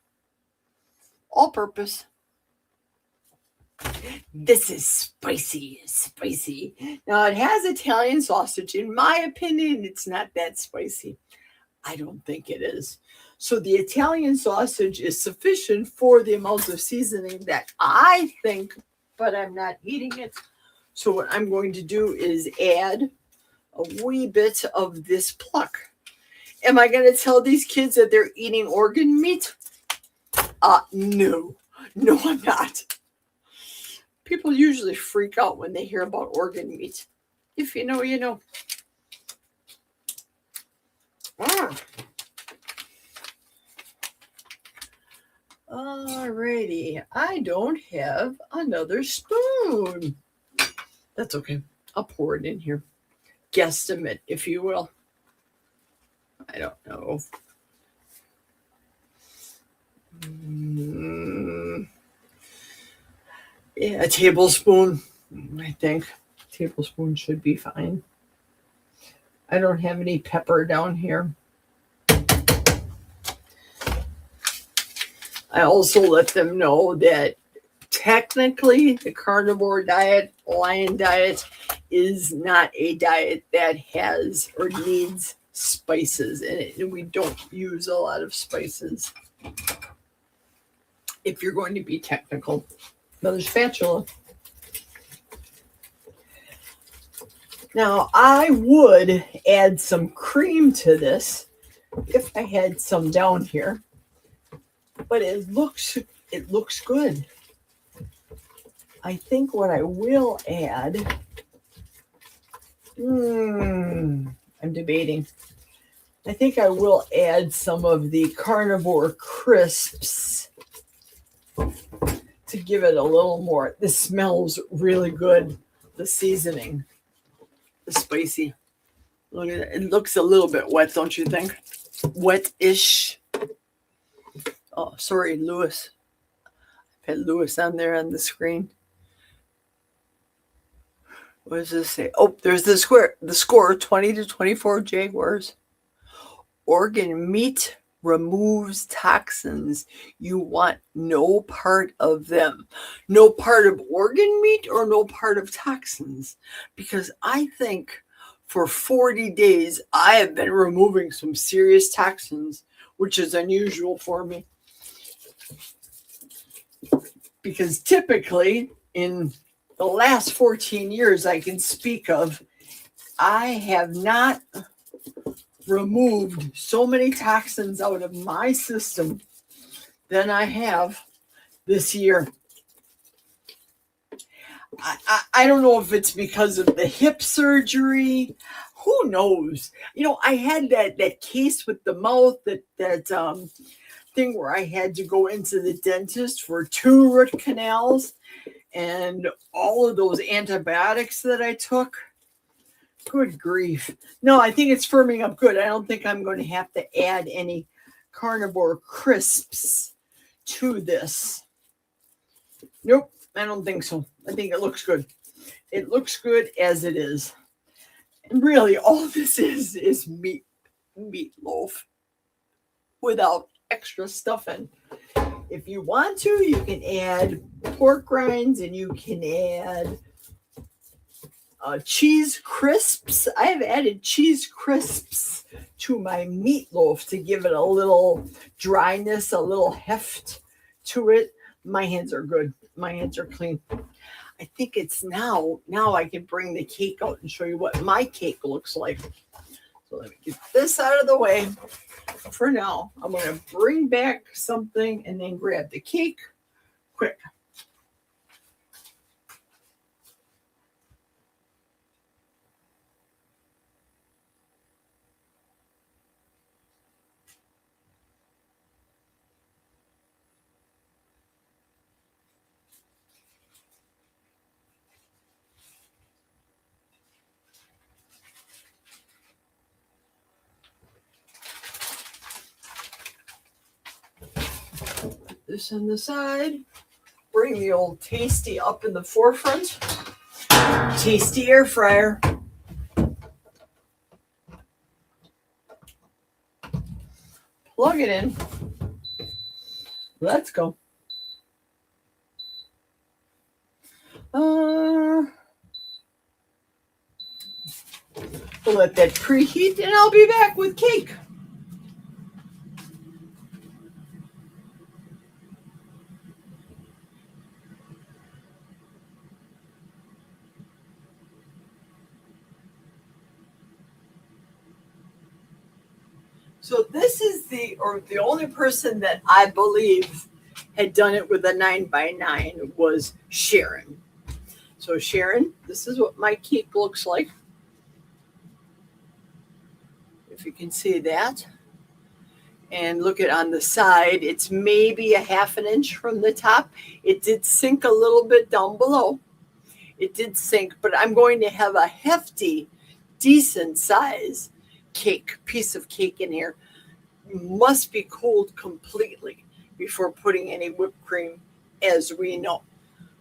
All-purpose. This is spicy. Now, it has Italian sausage. In my opinion, it's not that spicy. I don't think it is. So the Italian sausage is sufficient for the amount of seasoning that I think, but I'm not eating it. So what I'm going to do is add a wee bit of this Pluck. Am I going to tell these kids that they're eating organ meat? No, I'm not. People usually freak out when they hear about organ meat. If you know, you know. Alrighty, I don't have another spoon. That's okay. I'll pour it in here. Guesstimate, if you will. I don't know. Yeah, a tablespoon, I think. A tablespoon should be fine. I don't have any pepper down here. I also let them know that technically the carnivore diet, lion diet, is not a diet that has or needs spices in it. And we don't use a lot of spices. If you're going to be technical. Another spatula. Now, I would add some cream to this if I had some down here. But it looks good. I think what I will add, I'm debating. I think I will add some of the carnivore crisps to give it a little more. This smells really good. The seasoning, the spicy. Look at it. It looks a little bit wet, don't you think? Wet-ish. Oh, sorry, Lewis. I've had Lewis on there on the screen. What does this say? Oh, there's the score 20-24 Jaguars. Organ meat removes toxins. You want no part of them. No part of organ meat or no part of toxins. Because I think for 40 days, I have been removing some serious toxins, which is unusual for me. Because typically in the last 14 years I can speak of, I have not removed so many toxins out of my system than I have this year. I don't know if it's because of the hip surgery. Who knows? You know, I had that case with the mouth, that thing where I had to go into the dentist for 2 root canals, and all of those antibiotics that I took. Good grief. No, I think it's firming up good. I don't think I'm going to have to add any carnivore crisps to this. Nope, I don't think so. I think it looks good. It looks good as it is. And really, all this is meatloaf without extra stuffing. If you want to, you can add pork rinds and you can add cheese crisps. I have added cheese crisps to my meatloaf to give it a little dryness, a little heft to it. My hands are good. My hands are clean. I think it's now I can bring the cake out and show you what my cake looks like. So let me get this out of the way. For now, I'm going to bring back something and then grab the cake quick. This on the side. Bring the old Tasty up in the forefront. Tasty air fryer. Plug it in. Let's go. We'll let that preheat and I'll be back with cake. So this is the only person that I believe had done it with a 9x9 was Sharon. So Sharon, this is what my cake looks like. If you can see that. And look at on the side, it's maybe a 1/2 inch from the top. It did sink a little bit down below. It did sink, but I'm going to have a hefty, decent size piece of cake in here. Must be cooled completely before putting any whipped cream, as we know.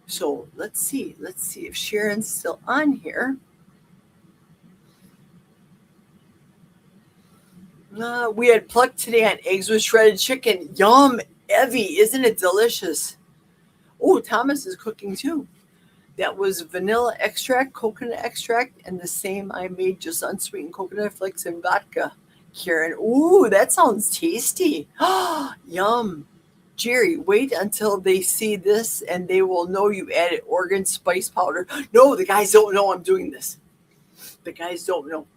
So let's see if Sharon's still on here. We had plucked today on eggs with shredded chicken. Yum, Evie, isn't it delicious? Oh, Thomas is cooking too. That was vanilla extract, coconut extract, and the same I made, just unsweetened coconut flakes and vodka. Karen, ooh, that sounds tasty. Yum. Jerry, wait until they see this and they will know you added Oregon spice powder. No, the guys don't know I'm doing this. The guys don't know.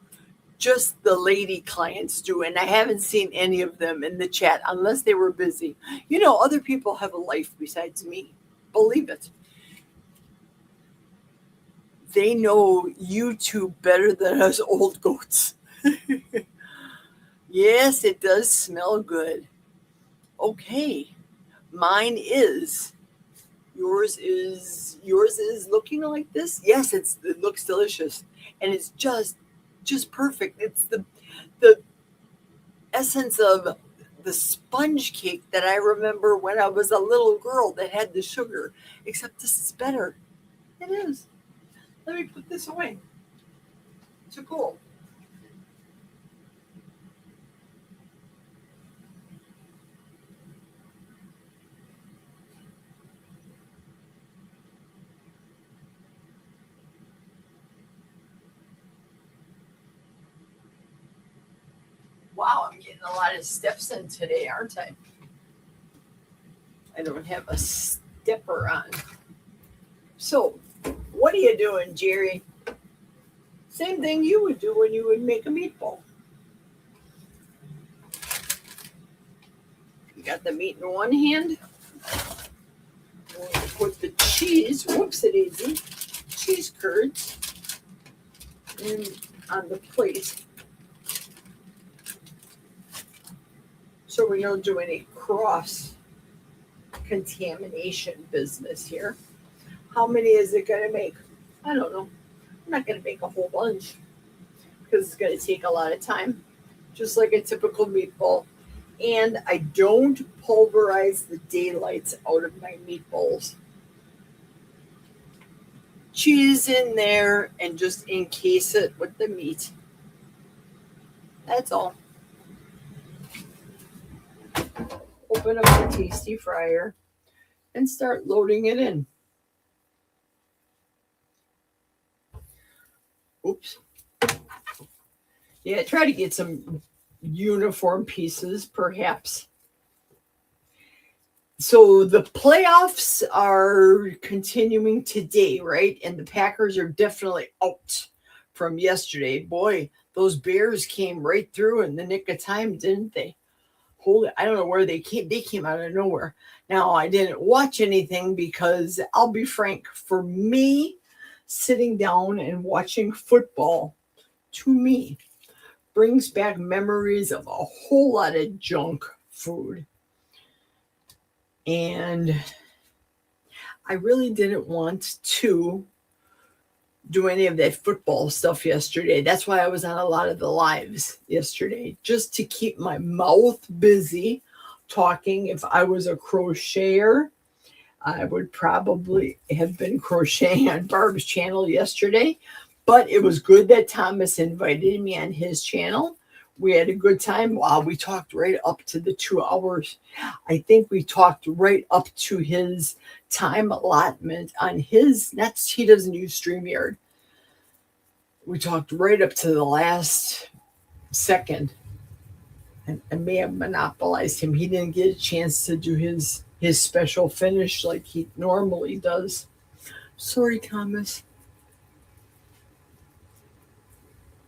Just the lady clients do, and I haven't seen any of them in the chat unless they were busy. You know, other people have a life besides me. Believe it. They know YouTube better than us old goats. Yes, it does smell good. Okay. Mine is. Yours is looking like this? Yes, it looks delicious. And it's just perfect. It's the essence of the sponge cake that I remember when I was a little girl that had the sugar, except this is better. It is. Let me put this away. To cool. Wow, I'm getting a lot of steps in today, aren't I? I don't have a stepper on. So, what are you doing, Jerry? Same thing you would do when you would make a meatball. You got the meat in one hand. We'll put the cheese, whoopsie-daisy, cheese curds in on the plate. So we don't do any cross contamination business here. How many is it going to make? I don't know. I'm not going to make a whole bunch because it's going to take a lot of time, just like a typical meatball. And I don't pulverize the daylights out of my meatballs. Cheese in there and just encase it with the meat. That's all. Open up the Tasty Fryer and start loading it in. Oops. Yeah, try to get some uniform pieces, perhaps. So the playoffs are continuing today, right? And the Packers are definitely out from yesterday. Boy, those Bears came right through in the nick of time, didn't they? Holy, I don't know where they came. They came out of nowhere. Now, I didn't watch anything because I'll be frank, for me, sitting down and watching football, to me, brings back memories of a whole lot of junk food. And I really didn't want to do any of that football stuff yesterday. That's why I was on a lot of the lives yesterday, just to keep my mouth busy talking. If I was a crocheter, I would probably have been crocheting on Barb's channel yesterday. But it was good that Thomas invited me on his channel. We had a good time. Wow, we talked right up to the 2 hours. I think we talked right up to his time allotment on his, he doesn't use StreamYard. We talked right up to the last second. And I may have monopolized him. He didn't get a chance to do his special finish like he normally does. Sorry, Thomas.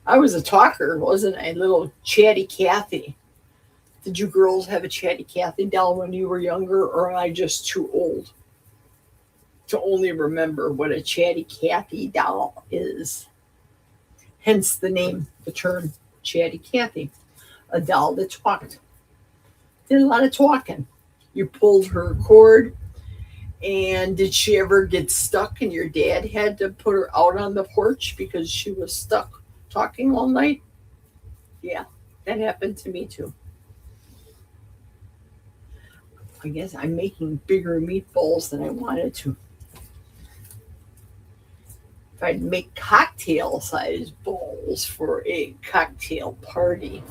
I was a talker, wasn't I? Little Chatty Cathy. Did you girls have a Chatty Cathy doll when you were younger, or am I just too old to only remember what a Chatty Cathy doll is? Hence the name, the term Chatty Cathy, a doll that talked. Did a lot of talking. You pulled her cord, and did she ever get stuck and your dad had to put her out on the porch because she was stuck talking all night? Yeah, that happened to me too. I guess I'm making bigger meatballs than I wanted to. If I'd make cocktail size balls for a cocktail party,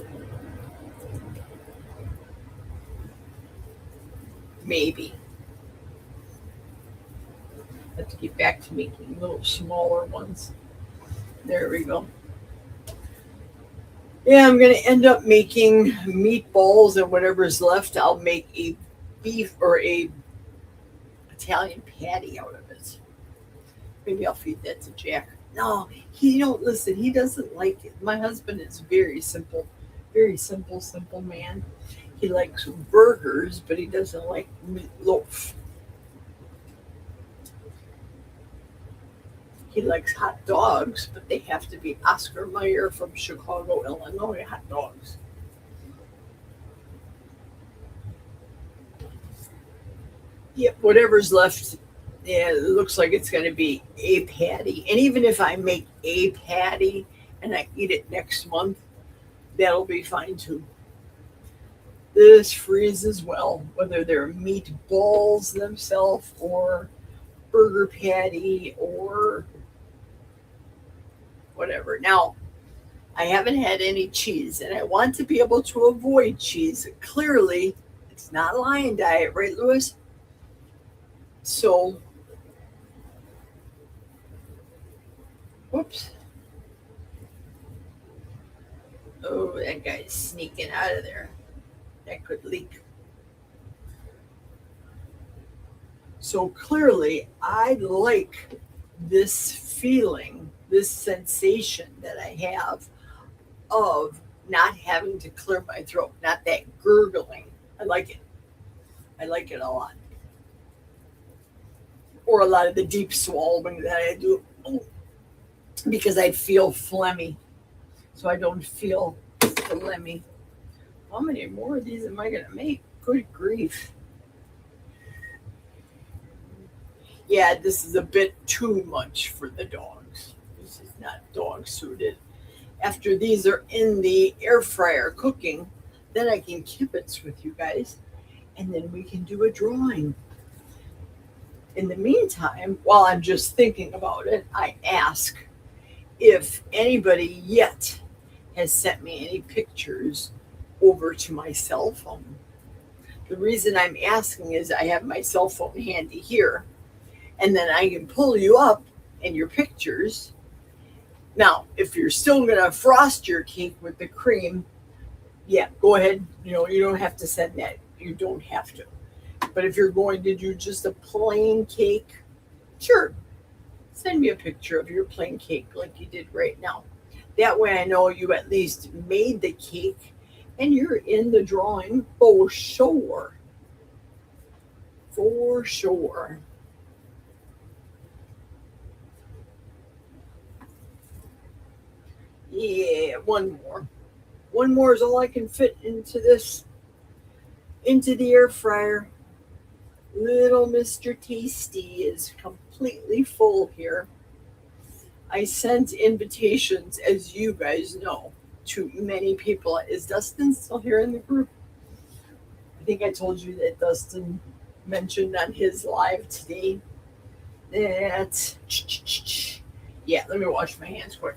maybe. I have to get back to making little smaller ones. There we go. Yeah, I'm going to end up making meatballs, and whatever's left, I'll make a beef or a Italian patty out of it. Maybe I'll feed that to Jack. No, he don't listen. He doesn't like it. My husband is very simple man. He likes burgers, but he doesn't like meatloaf. He likes hot dogs, but they have to be Oscar Mayer from Chicago, Illinois hot dogs. Yep, whatever's left, yeah, it looks like it's going to be a patty. And even if I make a patty and I eat it next month, that'll be fine too. This freezes well, whether they're meatballs themselves or burger patty or whatever. Now, I haven't had any cheese and I want to be able to avoid cheese. Clearly, it's not a lion diet, right, Lewis? So, whoops. Oh, that guy's sneaking out of there. That could leak. So clearly, I like this feeling, this sensation that I have of not having to clear my throat, not that gurgling. I like it. I like it a lot. Or a lot of the deep swallowing that I do because I'd feel phlegmy. So I don't feel phlegmy. How many more of these am I going to make? Good grief. Yeah, this is a bit too much for the dogs. This is not dog suited. After these are in the air fryer cooking, then I can kibitz with you guys and then we can do a drawing. In the meantime, while I'm just thinking about it, I ask if anybody yet has sent me any pictures over to my cell phone. The reason I'm asking is I have my cell phone handy here, and then I can pull you up and your pictures. Now, if you're still going to frost your cake with the cream, yeah, go ahead. You don't have to send that. You don't have to. But if you're going to do just a plain cake, sure, send me a picture of your plain cake like you did right now. That way I know you at least made the cake and you're in the drawing for sure. For sure. Yeah, one more. One more is all I can fit into the air fryer. Little Mr. Tasty is completely full here. I sent invitations, as you guys know, to many people. Is Dustin still here in the group? I think I told you that Dustin mentioned on his live today that, yeah, let me wash my hands quick.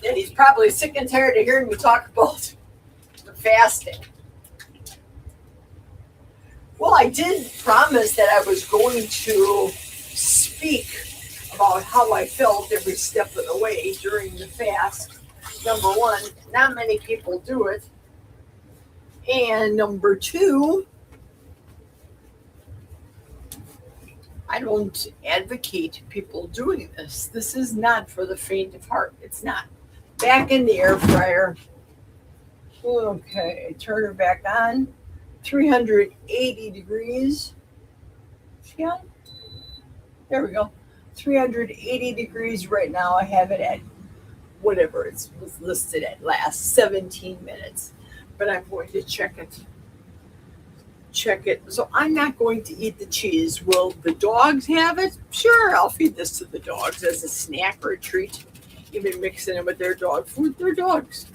And he's probably sick and tired of hearing me talk about the fasting. Well, I did promise that I was going to speak about how I felt every step of the way during the fast. Number one, not many people do it. And number two, I don't advocate people doing this. This is not for the faint of heart. It's not. Back in the air fryer. Okay, turn her back on. 380 degrees. Yeah, there we go. 380 degrees right now. I have it at whatever it was listed at last, 17 minutes. But I'm going to check it. So I'm not going to eat the cheese. Will the dogs have it? Sure, I'll feed this to the dogs as a snack or a treat. Even mixing it with their dog food. They're dogs.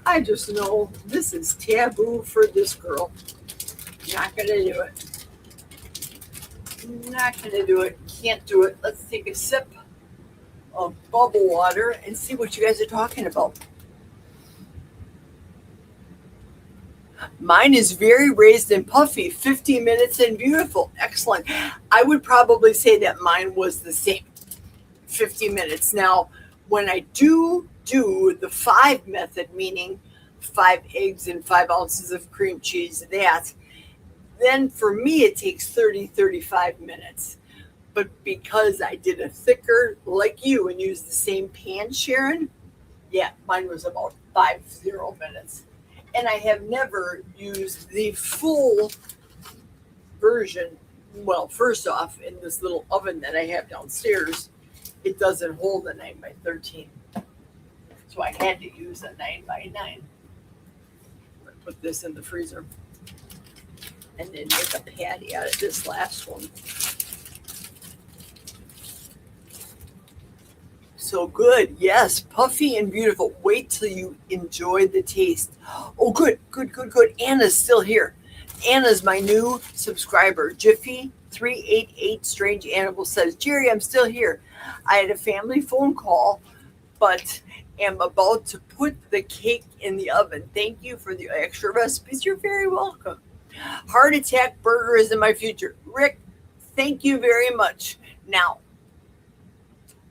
I just know this is taboo for this girl. Not gonna do it. Not gonna do it. Can't do it. Let's take a sip of bubble water and see what you guys are talking about. Mine is very raised and puffy, 50 minutes and beautiful. Excellent. I would probably say that mine was the same, 50 minutes. Now, when I do the 5 method, meaning 5 eggs and 5 ounces of cream cheese, then for me it takes 35 minutes. But because I did a thicker like you and used the same pan, Sharon, yeah, mine was about 50 minutes. And I have never used the full version. Well, first off, in this little oven that I have downstairs, it doesn't hold a 9x13. So I had to use a 9x9. Put this in the freezer. And then make a patty out of this last one. So good. Yes, puffy and beautiful. Wait till you enjoy the taste. Oh, good. Anna's still here. Anna's my new subscriber. Jiffy388 Strange Animal says, Jerry, I'm still here. I had a family phone call, but am about to put the cake in the oven. Thank you for the extra recipes. You're very welcome. Heart attack burger is in my future. Rick, thank you very much. Now,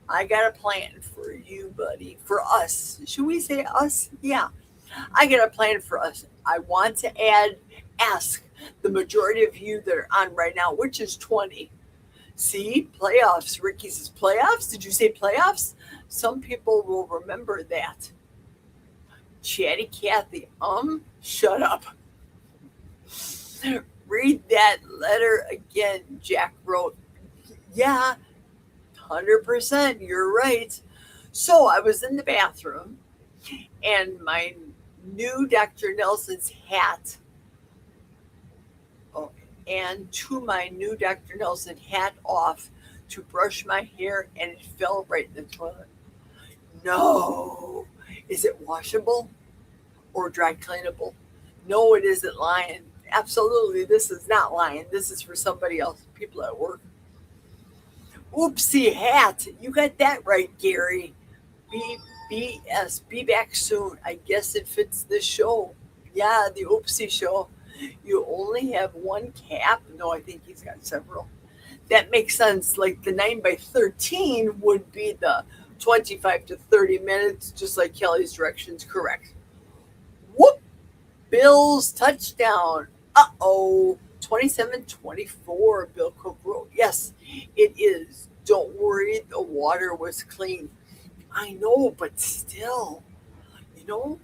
I got a plan for you, buddy. For us. Should we say us? Yeah. I got a plan for us. I want to ask the majority of you that are on right now, which is 20. See, playoffs. Ricky says playoffs. Did you say playoffs? Some people will remember that. Chatty Cathy, shut up. Read that letter again, Jack wrote. Yeah, 100%, you're right. So I was in the bathroom and my new Dr. Nelson's hat, and to my new Dr. Nelson hat off to brush my hair, and it fell right in the toilet. No. Is it washable or dry cleanable? No, it isn't Lion. Absolutely, this is not Lion. This is for somebody else, people at work. Oopsie hat. You got that right, Gary. BS. Be back soon. I guess it fits the show. Yeah, the Oopsie show. You only have one cap? No, I think he's got several. That makes sense. Like the 9x13 would be the 25 to 30 minutes, just like Kelly's directions. Correct. Whoop. Bills touchdown. 27-24, Bill Cook wrote. Yes, it is. Don't worry, the water was clean. I know, but still, you know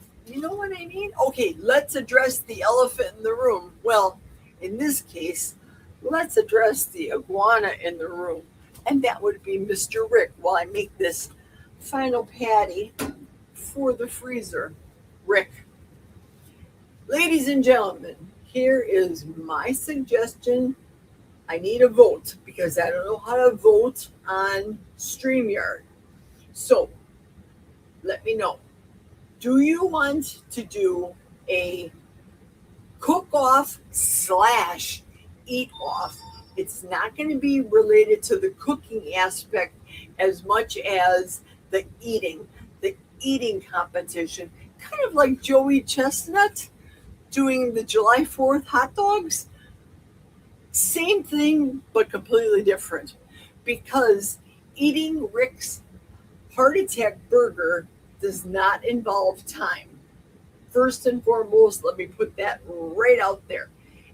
what I mean? Okay, let's address the elephant in the room. Well, in this case, let's address the iguana in the room. And that would be Mr. Rick while I make this final patty for the freezer. Rick. Ladies and gentlemen, here is my suggestion. I need a vote because I don't know how to vote on StreamYard. So let me know. Do you want to do a cook-off / eat-off? It's not going to be related to the cooking aspect as much as the eating competition. Kind of like Joey Chestnut doing the July 4th hot dogs. Same thing, but completely different. Because eating Rick's heart attack burger does not involve time. First and foremost, let me put that right out there.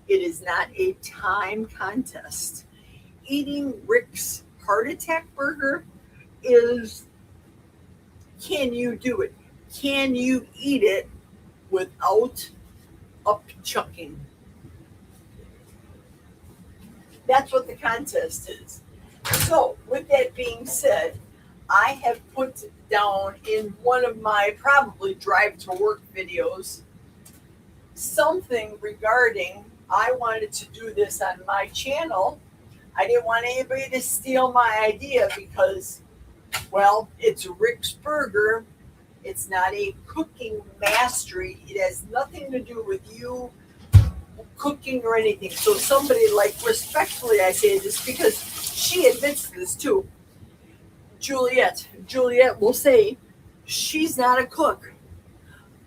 It is not a time contest. Eating Rick's heart attack burger is, can you do it? Can you eat it without upchucking? That's what the contest is. So, with that being said, I have put down in one of my probably drive to work videos something regarding, I wanted to do this on my channel. I didn't want anybody to steal my idea because, well, it's Rick's Burger. It's not a cooking mastery. It has nothing to do with you cooking or anything. So somebody like respectfully, I say this because she admits this too. Juliet will say she's not a cook,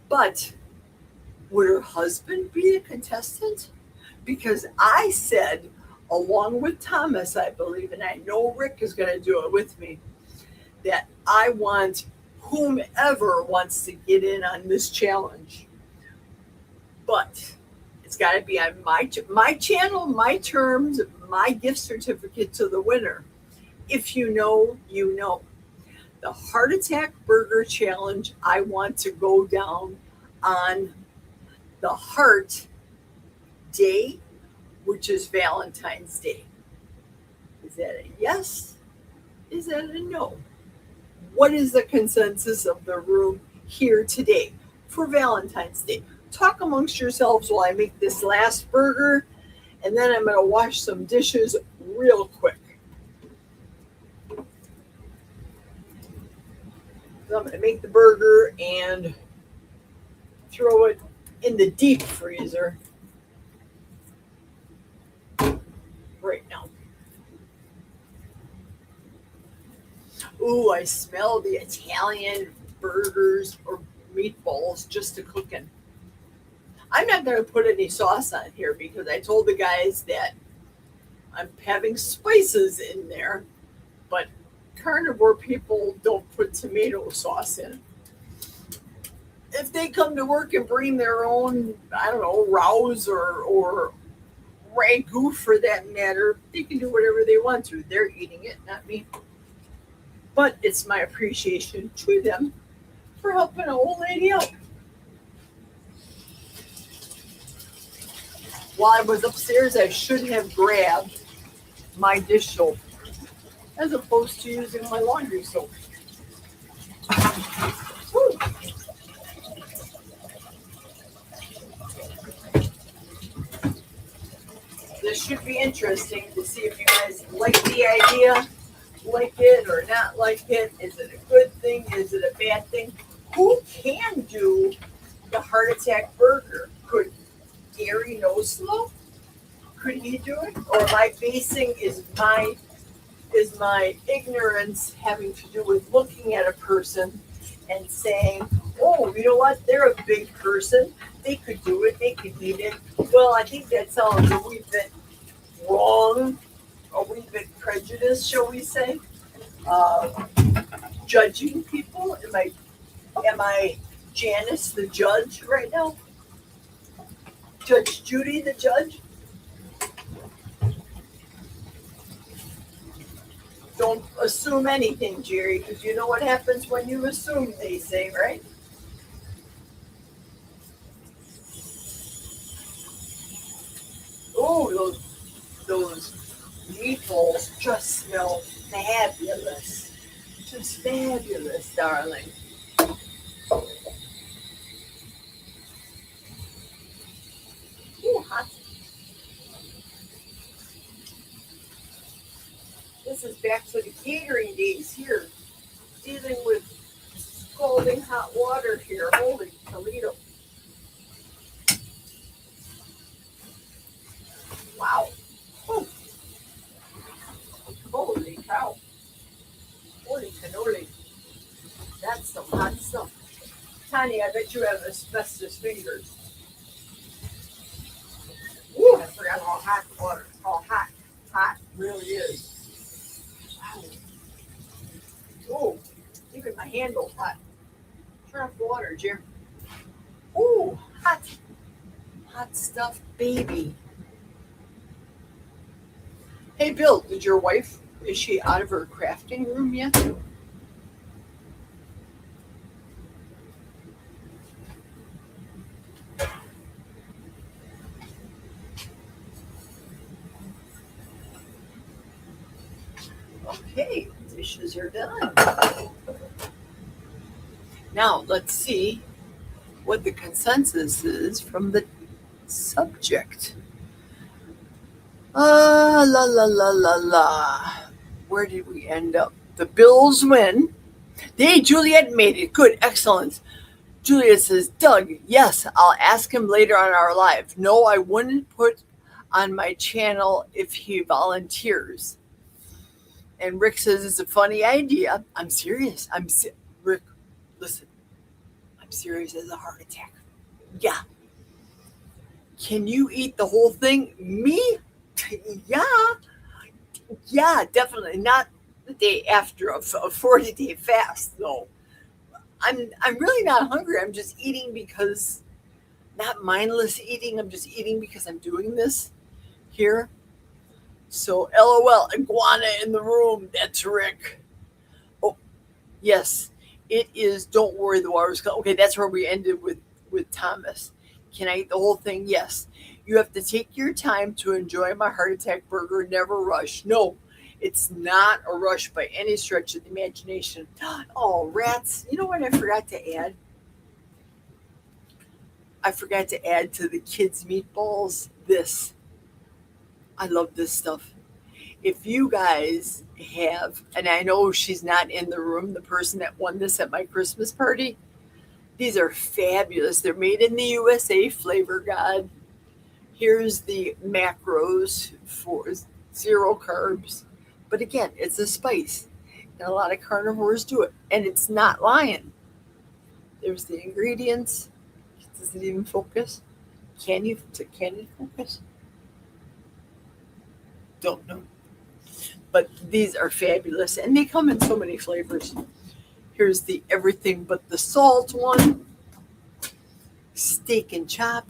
but would her husband be a contestant? Because I said, along with Thomas, I believe, and I know Rick is going to do it with me, that I want whomever wants to get in on this challenge. But it's got to be on my channel, my terms, my gift certificate to the winner. If you know, you know. The Heart Attack Burger Challenge, I want to go down on the Heart Day, which is Valentine's Day. Is that a yes? Is that a no? What is the consensus of the room here today for Valentine's Day? Talk amongst yourselves while I make this last burger, and then I'm going to wash some dishes real quick. So I'm going to make the burger and throw it in the deep freezer right now. Ooh, I smell the Italian burgers or meatballs just a cooking. I'm not going to put any sauce on here because I told the guys that I'm having spices in there, but carnivore people don't put tomato sauce in. If they come to work and bring their own, I don't know, rouse or ragu for that matter, they can do whatever they want to. They're eating it, not me. But it's my appreciation to them for helping an old lady out. While I was upstairs, I should have grabbed my dish soap as opposed to using my laundry soap. Woo. This should be interesting to see if you guys like the idea, like it or not like it. Is it a good thing? Is it a bad thing? Who can do the Heart Attack Burger? Could Gary Noslow? Could he do it? Or am I basing is my ignorance having to do with looking at a person and saying, oh, you know what? They're a big person. They could do it. They could eat it. Well, I think that sounds a wee bit wrong, a wee bit prejudiced, shall we say? Judging people. Am I Janice the judge right now? Judge Judy the judge? Don't assume anything, Jerry, because you know what happens when you assume, they say, right? Oh, those meatballs just smell fabulous. Just fabulous, darling. Ooh, hot. This is back to the catering days here. Dealing with scalding hot water here. Holy Toledo. Wow. Oh. Holy cow. Holy cannoli. That's some hot stuff. Tanya, I bet you have asbestos fingers. Ooh, I forgot how hot water, how hot really is. Wow. Oh, even my handle's hot. Turn off the water, Jer. Ooh, hot. Hot stuff, baby. Hey, Bill, did your wife, is she out of her crafting room yet? Okay, dishes are done. Now, let's see what the consensus is from the subject. La la la la la. Where did we end up? The Bills win. Hey, Juliet made it. Good, excellent. Julia says, Doug, yes, I'll ask him later on our live. No, I wouldn't put on my channel if he volunteers. And Rick says, it's a funny idea. I'm serious. Rick, listen, I'm serious as a heart attack. Yeah. Can you eat the whole thing? Me? Yeah. Yeah, definitely. Not the day after a 40-day fast, though. I'm really not hungry. I'm just eating because, not mindless eating. I'm just eating because I'm doing this here. So, LOL, iguana in the room. That's Rick. Oh, yes, it is. Don't worry, the water's coming. Okay, that's where we ended with Thomas. Can I eat the whole thing? Yes. You have to take your time to enjoy my heart attack burger. Never rush. No, it's not a rush by any stretch of the imagination. Oh, rats. You know what I forgot to add? I forgot to add to the kids' meatballs this. I love this stuff. If you guys have, and I know she's not in the room, the person that won this at my Christmas party, these are fabulous. They're made in the USA, Flavor God. Here's the macros for 0 carbs. But again, it's a spice. And a lot of carnivores do it. And it's not lying. There's the ingredients. Does it even focus? Can it focus? Don't know. But these are fabulous. And they come in so many flavors. Here's the everything but the salt one. Steak and chop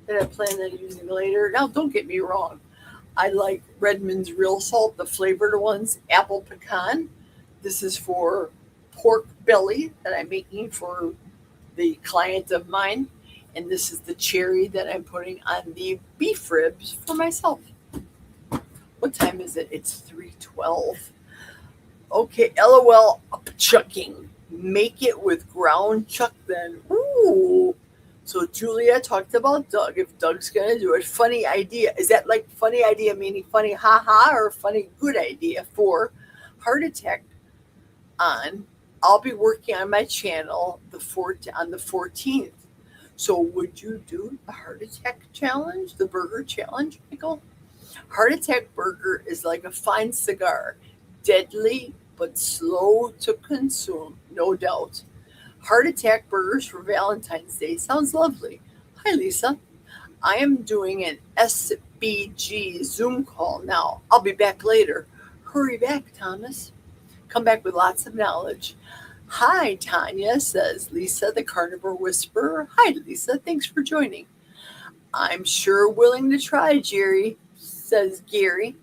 that I plan on using later. Now, don't get me wrong. I like Redmond's Real Salt, the flavored ones. Apple pecan. This is for pork belly that I'm making for the client of mine. And this is the cherry that I'm putting on the beef ribs for myself. What time is it? It's 3:12. Okay, LOL, chucking. Make it with ground chuck then. Ooh. So Julia talked about Doug. If Doug's going to do it, funny idea. Is that like funny idea meaning funny haha or funny good idea for heart attack on? I'll be working on my channel on the 14th. So would you do the heart attack challenge, the burger challenge, Michael? Heart attack burger is like a fine cigar. Deadly but slow to consume, no doubt. Heart attack burgers for Valentine's Day sounds lovely. Hi, Lisa. I am doing an SBG Zoom call now. I'll be back later. Hurry back, Thomas. Come back with lots of knowledge. Hi, Tanya, says Lisa, the Carnivore Whisperer. Hi, Lisa. Thanks for joining. I'm sure willing to try, Jerry, says Gary.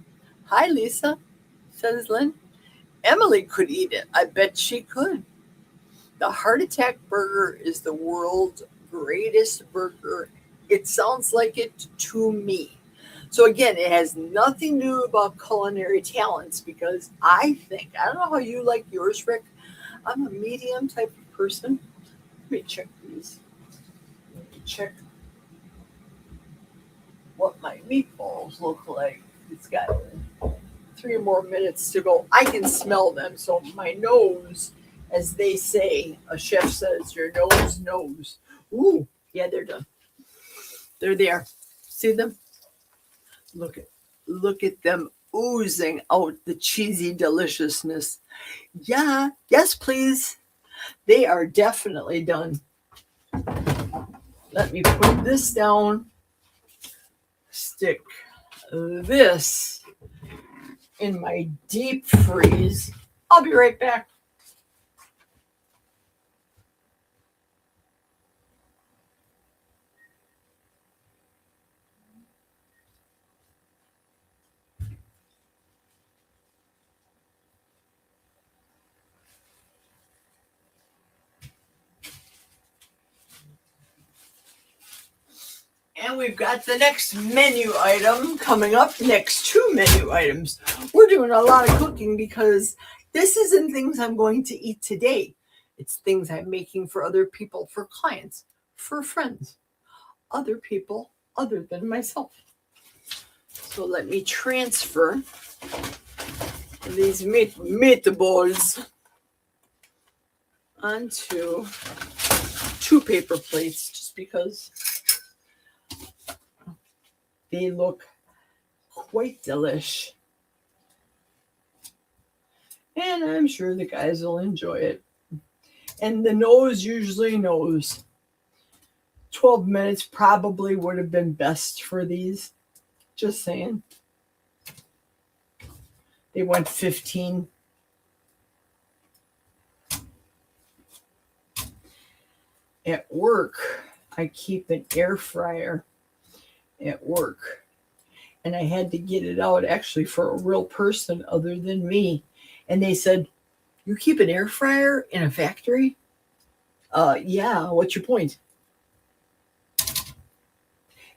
Hi, Lisa, says Lynn. Emily could eat it. I bet she could. The heart attack burger is the world's greatest burger. It sounds like it to me. So again, it has nothing to do about culinary talents because I don't know how you like yours, Rick. I'm a medium type of person. Let me check these. Let me check what my meatballs look like. It's got 3 more minutes to go. I can smell them, so my nose, as they say, a chef says, your nose knows. Ooh, yeah, they're done. They're there. See them? Look at them oozing out the cheesy deliciousness. Yeah, yes, please. They are definitely done. Let me put this down. Stick this in my deep freeze. I'll be right back. And we've got the next menu item coming up, next 2 menu items. We're doing a lot of cooking because this isn't things I'm going to eat today. It's things I'm making for other people, for clients, for friends, other people other than myself. So let me transfer these meatballs onto 2 paper plates just because they look quite delish. And I'm sure the guys will enjoy it. And the nose usually knows. 12 minutes probably would have been best for these. Just saying. They went 15. At work, I keep an air fryer at work. And I had to get it out actually for a real person other than me. And they said, "You keep an air fryer in a factory?" Yeah, what's your point?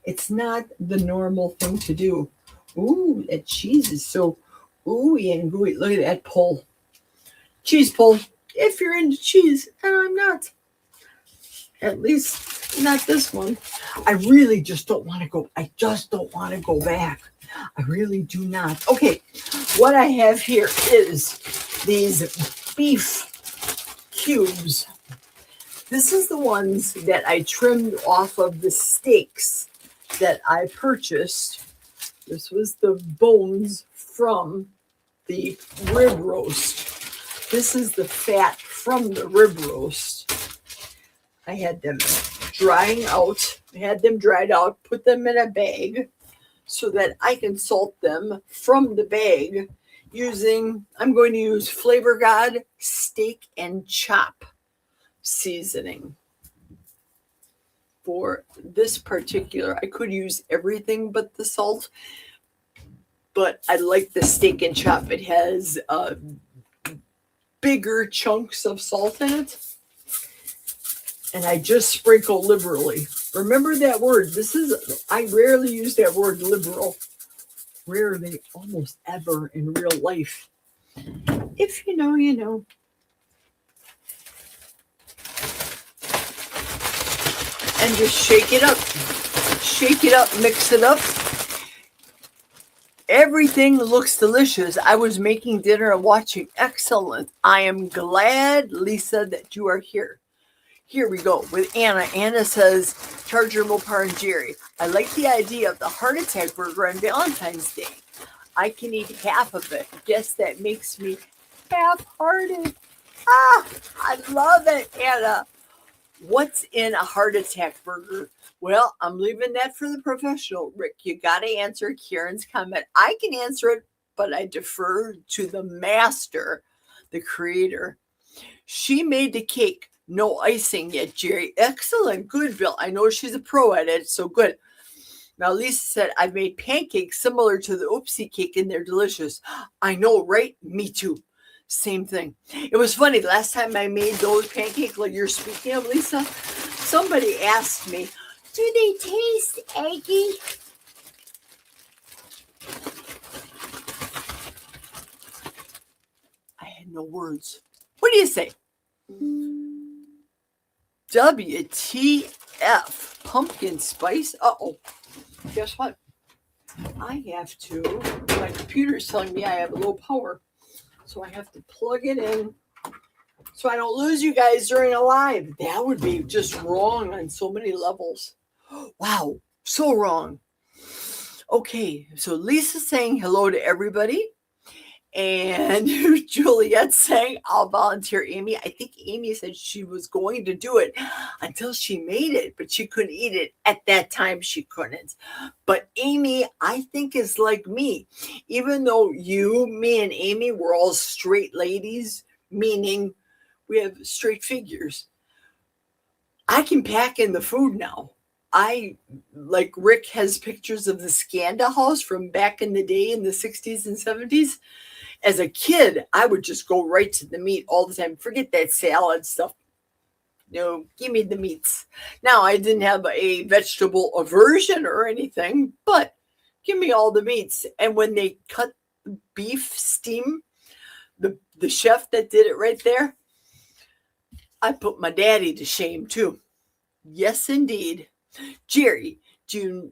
It's not the normal thing to do. Ooh, that cheese is so ooey and gooey. Look at that pull. Cheese pull. If you're into cheese, and I'm not. At least not this one. I really just don't want to go. I just don't want to go back. I really do not. Okay, what I have here is these beef cubes. This is the ones that I trimmed off of the steaks that I purchased. This was the bones from the rib roast. This is the fat from the rib roast. I had them drying out. I had them dried out, put them in a bag so that I can salt them from the bag I'm going to use Flavor God Steak and Chop seasoning. For this particular, I could use everything but the salt, but I like the Steak and Chop. It has bigger chunks of salt in it. And I just sprinkle liberally. Remember that word. I rarely use that word liberal. Rarely, almost ever in real life. If you know, you know. And just shake it up. Shake it up, mix it up. Everything looks delicious. I was making dinner and watching. Excellent. I am glad, Lisa, that you are here. Here we go with Anna. Anna says, Charger Mopar and Jerry, I like the idea of the heart attack burger on Valentine's Day. I can eat half of it. Guess that makes me half-hearted. I love it, Anna. What's in a heart attack burger? Well, I'm leaving that for the professional. Rick, you got to answer Karen's comment. I can answer it, but I defer to the master, the creator. She made the cake. No icing yet, Jerry. Excellent. Good, Bill. I know she's a pro at it, so good. Now, Lisa said, I've made pancakes similar to the Oopsie cake, and they're delicious. I know, right? Me too. Same thing. It was funny. Last time I made those pancakes, like you're speaking of, Lisa, somebody asked me, do they taste eggy? I had no words. What do you say? WTF, pumpkin spice. Uh-oh. Guess what? I have to, my computer's telling me I have low power. So I have to plug it in so I don't lose you guys during a live. That would be just wrong on so many levels. Wow, so wrong. Okay, so Lisa's saying hello to everybody. And Juliet's saying, I'll volunteer Amy. I think Amy said she was going to do it until she made it, but she couldn't eat it. At that time, she couldn't. But Amy, I think, is like me. Even though me and Amy, we're all straight ladies, meaning we have straight figures. I can pack in the food now. Like Rick has pictures of the Skanda house from back in the day in the 60s and 70s. As a kid, I would just go right to the meat all the time. Forget that salad stuff. No, give me the meats. Now, I didn't have a vegetable aversion or anything, but give me all the meats. And when they cut the beef steam, the chef that did it right there, I put my daddy to shame too. Yes, indeed. Jerry, do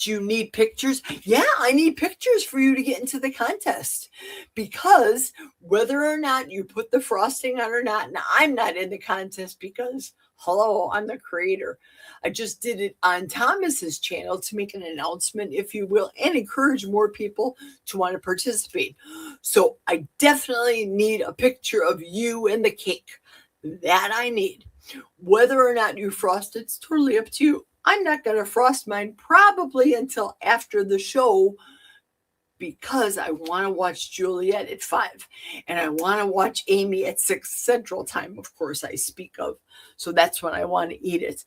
you need pictures? Yeah, I need pictures for you to get into the contest, because whether or not you put the frosting on or not, now I'm not in the contest because Hello, I'm the creator. I just did it on Thomas's channel to make an announcement, if you will, and encourage more people to want to participate. So I definitely need a picture of you and the cake. That I need. Whether or not you frost, it's totally up to you. I'm not going to frost mine probably until after the show, because I want to watch Juliet at 5 and I want to watch Amy at 6 Central Time, of course, I speak of. So that's when I want to eat it.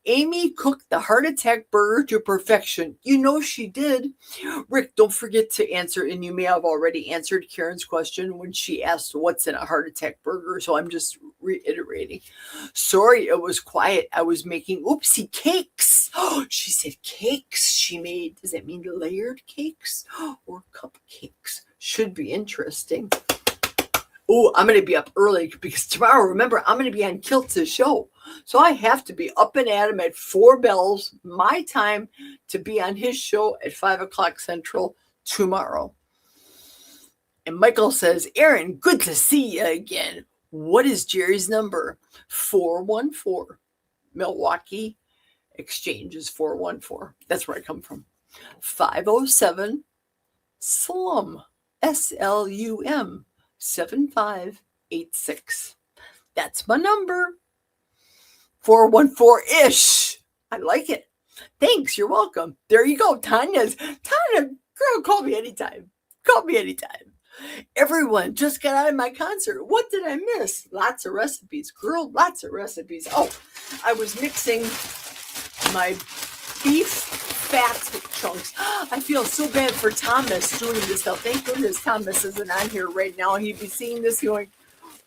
Amy cooked the heart attack burger to perfection. You know she did. Rick, don't forget to answer, and you may have already answered Karen's question when she asked what's in a heart attack burger. So I'm just reiterating. Sorry, it was quiet. I was making oopsie cakes. Oh, she said cakes she made. Does that mean layered cakes or cupcakes? Should be interesting. Oh, I'm going to be up early because tomorrow, remember, I'm going to be on Kilt's show. So I have to be up and at him at 4 bells, my time, to be on his show at 5 o'clock Central tomorrow. And Michael says, Aaron, good to see you again. What is Jerry's number? 414. Milwaukee Exchange is 414. That's where I come from. 507 SLUM, SLUM, 7586. That's my number. 414-ish. I like it. Thanks. You're welcome. There you go. Tanya, girl, call me anytime. Call me anytime. Everyone just got out of my concert. What did I miss? Lots of recipes. Girl, lots of recipes. Oh, I was mixing my beef fat chunks. I feel so bad for Thomas doing this stuff. Thank goodness Thomas isn't on here right now. He'd be seeing this going,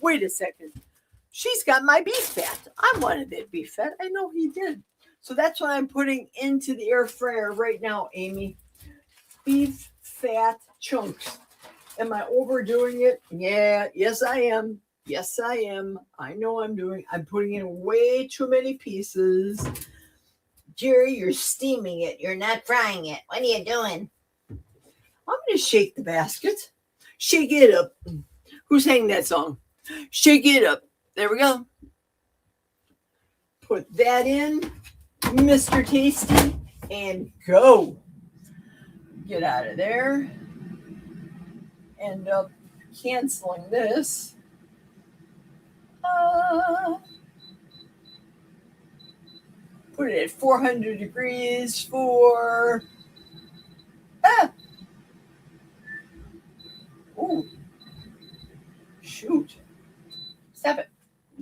wait a second. She's got my beef fat. I wanted that beef fat. I know he did. So that's what I'm putting into the air fryer right now, Amy. Beef fat chunks. Am I overdoing it? Yeah, yes I am. Yes I am. I know I'm putting in way too many pieces. Jerry, you're steaming it. You're not frying it. What are you doing? I'm going to shake the basket. Shake it up. Who sang that song? Shake it up. There we go. Put that in, Mr. Tasty, and go. Get out of there. End up canceling this. Put it at 400 degrees for... Ooh. Shoot. Stop it.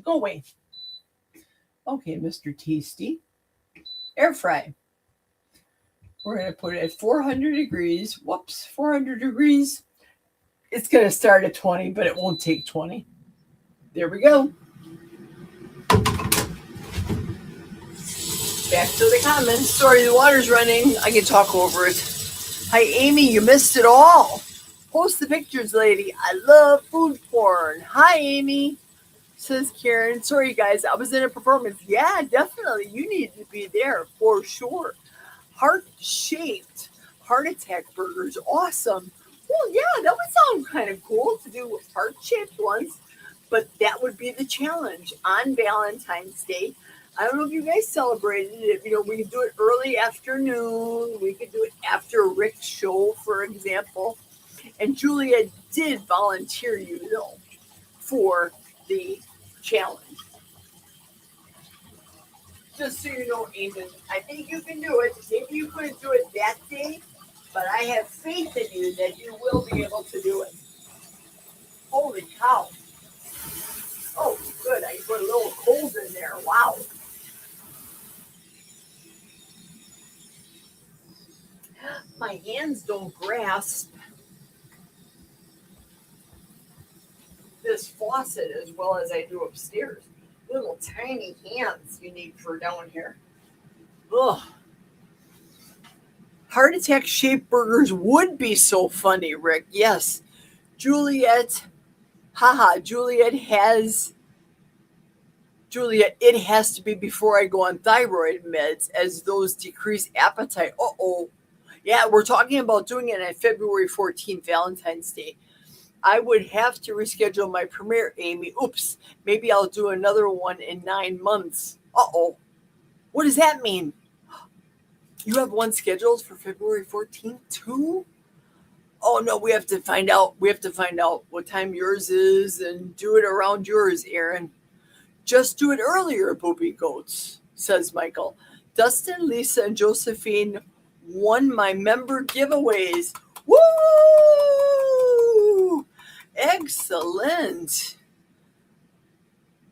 Go away. Okay, Mr. Tasty. Air fry. We're going to put it at 400 degrees. Whoops, 400 degrees. It's going to start at 20, but it won't take 20. There we go. Back to the comments. Sorry, the water's running. I can talk over it. Hi, Amy. You missed it all. Post the pictures, lady. I love food porn. Hi, Amy. Says Karen. Sorry, guys. I was in a performance. Yeah, definitely. You need to be there for sure. Heart-shaped heart attack burgers. Awesome. Well, yeah, that would sound kind of cool to do heart-shaped ones. But that would be the challenge on Valentine's Day. I don't know if you guys celebrated it. You know, we could do it early afternoon. We could do it after Rick's show, for example. And Julia did volunteer you, though, for the challenge. Just so you know, Eamon, I think you can do it. Maybe you couldn't do it that day, but I have faith in you that you will be able to do it. Holy cow. Oh, good. I put a little cold in there. Wow. My hands don't grasp this faucet as well as I do upstairs. Little tiny hands you need for down here. Ugh. Heart attack shaped burgers would be so funny, Rick. Yes. Juliet, Juliet, it has to be before I go on thyroid meds, as those decrease appetite. Uh-oh. Yeah, we're talking about doing it on February 14th, Valentine's Day. I would have to reschedule my premiere, Amy. Oops, maybe I'll do another one in 9 months. Uh-oh. What does that mean? You have one scheduled for February 14th too? Oh no, we have to find out. We have to find out what time yours is and do it around yours, Aaron. Just do it earlier, Poopy Goats, says Michael. Dustin, Lisa, and Josephine won my member giveaways. Woo! Excellent.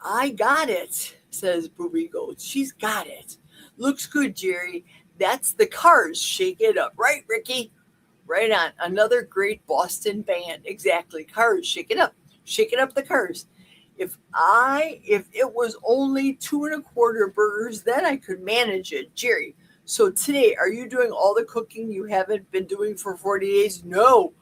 I got it, says Poopy Goats. She's got it. Looks good, Jerry. That's the Cars. Shake it up. Right, Ricky? Right on. Another great Boston band. Exactly. Cars. Shake it up. Shake it up, the Cars. If it was only 2.25 burgers, then I could manage it. Jerry, so today, are you doing all the cooking you haven't been doing for 40 days? No.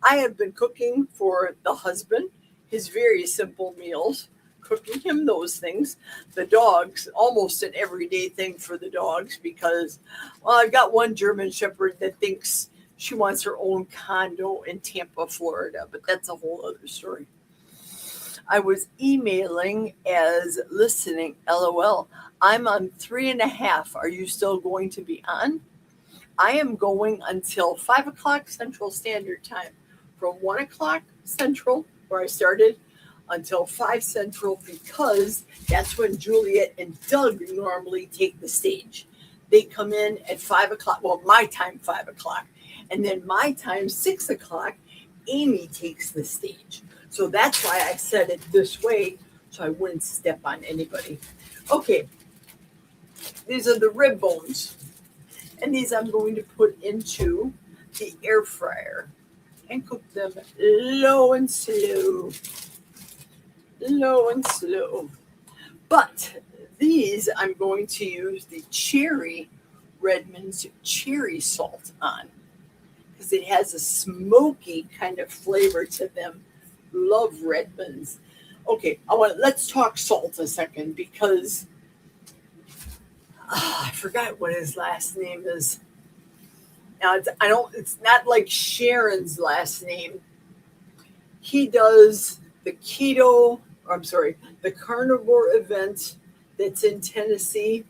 I have been cooking for the husband, his very simple meals, cooking him those things. The dogs, almost an everyday thing for the dogs because, well, I've got one German Shepherd that thinks she wants her own condo in Tampa, Florida, but that's a whole other story. I was emailing as listening. LOL. I'm on 3.5. Are you still going to be on? I am going until 5 o'clock Central Standard Time. From 1 o'clock Central, where I started, until 5 Central, because that's when Juliet and Doug normally take the stage. They come in at 5 o'clock. Well, my time, 5 o'clock. And then my time, 6 o'clock, Amy takes the stage. So that's why I said it this way, so I wouldn't step on anybody. Okay, these are the rib bones. And these I'm going to put into the air fryer and cook them low and slow. Low and slow. But these I'm going to use the Redmond's cherry salt on, because it has a smoky kind of flavor to them. Love Redmond's. Okay, let's talk salt a second, because I forgot what his last name is. Now it's not like Sharon's last name. He does the the carnivore event that's in Tennessee.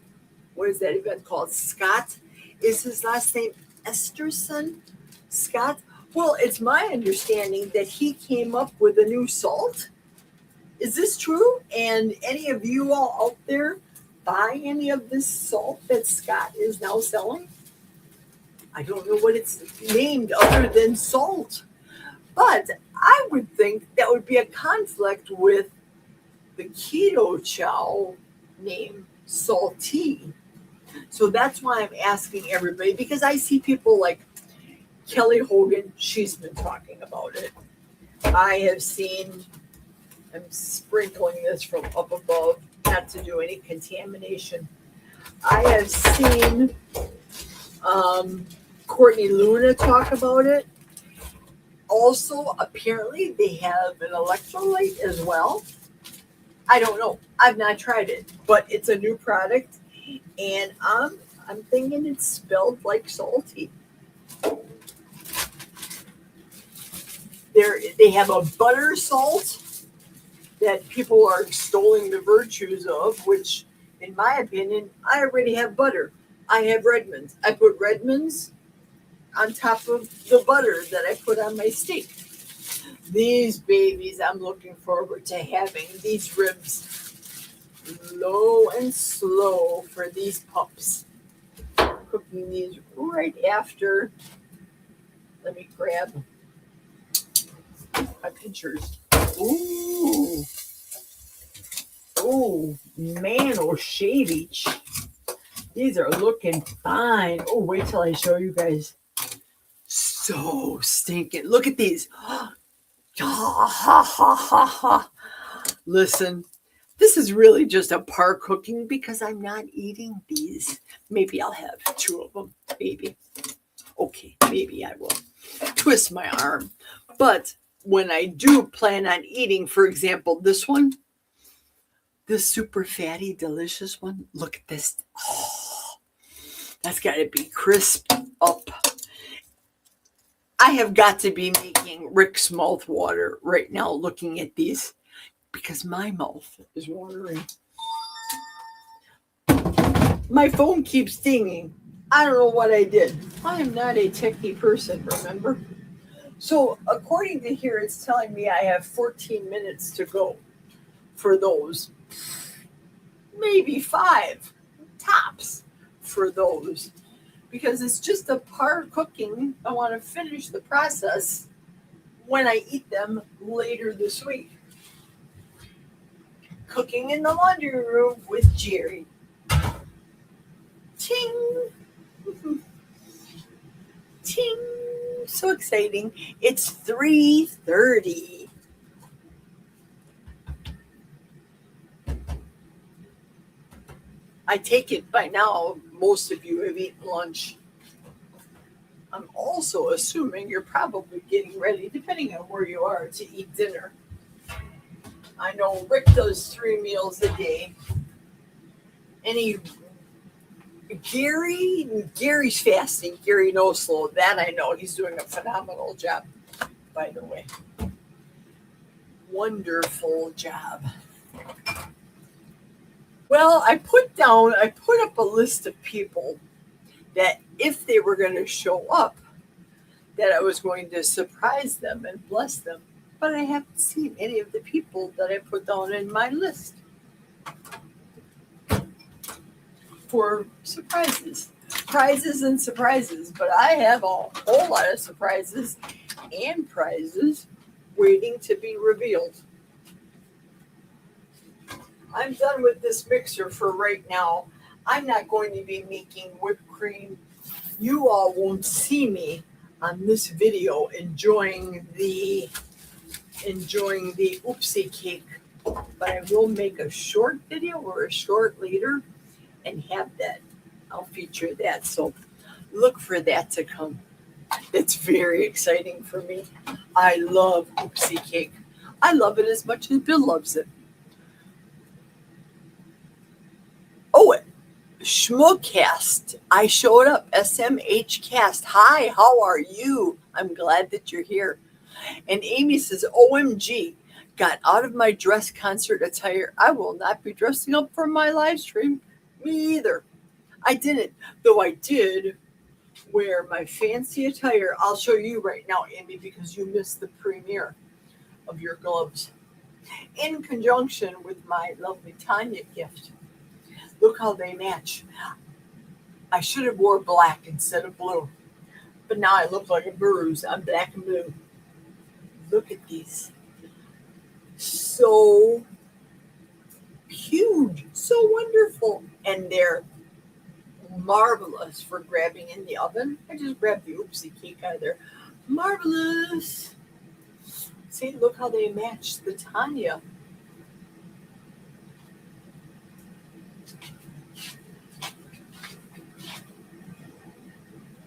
What is that event called? Scott? Is his last name Esterson? Scott? Well, it's my understanding that he came up with a new salt. Is this true? And any of you all out there buy any of this salt that Scott is now selling? I don't know what it's named other than salt. But I would think that would be a conflict with the keto chow name, Salty. So that's why I'm asking everybody, because I see people like Kelly Hogan, she's been talking about it. I have seen, I'm sprinkling this from up above, not to do any contamination. I have seen Courtney Luna talk about it. Also, apparently, they have an electrolyte as well. I don't know. I've not tried it, but it's a new product, and I'm thinking it's spelled like Salty. They have a butter salt that people are extolling the virtues of, which, in my opinion, I already have butter. I have Redmond's. I put Redmond's on top of the butter that I put on my steak. These babies, I'm looking forward to having these ribs low and slow for these pups. Cooking these right after. Let me grab my pictures. Ooh. Oh, man, oh, Shavich. These are looking fine. Oh, wait till I show you guys. So stinking. Look at these. Listen, this is really just a par cooking because I'm not eating these. Maybe I'll have 2 of them. Maybe. Okay, maybe I will twist my arm. But when I do plan on eating, for example, this one, this super fatty, delicious one, look at this. Oh, that's got to be crisp up. I have got to be making Rick's mouth water right now looking at these because my mouth is watering. My phone keeps dinging. I don't know what I did. I am not a techie person, remember? So, according to here, it's telling me I have 14 minutes to go for those. Maybe 5 tops for those. Because it's just a part of cooking. I want to finish the process when I eat them later this week. Cooking in the laundry room with Jerry. Ting! Ting! So exciting. It's 3:30. I take it by now most of you have eaten lunch. I'm also assuming you're probably getting ready, depending on where you are, to eat dinner. I know Rick does 3 meals a day. Gary's fasting. Gary Noslow, that I know. He's doing a phenomenal job, by the way. Wonderful job. Well, I put up a list of people that if they were going to show up, that I was going to surprise them and bless them. But I haven't seen any of the people that I put down in my list for surprises. Prizes and surprises. But I have a whole lot of surprises and prizes waiting to be revealed. I'm done with this mixer for right now. I'm not going to be making whipped cream. You all won't see me on this video enjoying the oopsie cake, but I will make a short video or a short later and have that. I'll feature that, so look for that to come. It's very exciting for me. I love oopsie cake. I love it as much as Bill loves it. Oh, Schmoocast. I showed up. SMH Cast. Hi, how are you? I'm glad that you're here. And Amy says, OMG, got out of my dress concert attire. I will not be dressing up for my live stream. Me either. I didn't, though I did wear my fancy attire. I'll show you right now, Amy, because you missed the premiere of your gloves. In conjunction with my lovely Tanya gift. Look how they match. I should have wore black instead of blue. But now I look like a bruise. I'm black and blue. Look at these. So huge. So wonderful. And they're marvelous for grabbing in the oven. I just grabbed the oopsie cake out of there. Marvelous. See, look how they match the Tanya.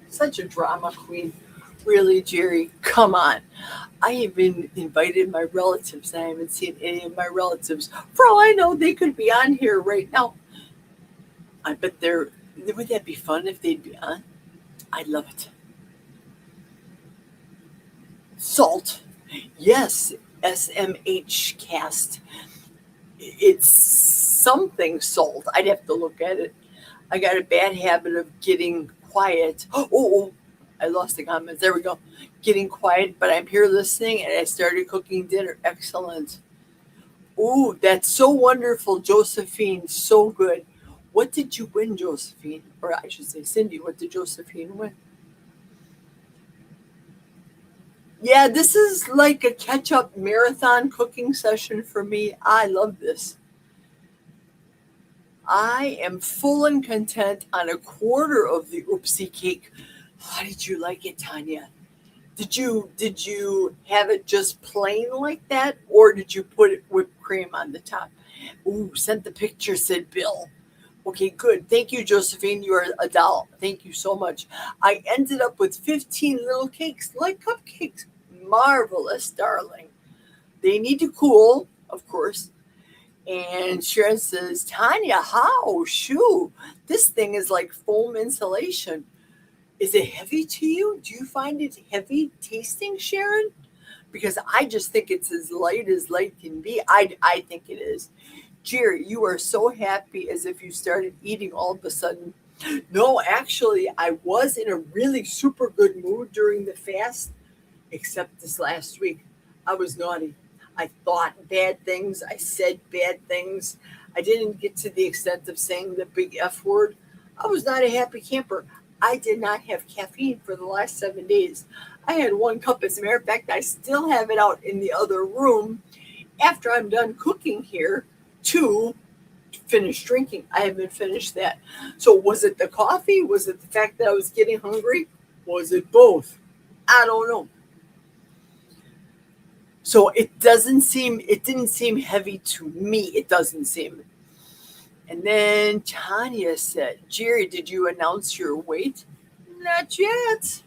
Such a drama queen. Really, Jerry, come on. I even invited my relatives. I haven't seen any of my relatives. For all I know, they could be on here right now. I bet would that be fun if they'd be on? I'd love it. Salt. Yes, SMH Cast. It's something salt. I'd have to look at it. I got a bad habit of getting quiet. Oh, I lost the comments. There we go. Getting quiet, but I'm here listening and I started cooking dinner. Excellent. Ooh, that's so wonderful, Josephine. So good. What did you win, Josephine? Or I should say, Cindy, what did Josephine win? Yeah, this is like a catch-up marathon cooking session for me. I love this. I am full and content on a quarter of the oopsie cake. How did you like it, Tanya? Did you have it just plain like that, or did you put whipped cream on the top? Ooh, sent the picture, said Bill. Okay, good. Thank you, Josephine. You are a doll. Thank you so much. I ended up with 15 little cakes, like cupcakes. Marvelous, darling. They need to cool, of course. And Sharon says, Tanya, how? Shoo, this thing is like foam insulation. Is it heavy to you? Do you find it heavy tasting, Sharon? Because I just think it's as light can be. I think it is. Jerry, you are so happy as if you started eating all of a sudden. No, actually, I was in a really super good mood during the fast, except this last week. I was naughty. I thought bad things. I said bad things. I didn't get to the extent of saying the big F word. I was not a happy camper. I did not have caffeine for the last 7 days. I had 1 cup. As a matter of fact, I still have it out in the other room after I'm done cooking here to finish drinking. I haven't finished that. So was it the coffee? Was it the fact that I was getting hungry? Was it both? I don't know. So it didn't seem heavy to me. It doesn't seem. And then Tanya said, Jerry, did you announce your weight? Not yet.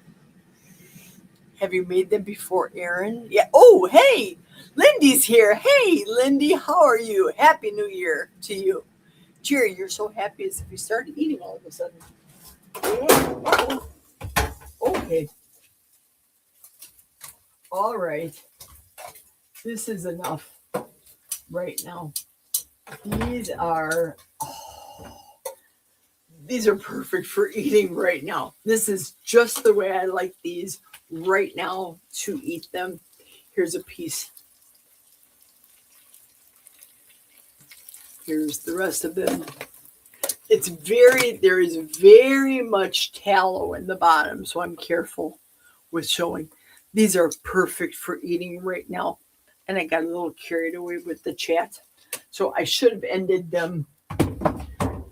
Have you made them before, Aaron? Yeah. Oh, hey, Lindy's here. Hey, Lindy, how are you? Happy New Year to you. Jerry, you're so happy as if you started eating all of a sudden. Okay. All right. This is enough right now. These are perfect for eating right now. This is just the way I like these right now to eat them. Here's a piece. Here's the rest of them. There is very much tallow in the bottom, so I'm careful with showing. These are perfect for eating right now. And I got a little carried away with the chat. So I should have ended them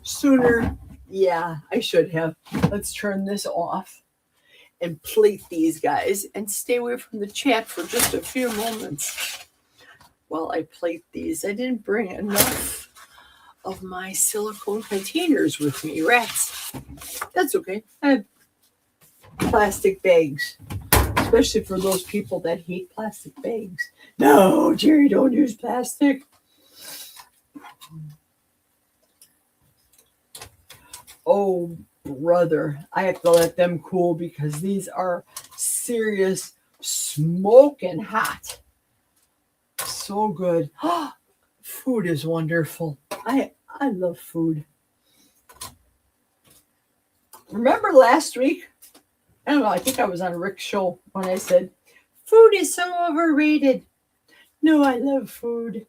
sooner. Yeah, I should have. Let's turn this off and plate these guys and stay away from the chat for just a few moments while I plate these. I didn't bring enough of my silicone containers with me, rats. That's okay. I have plastic bags, especially for those people that hate plastic bags. No, Jerry, don't use plastic. Oh, brother, I have to let them cool because these are serious smoking hot. So good. Food is wonderful. I love food. Remember last week? I don't know, I think I was on Rick's show when I said, food is so overrated. No, I love food.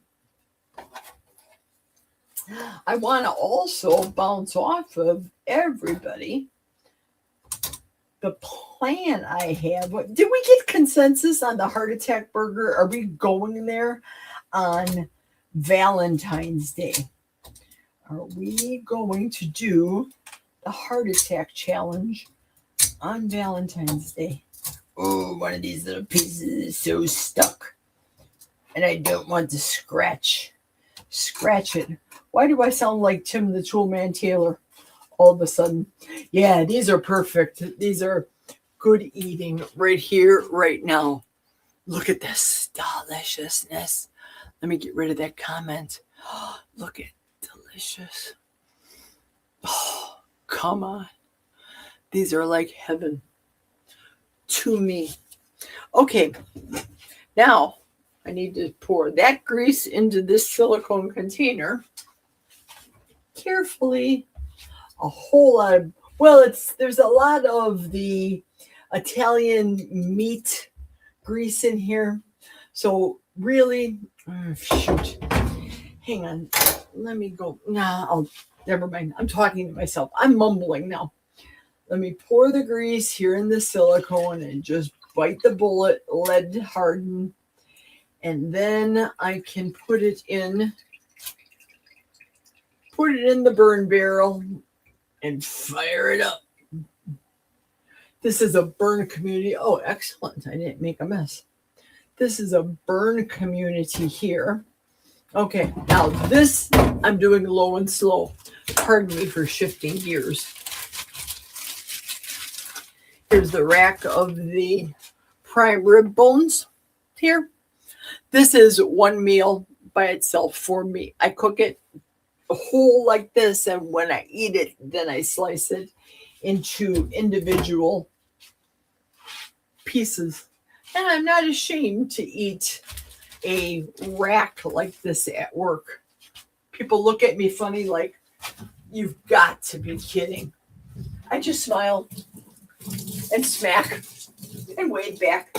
I want to also bounce off of everybody the plan I have. Did we get consensus on the heart attack burger? Are we going there on Valentine's Day? Are we going to do the heart attack challenge on Valentine's Day? Oh, one of these little pieces is so stuck. And I don't want to scratch it. Why do I sound like Tim the Toolman Taylor all of a sudden? Yeah, these are perfect. These are good eating right here, right now. Look at this deliciousness. Let me get rid of that comment. Oh, look at delicious. Oh, come on. These are like heaven to me. Okay, now I need to pour that grease into this silicone container carefully. A whole lot of, there's a lot of the Italian meat grease in here. So really, shoot, hang on, let me go. Never mind. I'm talking to myself. I'm mumbling now. Let me pour the grease here in the silicone and just bite the bullet, lead harden. And then I can put it in the burn barrel and fire it up. This is a burn community. Oh, excellent. I didn't make a mess. This is a burn community here. Okay, now this I'm doing low and slow. Pardon me for shifting gears. Here's the rack of the prime rib bones here. This is one meal by itself for me. I cook it whole like this, and when I eat it, then I slice it into individual pieces. And I'm not ashamed to eat a rack like this at work. People look at me funny like, you've got to be kidding. I just smile and smack and wave back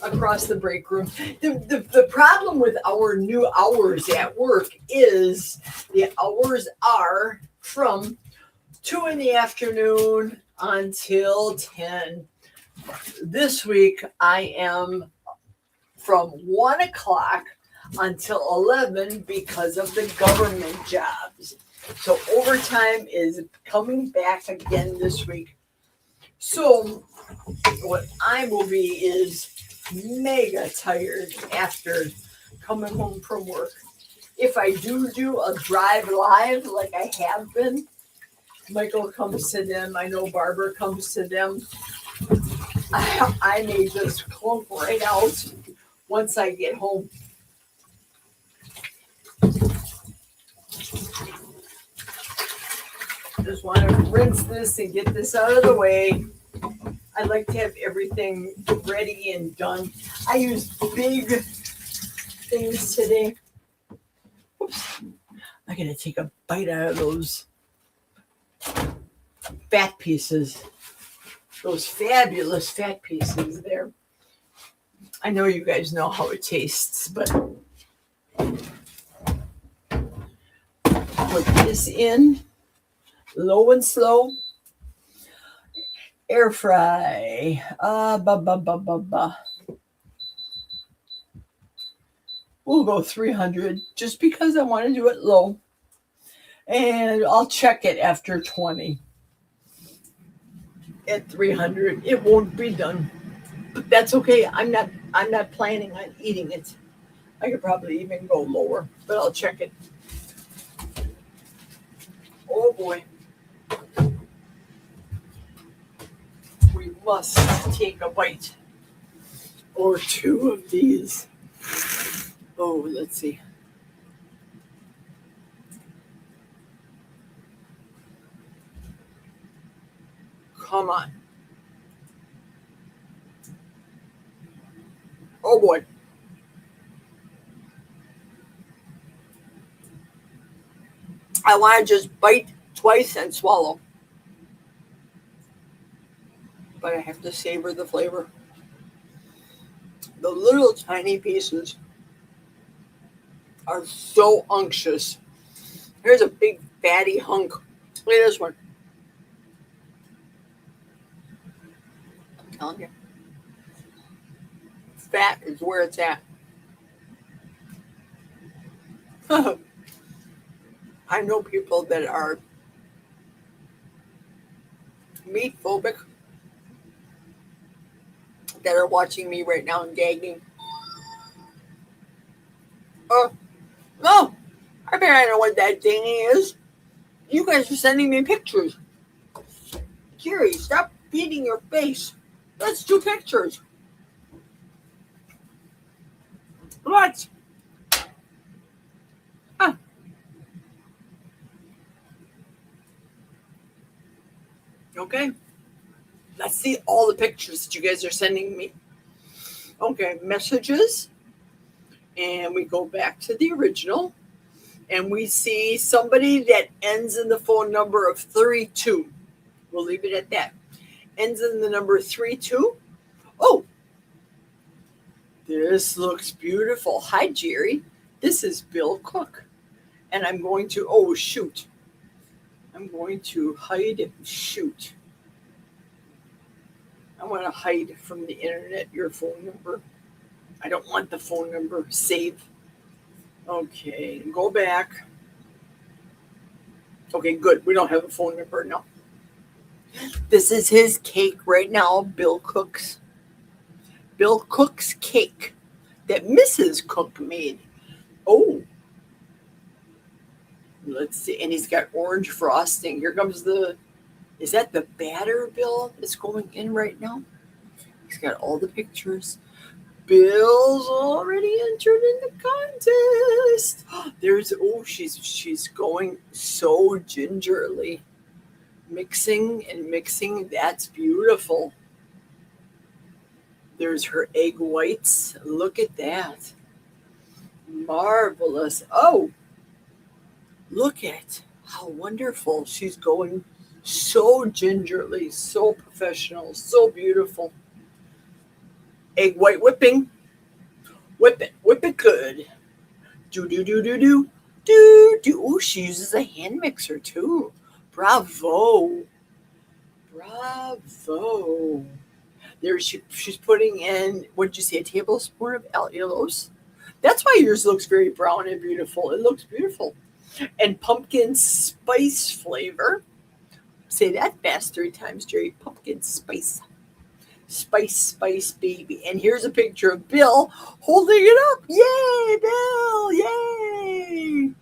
across the break room. The problem with our new hours at work is the hours are from 2 in the afternoon until 10. This week I am from 1 o'clock until 11 because of the government jobs. So overtime is coming back again this week. So what I will be is mega tired after coming home from work. If I do a drive live like I have been, Michael comes to them. I know Barbara comes to them. I may just clunk right out once I get home. Just want to rinse this and get this out of the way. I like to have everything ready and done. I use big things today. Oops. I'm going to take a bite out of those fat pieces. Those fabulous fat pieces there. I know you guys know how it tastes, but put this in low and slow. Air fry. We'll go 300 just because I want to do it low. And I'll check it after 20. At 300, it won't be done. But that's okay. I'm not planning on eating it. I could probably even go lower, but I'll check it. Oh boy. We must take a bite or two of these. Oh, let's see. Come on. Oh boy. I want to just bite twice and swallow. But I have to savor the flavor. The little tiny pieces are so unctuous. Here's a big fatty hunk. Look at this one. I'm telling you. Fat is where it's at. I know people that are meat phobic that are watching me right now and gagging. No, I bet I know what that thing is. You guys are sending me pictures. Jerry, stop beating your face. Let's do pictures. What? Huh. Okay. Let's see all the pictures that you guys are sending me. Okay, messages. And we go back to the original. And we see somebody that ends in the phone number of 32. We'll leave it at that. Ends in the number 32. Oh, this looks beautiful. Hi, Jerry. This is Bill Cook. And I'm going to, oh, shoot. I'm going to hide, shoot. I want to hide from the internet your phone number. I don't want the phone number. Save. Okay, go back. Okay, good. We don't have a phone number now. This is his cake right now, Bill Cook's. Bill Cook's cake that Mrs. Cook made. Oh. Let's see. And he's got orange frosting. Here comes the, is that the batter, Bill, that's going in right now? He's got all the pictures. Bill's already entered in the contest. There's, oh, she's going so gingerly. Mixing and mixing. That's beautiful. There's her egg whites. Look at that. Marvelous. Oh, Look at how wonderful she's going. So gingerly, so professional, so beautiful. Egg white whipping. Whip it good. Do do do do do do do. Oh, she uses a hand mixer too. Bravo, bravo. There she's putting in, what did you say, a tablespoon of allulose? That's why yours looks very brown and beautiful. It looks beautiful. And pumpkin spice flavor. Say that fast 3 times, Jerry. Pumpkin spice. Spice, baby. And here's a picture of Bill holding it up. Yay, Bill! Yay!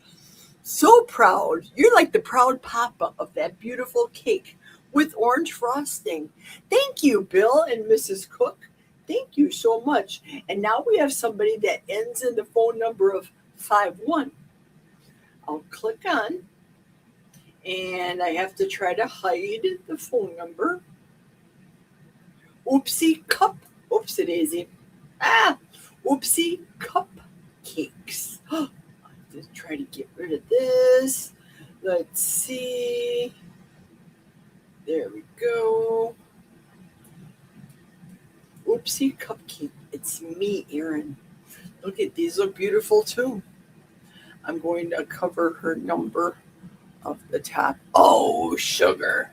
So proud. You're like the proud papa of that beautiful cake with orange frosting. Thank you, Bill and Mrs. Cook. Thank you so much. And now we have somebody that ends in the phone number of 51. I'll click on, and I have to try to hide the phone number. Oopsie cup. Oopsie daisy. Oopsie cupcakes. Let's try to get rid of this. Let's see. There we go. Oopsie cupcake. It's me, Erin. Look at these. Look beautiful too. I'm going to cover her number of the top. Oh, sugar.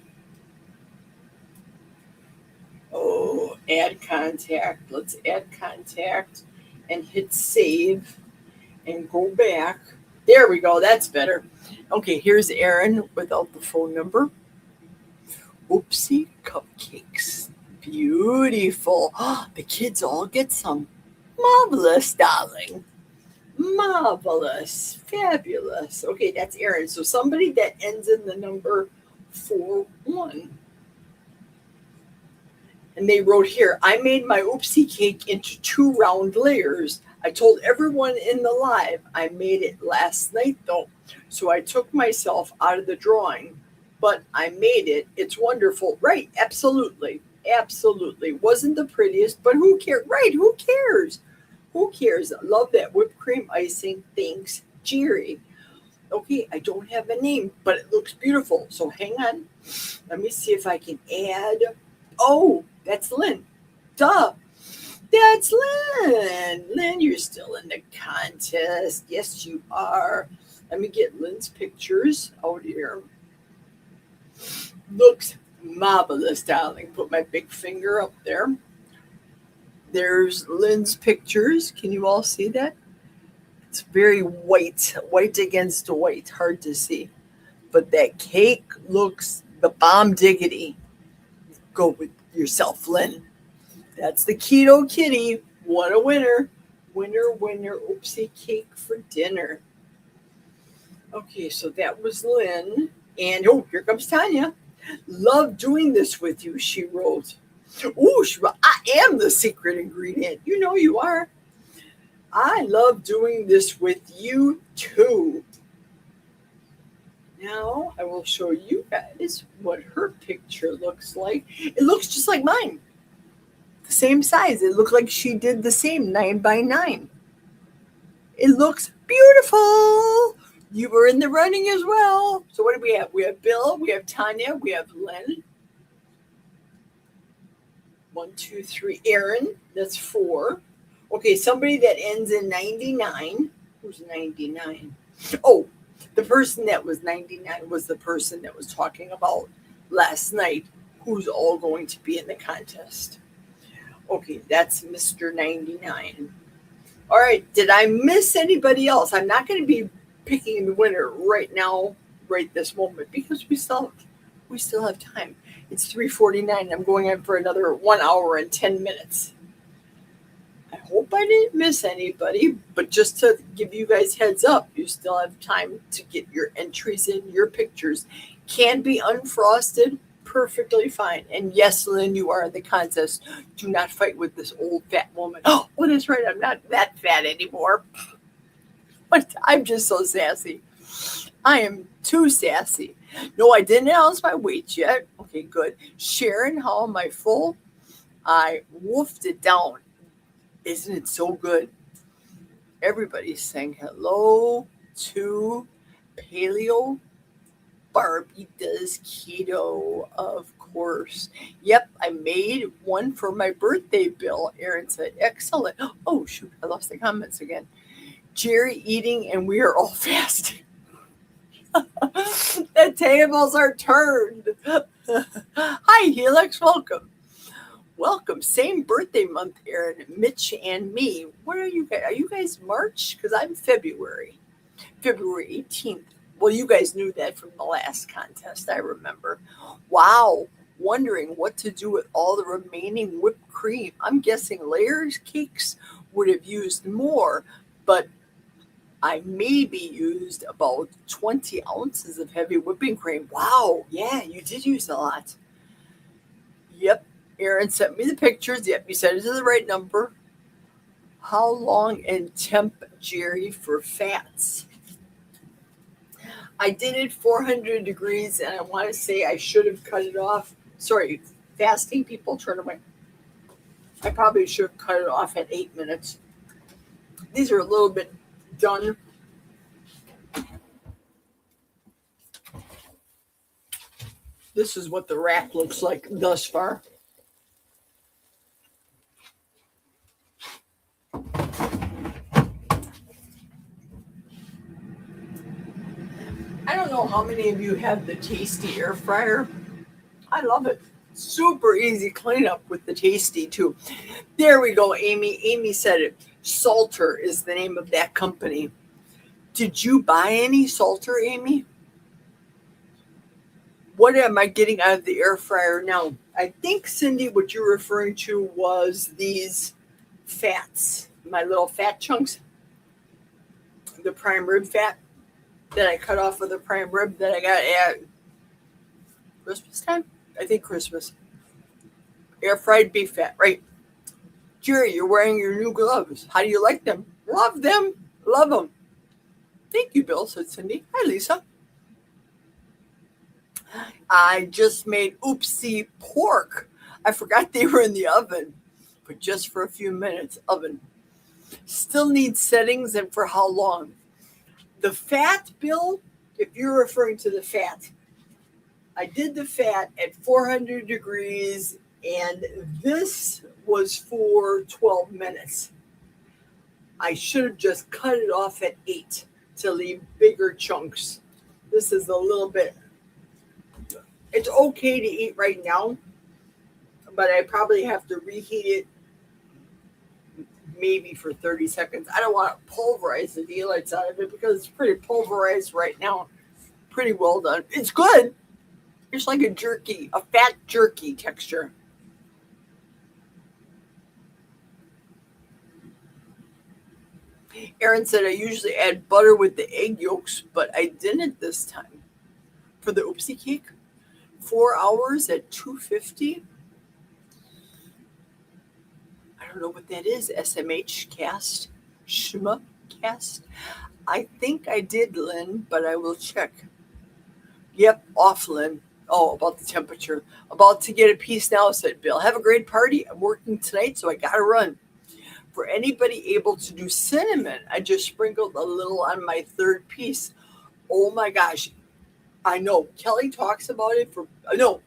Oh, add contact. Let's add contact and hit save and go back. There we go. That's better. Okay, here's Erin without the phone number. Oopsie cupcakes. Beautiful. The kids all get some. Marvelous, darling. Marvelous. Fabulous. Okay, that's Erin. So somebody that ends in the number 41. And they wrote here, I made my oopsie cake into 2 round layers. I told everyone in the live I made it last night though. So I took myself out of the drawing, but I made it. It's wonderful. Right. Absolutely. Absolutely. Wasn't the prettiest, but who cares? Right. Who cares? Who cares? Love that whipped cream icing. Thanks, Jerry. Okay, I don't have a name, but it looks beautiful. So hang on. Let me see if I can add. Oh, that's Lynn. Duh. That's Lynn. Lynn, you're still in the contest. Yes, you are. Let me get Lynn's pictures out here. Looks marvelous, darling. Put my big finger up there. There's Lynn's pictures. Can you all see that? It's very white against white. Hard to see. But that cake looks the bomb diggity. Go with yourself, Lynn. That's the Keto Kitty. What a winner. Winner, oopsie cake for dinner. Okay, so that was Lynn. And oh, here comes Tanya. Love doing this with you, she wrote. Oh, I am the secret ingredient. You know you are. I love doing this with you too. Now I will show you guys what her picture looks like. It looks just like mine. The same size. It looked like she did the same 9 by 9. It looks beautiful. You were in the running as well. So what do we have? We have Bill, we have Tanya, we have Lynn. 1, 2, 3. Erin, that's 4. Okay, somebody that ends in 99. Who's 99? Oh, the person that was 99 was the person that was talking about last night, who's all going to be in the contest. Okay, that's Mr. 99. All right, did I miss anybody else? I'm not going to be picking the winner right now, right this moment, because we still have time. It's 3:49. I'm going in for another 1 hour and 10 minutes. I hope I didn't miss anybody, but just to give you guys heads up, you still have time to get your entries in. Your pictures can be unfrosted, perfectly fine. And yes, Lynn, you are in the contest. Do not fight with this old fat woman. Oh, that's right. I'm not that fat anymore. But I'm just so sassy. I am too sassy. No, I didn't announce my weight yet. Okay, good. Sharon, how am I full? I wolfed it down. Isn't it so good? Everybody's saying hello to paleo. Barbie does keto, of course. Yep, I made one for my birthday, Bill. Aaron said, excellent. Oh, shoot, I lost the comments again. Jerry eating, and we are all fasting. The tables are turned. Hi, Helix. Welcome. Welcome. Same birthday month, Aaron, Mitch, and me. What are you guys? Are you guys March? Because I'm February 18th. Well, you guys knew that from the last contest, I remember. Wow. Wondering what to do with all the remaining whipped cream. I'm guessing layers cakes would have used more, but I maybe used about 20 ounces of heavy whipping cream. Wow. Yeah, you did use a lot. Yep. Aaron sent me the pictures. Yep, you said it to the right number. How long in temp, Jerry, for fats? I did it 400 degrees, and I want to say I should have cut it off. Sorry, fasting people, turn away. I probably should have cut it off at 8 minutes. These are a little bit done. This is what the rack looks like thus far. I don't know how many of you have the Tasty air fryer. I love it. Super easy cleanup with the Tasty too. There we go, Amy. Amy said it. Salter is the name of that company. Did you buy any Salter, Amy? What am I getting out of the air fryer now? I think, Cindy, what you're referring to was these fats, my little fat chunks, the prime rib fat that I cut off of the prime rib that I got at Christmas time. I think Christmas. Air fried beef fat, right? Jerry, you're wearing your new gloves. How do you like them? Love them. Love them. Thank you, Bill, said Cindy. Hi, Lisa. I just made oopsie pork. I forgot they were in the oven, but just for a few minutes. Oven. Still needs settings, and for how long? The fat, Bill, if you're referring to the fat, I did the fat at 400 degrees, and this was for 12 minutes. I should have just cut it off at 8 to leave bigger chunks. This is a little bit, it's okay to eat right now, but I probably have to reheat it maybe for 30 seconds. I don't want to pulverize the daylights out of it because it's pretty pulverized right now. Pretty well done. It's good. It's like a jerky, a fat jerky texture. Aaron said I usually add butter with the egg yolks, but I didn't this time. For the oopsie cake, 4 hours at 250. I don't know what that is. SMH cast, Shma cast. I think I did, Lynn, but I will check. Yep, off, Lynn. Oh, about the temperature. About to get a piece now, said Bill. Have a great party. I'm working tonight, so I got to run. For anybody able to do cinnamon, I just sprinkled a little on my third piece. Oh my gosh. I know. Kelly talks about it for, no,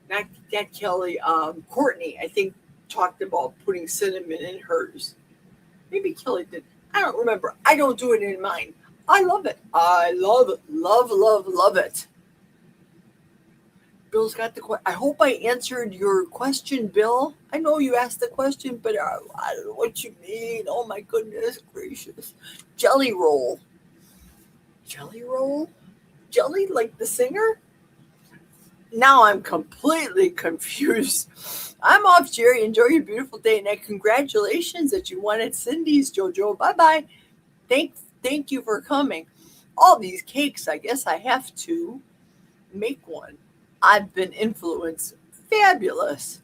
not Kelly. Courtney, I think, talked about putting cinnamon in hers. Maybe Kelly did. I don't remember. I don't do it in mine. I love it. I love it. Love it. Bill's got the question. I hope I answered your question, Bill. I know you asked the question, but I don't know what you mean. Oh my goodness gracious. Jelly roll. Jelly roll? Jelly like the singer? Now I'm completely confused. I'm off, Jerry. Enjoy your beautiful day. And congratulations that you won at Cindy's, Jojo. Bye-bye. Thank you for coming. All these cakes, I guess I have to make one. I've been influenced. Fabulous.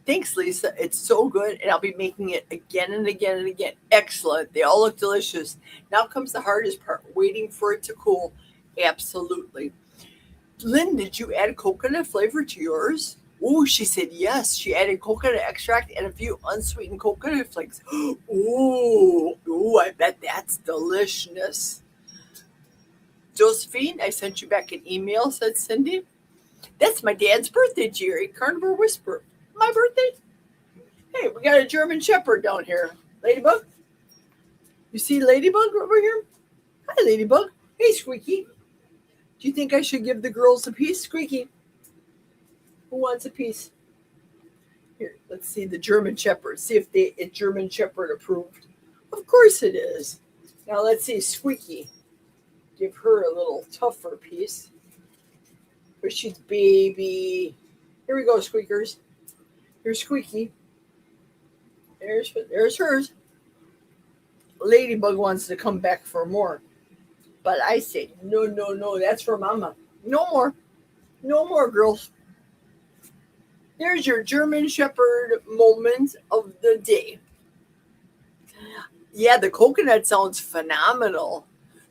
Thanks, Lisa. It's so good, and I'll be making it again and again and again. Excellent. They all look delicious. Now comes the hardest part, waiting for it to cool. Absolutely. Lynn, did you add coconut flavor to yours? Oh, she said yes. She added coconut extract and a few unsweetened coconut flakes. Oh, I bet that's delicious. Josephine, I sent you back an email, said Cindy. That's my dad's birthday, Jerry. Carnivore Whisper. My birthday? Hey, we got a German Shepherd down here. Ladybug? You see Ladybug over here? Hi, Ladybug. Hey, Squeaky. Do you think I should give the girls a piece? Squeaky. Who wants a piece? Here, let's see the German Shepherd. See if it's German Shepherd approved. Of course it is. Now let's see Squeaky. Give her a little tougher piece. But she's baby. Here we go, Squeakers. Here's Squeaky. There's hers. Ladybug wants to come back for more. But I say, no, that's for Mama. No more. No more, girls. There's your German Shepherd moment of the day. Yeah, the coconut sounds phenomenal.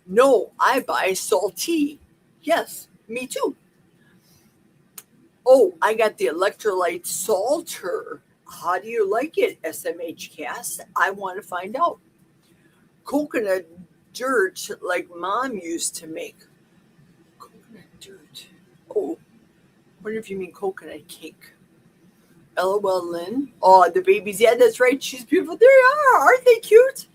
No, I buy salty. Yes, me too. Oh, I got the electrolyte salter. How do you like it, SMH Cast? I want to find out. Coconut dirt like Mom used to make. Coconut dirt. Oh, wonder if you mean coconut cake. LOL, Lynn. Oh, the babies. Yeah, that's right. She's beautiful. There they are. Aren't they cute?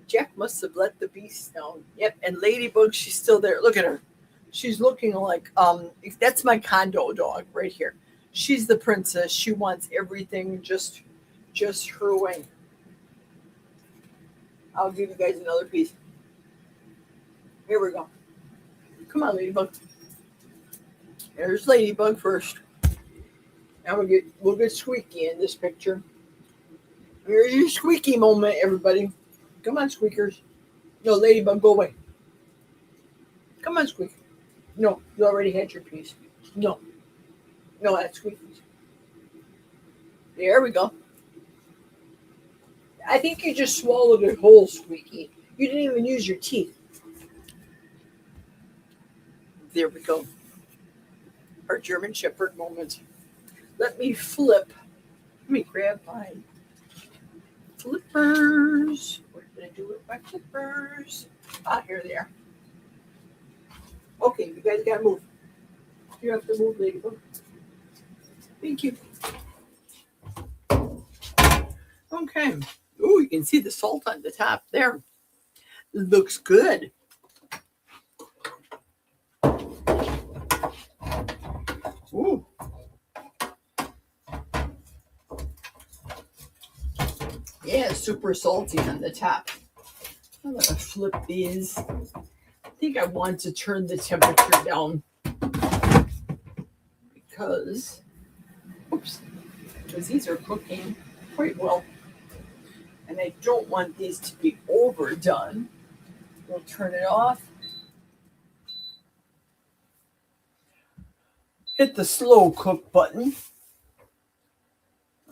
Jack must have let the beast down. Yep, and Ladybug, she's still there. Look at her. She's looking like, that's my condo dog right here. She's the princess. She wants everything just her way. I'll give you guys another piece. Here we go. Come on, Ladybug. There's Ladybug first. Now we'll get Squeaky in this picture. Here's your Squeaky moment, everybody. Come on, Squeakers. No, Ladybug, go away. Come on, Squeaky. No, you already had your piece. No, that's Squeaky's. There we go. I think you just swallowed it whole, Squeaky. You didn't even use your teeth. There we go. Our German Shepherd moment. Let me flip. Let me grab my flippers. What did I do with my flippers? Here they are. Okay, you guys gotta move. You have to move, Ladybug. Thank you. Okay. Oh, you can see the salt on the top there. Looks good. Ooh. Yeah, super salty on the top. I'm going to flip these. I think I want to turn the temperature down because these are cooking quite well. And I don't want these to be overdone. We'll turn it off. Hit the slow cook button.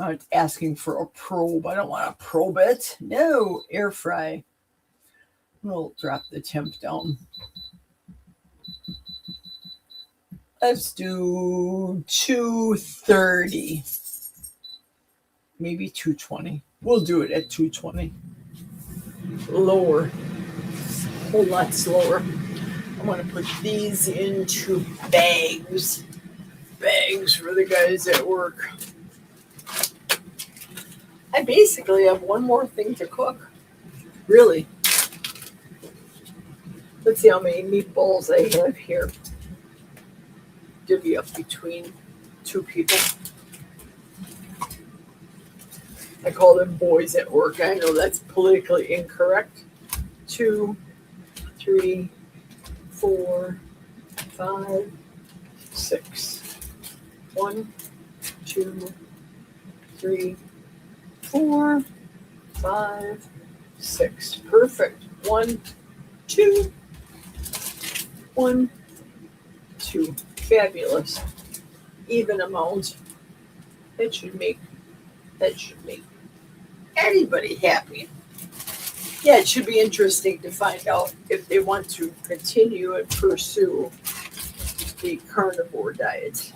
It's asking for a probe. I don't want to probe it. No, air fry. We'll drop the temp down. Let's do 230. Maybe 220. We'll do it at 220. Lower. A whole lot slower. I'm going to put these into bags. Bags for the guys at work. I basically have one more thing to cook. Really. Let's see how many meatballs I have here. Divvy up between two people. I call them boys at work. I know that's politically incorrect. 2, 3, 4, 5, 6. 1, 2, 3, 4, 5, 6. Perfect. 1, 2. 1, 2. Fabulous. Even amount. That should make anybody happy. Yeah, it should be interesting to find out if they want to continue and pursue the carnivore diet.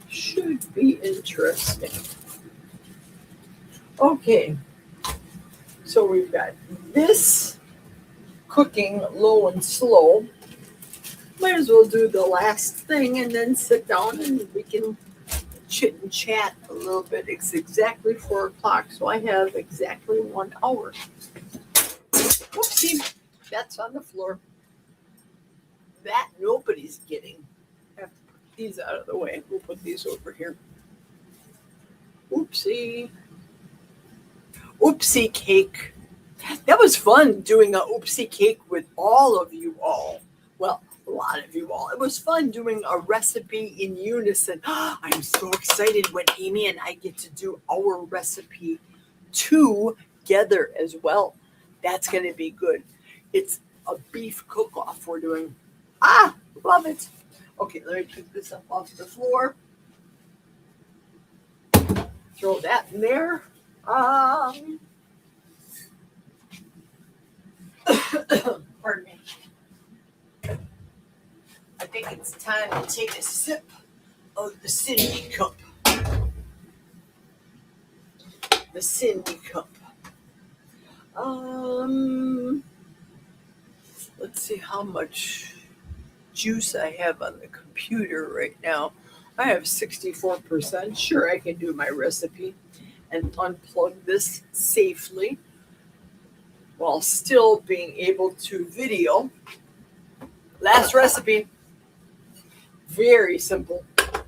Should be interesting. Okay, so we've got this cooking low and slow, might as well do the last thing and then sit down and we can chit and chat a little bit. It's exactly 4:00, so I have exactly 1 hour. Whoopsie, that's on the floor. That nobody's getting. I have to put these out of the way. We'll put these over here. Oopsie. Oopsie cake. That was fun doing a oopsie cake with all of you all. Well, a lot of you all. It was fun doing a recipe in unison. I'm so excited when Amy and I get to do our recipe together as well. That's going to be good. It's a beef cook-off we're doing. Love it. Okay, let me pick this up off the floor. Throw that in there. Pardon me. I think it's time to take a sip of the Cindy cup. The Cindy cup. Let's see how much juice I have on the computer right now. I have 64%. Sure, I can do my recipe and unplug this safely while still being able to video. Last recipe. Very simple.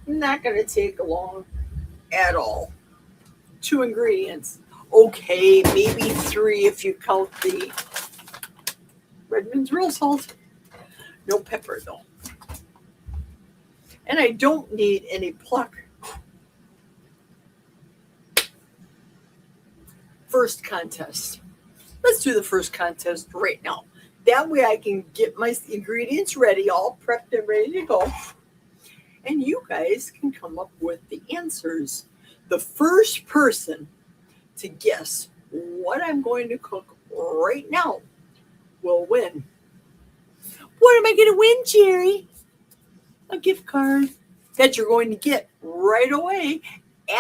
Not going to take long at all. 2 ingredients. Okay, maybe 3 if you count the Redmond's real salt. No pepper though. And I don't need any pluck. First contest. Let's do the first contest right now. That way I can get my ingredients ready, all prepped and ready to go. And you guys can come up with the answers. The first person to guess what I'm going to cook right now will win. What am I going to win, Jerry? A gift card that you're going to get right away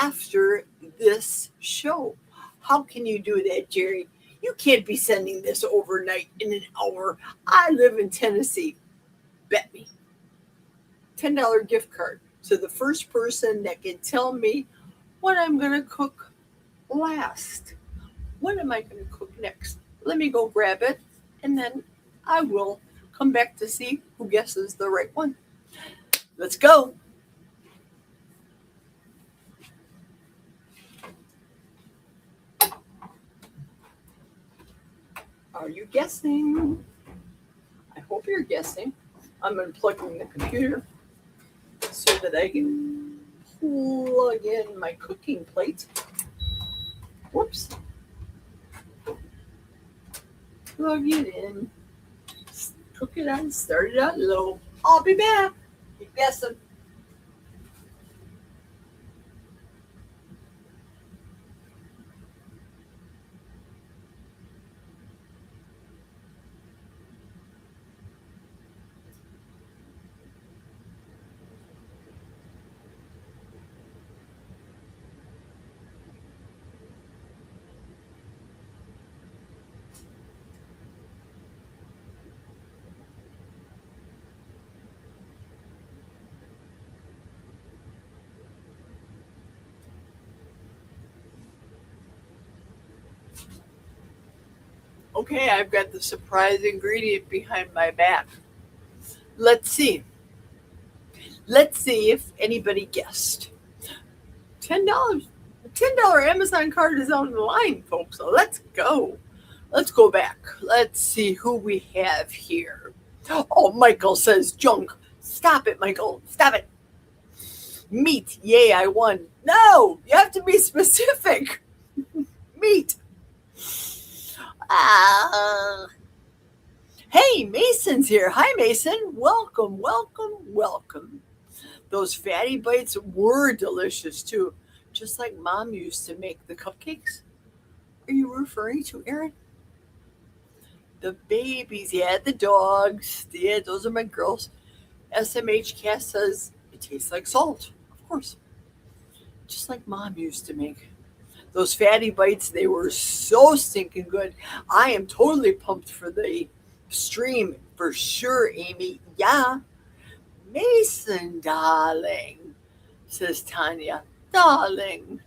after this show. How can you do that, Jerry? You can't be sending this overnight in an hour. I live in Tennessee. Bet me. $10 gift card to the first person that can tell me what I'm going to cook last. What am I going to cook next? Let me go grab it, and then I will come back to see who guesses the right one. Let's go. Are you guessing? I hope you're guessing. I'm unplugging the computer so that I can plug in my cooking plate. Whoops. Plug it in. Cook it on, start it out low. I'll be back. Keep guessing. Okay, I've got the surprise ingredient behind my back. Let's see. Let's see if anybody guessed. $10. A $10 Amazon card is on the line, folks. So let's go. Let's go back. Let's see who we have here. Oh, Michael says junk. Stop it, Michael. Stop it. Meat. Yay, I won. No, you have to be specific. Meat. Hey, Mason's here. Hi, Mason. Welcome, welcome, welcome. Those fatty bites were delicious, too. Just like Mom used to make the cupcakes. Are you referring to Aaron? The babies, yeah, the dogs. Yeah, those are my girls. SMH Cass says it tastes like salt. Of course. Just like Mom used to make. Those fatty bites, they were so stinking good. I am totally pumped for the stream for sure, Amy. Yeah. Mason, darling, says Tanya. Darling.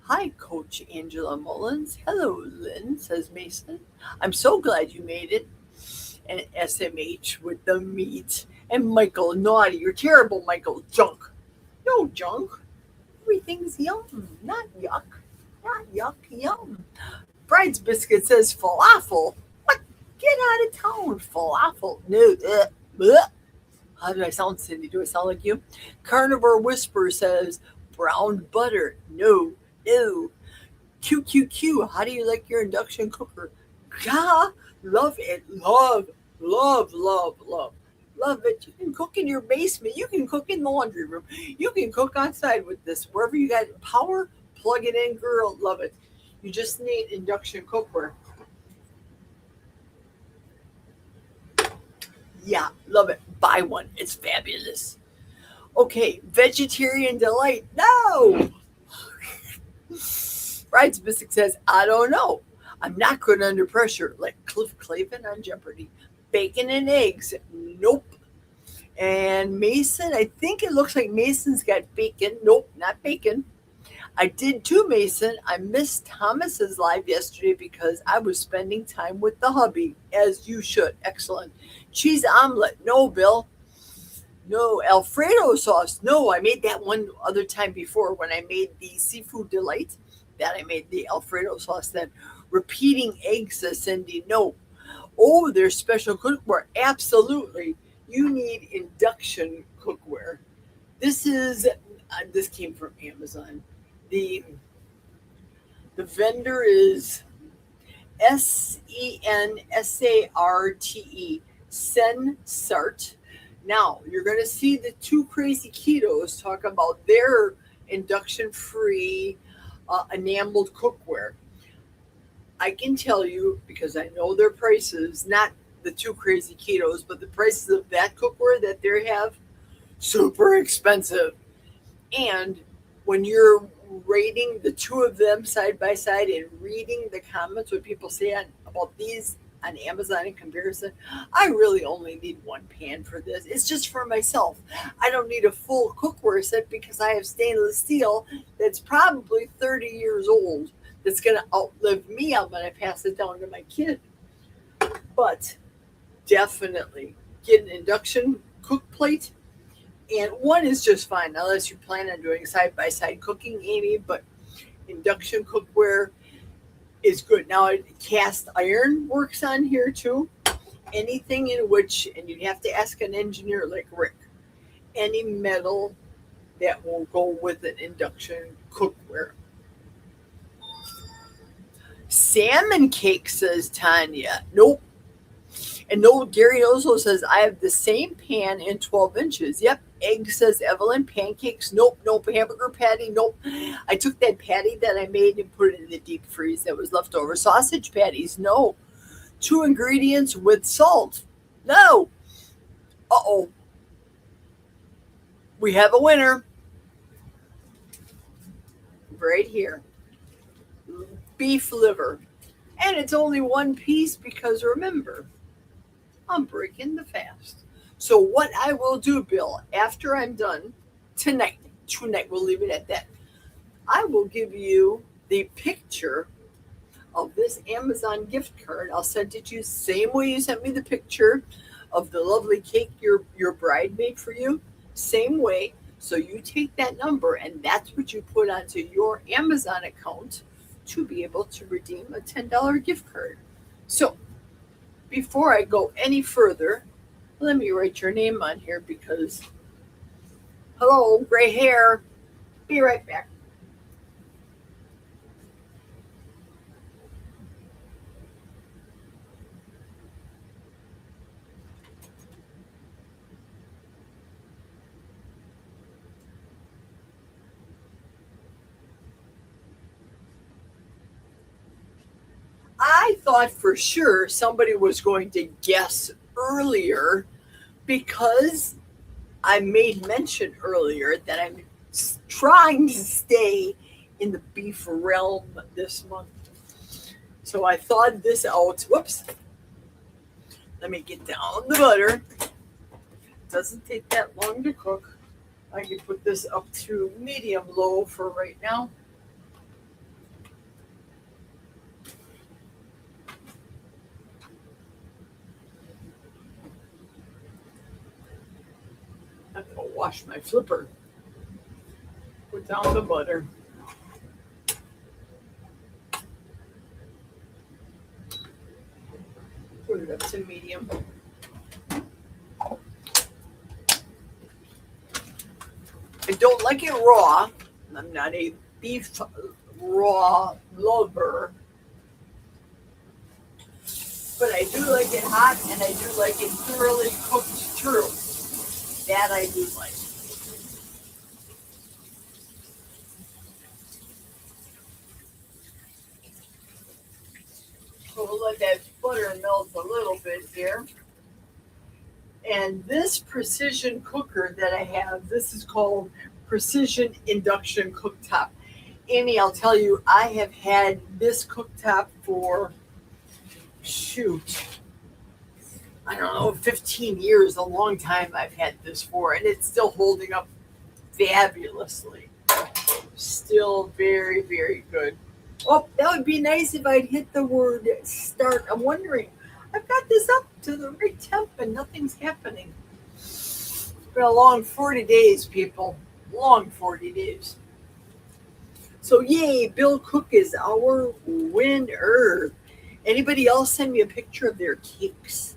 Hi, Coach Angela Mullins. Hello, Lynn, says Mason. I'm so glad you made it. And SMH with the meat. And Michael, naughty. You're terrible, Michael. Junk. No junk. Everything's yum, not yuck. Not yuck, yum. Bride's Biscuit says falafel. What? Get out of town. Falafel. No. Bleh. How do I sound, Cindy? Do I sound like you? Carnivore Whisper says brown butter. No. No. QQQ. How do you like your induction cooker? Yeah. Love it. Love. Love, love, love. Love it. You can cook in your basement. You can cook in the laundry room. You can cook outside with this. Wherever you got power, plug it in, girl. Love it. You just need induction cookware. Yeah, love it. Buy one. It's fabulous. Okay, Vegetarian Delight. No! Bride's Mystic says, I don't know. I'm not good under pressure, like Cliff Clavin on Jeopardy. Bacon and eggs. Nope. And Mason, I think it looks like Mason's got bacon. Nope, not bacon. I did too, Mason. I missed Thomas's live yesterday because I was spending time with the hubby, as you should. Excellent. Cheese omelet. No, Bill. No. Alfredo sauce. No, I made that one other time before when I made the seafood delight. That I made the Alfredo sauce then. Repeating eggs, says Cindy. No. Oh, there's special cookware. Absolutely. You need induction cookware. This came from Amazon. The vendor is Sensarte. Sensart. Now you're going to see the two crazy ketos talk about their induction-free enameled cookware. I can tell you because I know their prices, not the two crazy ketos, but the prices of that cookware that they have, super expensive. And when you're rating the two of them side by side and reading the comments, what people say about these on Amazon in comparison, I really only need one pan for this. It's just for myself. I don't need a full cookware set because I have stainless steel that's probably 30 years old. That's going to outlive me. I'm going to pass it down to my kid. But definitely get an induction cook plate. And one is just fine, unless you plan on doing side-by-side cooking, Amy. But induction cookware is good. Now, cast iron works on here, too. Anything in which, and you have to ask an engineer like Rick, any metal that will go with an induction cookware. Salmon cake, says Tanya. Nope. And no, Gary also says, I have the same pan in 12 inches. Yep. Egg, says Evelyn. Pancakes. Nope. Nope. Hamburger patty. Nope. I took that patty that I made and put it in the deep freeze that was left over. Sausage patties. No. 2 ingredients with salt. No. Uh-oh. We have a winner. Right here. Beef liver. And it's only one piece because remember, I'm breaking the fast. So what I will do, Bill, after I'm done tonight, we'll leave it at that. I will give you the picture of this Amazon gift card. I'll send it to you the same way you sent me the picture of the lovely cake your bride made for you. Same way. So you take that number and that's what you put onto your Amazon account to be able to redeem a $10 gift card. So before I go any further, let me write your name on here because, hello, gray hair. Be right back. I thought for sure somebody was going to guess earlier because I made mention earlier that I'm trying to stay in the beef realm this month. So I thought this out. Whoops. Let me get down the butter. Doesn't take that long to cook. I can put this up to medium low for right now. I'm gonna wash my flipper. Put down the butter. Put it up to medium. I don't like it raw. I'm not a beef raw lover. But I do like it hot and I do like it thoroughly cooked through. That I do like. So we'll let that butter melt a little bit here. And this precision cooker that I have, this is called Precision Induction Cooktop. Amy, I'll tell you, I have had this cooktop for, I don't know, 15 years, a long time I've had this for, and it's still holding up fabulously. Still very, very good. Oh, that would be nice if I'd hit the word start. I'm wondering, I've got this up to the right temp and nothing's happening. It's been a long 40 days, people. Long 40 days. So yay, Bill Cook is our winner. Anybody else send me a picture of their cakes?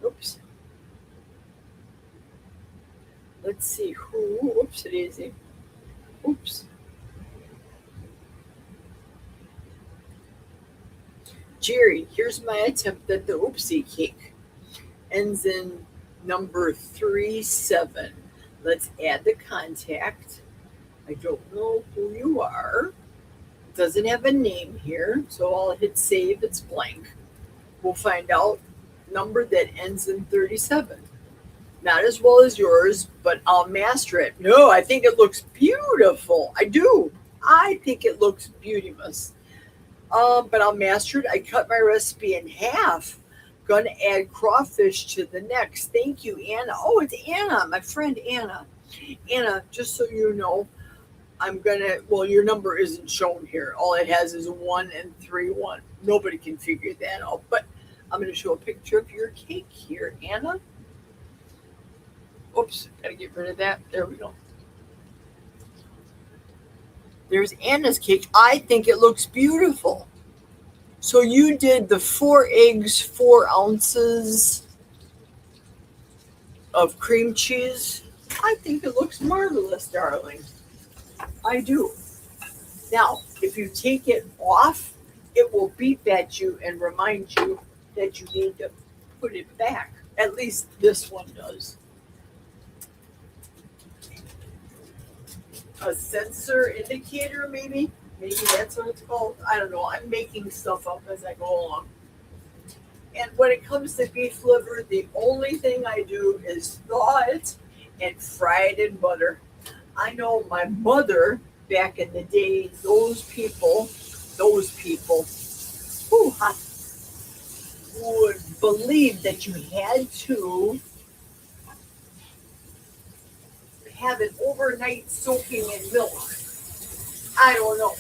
Oops. Let's see who. Oops, daisy. Oops. Jerry, here's my attempt at the oopsie cake. Ends in number 37. Let's add the contact. I don't know who you are. Doesn't have a name here, so I'll hit save. It's blank. We'll find out. Number that ends in 37. Not as well as yours, but I'll master it. No, I think it looks beautiful. I do. I think it looks beauteous. But I'll master it. I cut my recipe in half. Gonna add crawfish to the next. Thank you, Anna. Oh, it's Anna, my friend Anna. Anna, just so you know, your number isn't shown here. All it has is 1 and 3, 1. Nobody can figure that out. But I'm going to show a picture of your cake here, Anna. Oops, gotta get rid of that. There we go. There's Anna's cake. I think it looks beautiful. So you did the 4 eggs, 4 ounces of cream cheese. I think it looks marvelous, darling. I do. Now, if you take it off, it will beep at you and remind you that you need to put it back. At least this one does. A sensor indicator, maybe that's what it's called. I don't know. I'm making stuff up as I go along. And when it comes to beef liver, the only thing I do is thaw it and fry it in butter. I know my mother back in the day, those people would believe that you had to have it overnight soaking in milk. I don't know.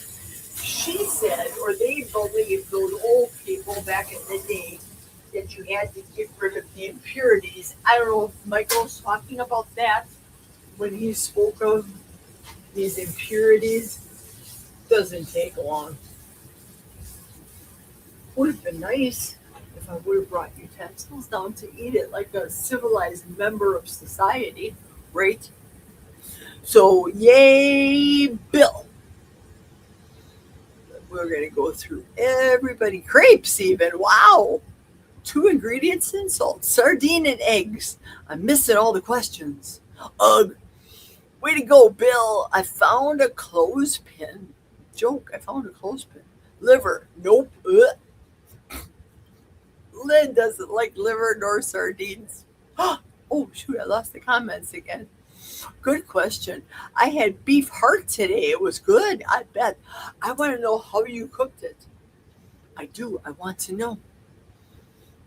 She said, or they believed, those old people back in the day, that you had to get rid of the impurities. I don't know if Michael's talking about that when he spoke of these impurities. Doesn't take long. Would have been nice if I would have brought utensils down to eat it like a civilized member of society, right? So, yay, Bill. We're going to go through everybody. Crepes even. Wow. 2 ingredients and salt. Sardine and eggs. I'm missing all the questions. Ugh. Way to go, Bill. I found a clothespin. Joke. I found a clothespin. Liver. Nope. Ugh. Lynn doesn't like liver nor sardines. Oh, shoot. I lost the comments again. Good question. I had beef heart today. It was good. I bet. I want to know how you cooked it. I do. I want to know.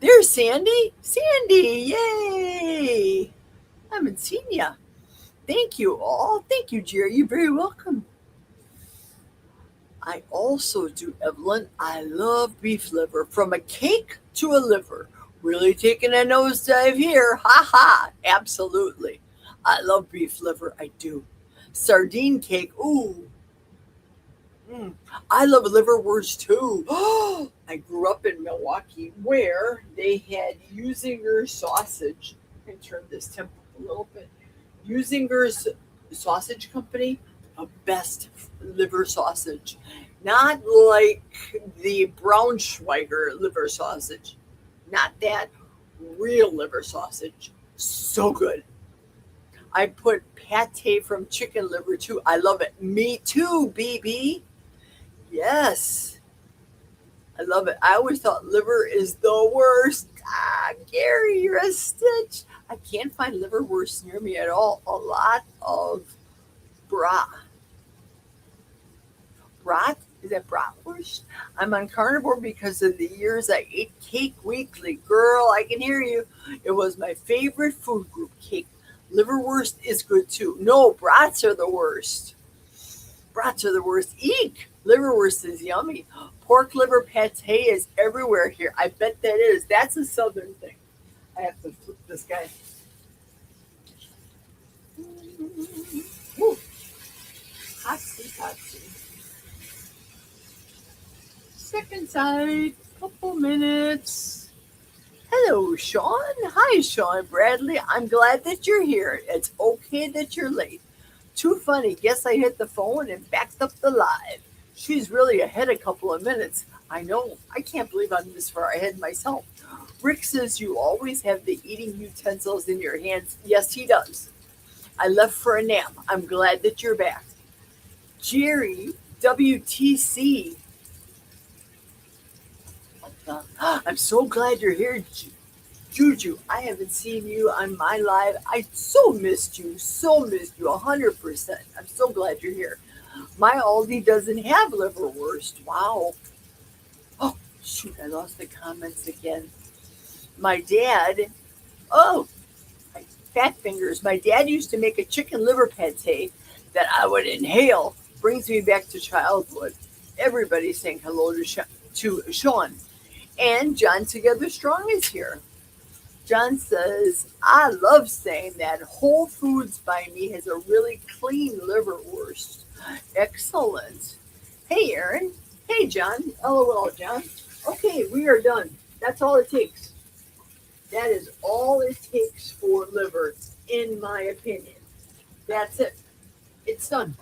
There's Sandy. Sandy, yay! I haven't seen ya. Thank you all. Thank you, Jerry. You're very welcome. I also do, Evelyn. I love beef liver. From a cake to a liver. Really taking a nosedive here. Ha ha. Absolutely. I love beef liver. I do. Sardine cake. Ooh. Mm. I love liverwurst too. I grew up in Milwaukee where they had Usinger sausage. I can turn this temp up a little bit. Usinger's sausage company, a best liver sausage. Not like the Braunschweiger liver sausage. Not that real liver sausage. So good. I put pate from chicken liver too. I love it. Me too, BB. Yes. I love it. I always thought liver is the worst. Ah, Gary, you're a stitch. I can't find liverwurst near me at all. A lot of brat. Brat? Is that bratwurst? I'm on carnivore because of the years I ate cake weekly. Girl, I can hear you. It was my favorite food group, cake. Liverwurst is good too. No, brats are the worst. Brats are the worst. Eek! Liverwurst is yummy. Pork liver pate is everywhere here. I bet that is. That's a southern thing. I have to flip this guy. Woo. Hotsy. Second side. Couple minutes. Hello, Sean. Hi, Sean Bradley. I'm glad that you're here. It's okay that you're late. Too funny. Guess I hit the phone and backed up the live. She's really ahead a couple of minutes. I know. I can't believe I'm this far ahead myself. Rick says you always have the eating utensils in your hands. Yes, he does. I left for a nap. I'm glad that you're back. Jerry, WTC. I'm so glad you're here, Juju. I haven't seen you on my live. I so missed you. 100%. I'm so glad you're here. My Aldi doesn't have liverwurst. Wow. Oh, shoot, I lost the comments again. My dad, fat fingers. My dad used to make a chicken liver pate that I would inhale. Brings me back to childhood. Everybody's saying hello to Sean. And John Together Strong is here. John says, I love saying that Whole Foods by me has a really clean liverwurst. Excellent. Hey, Aaron. Hey, John. LOL, John. Okay, we are done. That's all it takes. That is all it takes for liver, in my opinion. That's it. It's done.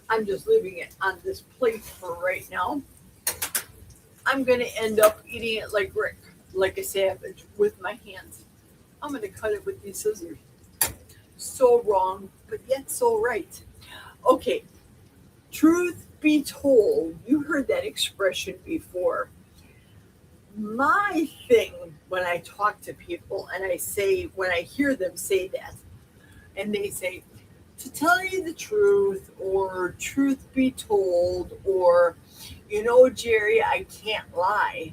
I'm just leaving it on this plate for right now. I'm going to end up eating it like Rick, like a savage, with my hands. I'm going to cut it with these scissors. So wrong, but yet so right. Okay, truth be told, you heard that expression before. My thing when I talk to people and I say, when I hear them say that, and they say, to tell you the truth, or truth be told, or, you know, Jerry, I can't lie.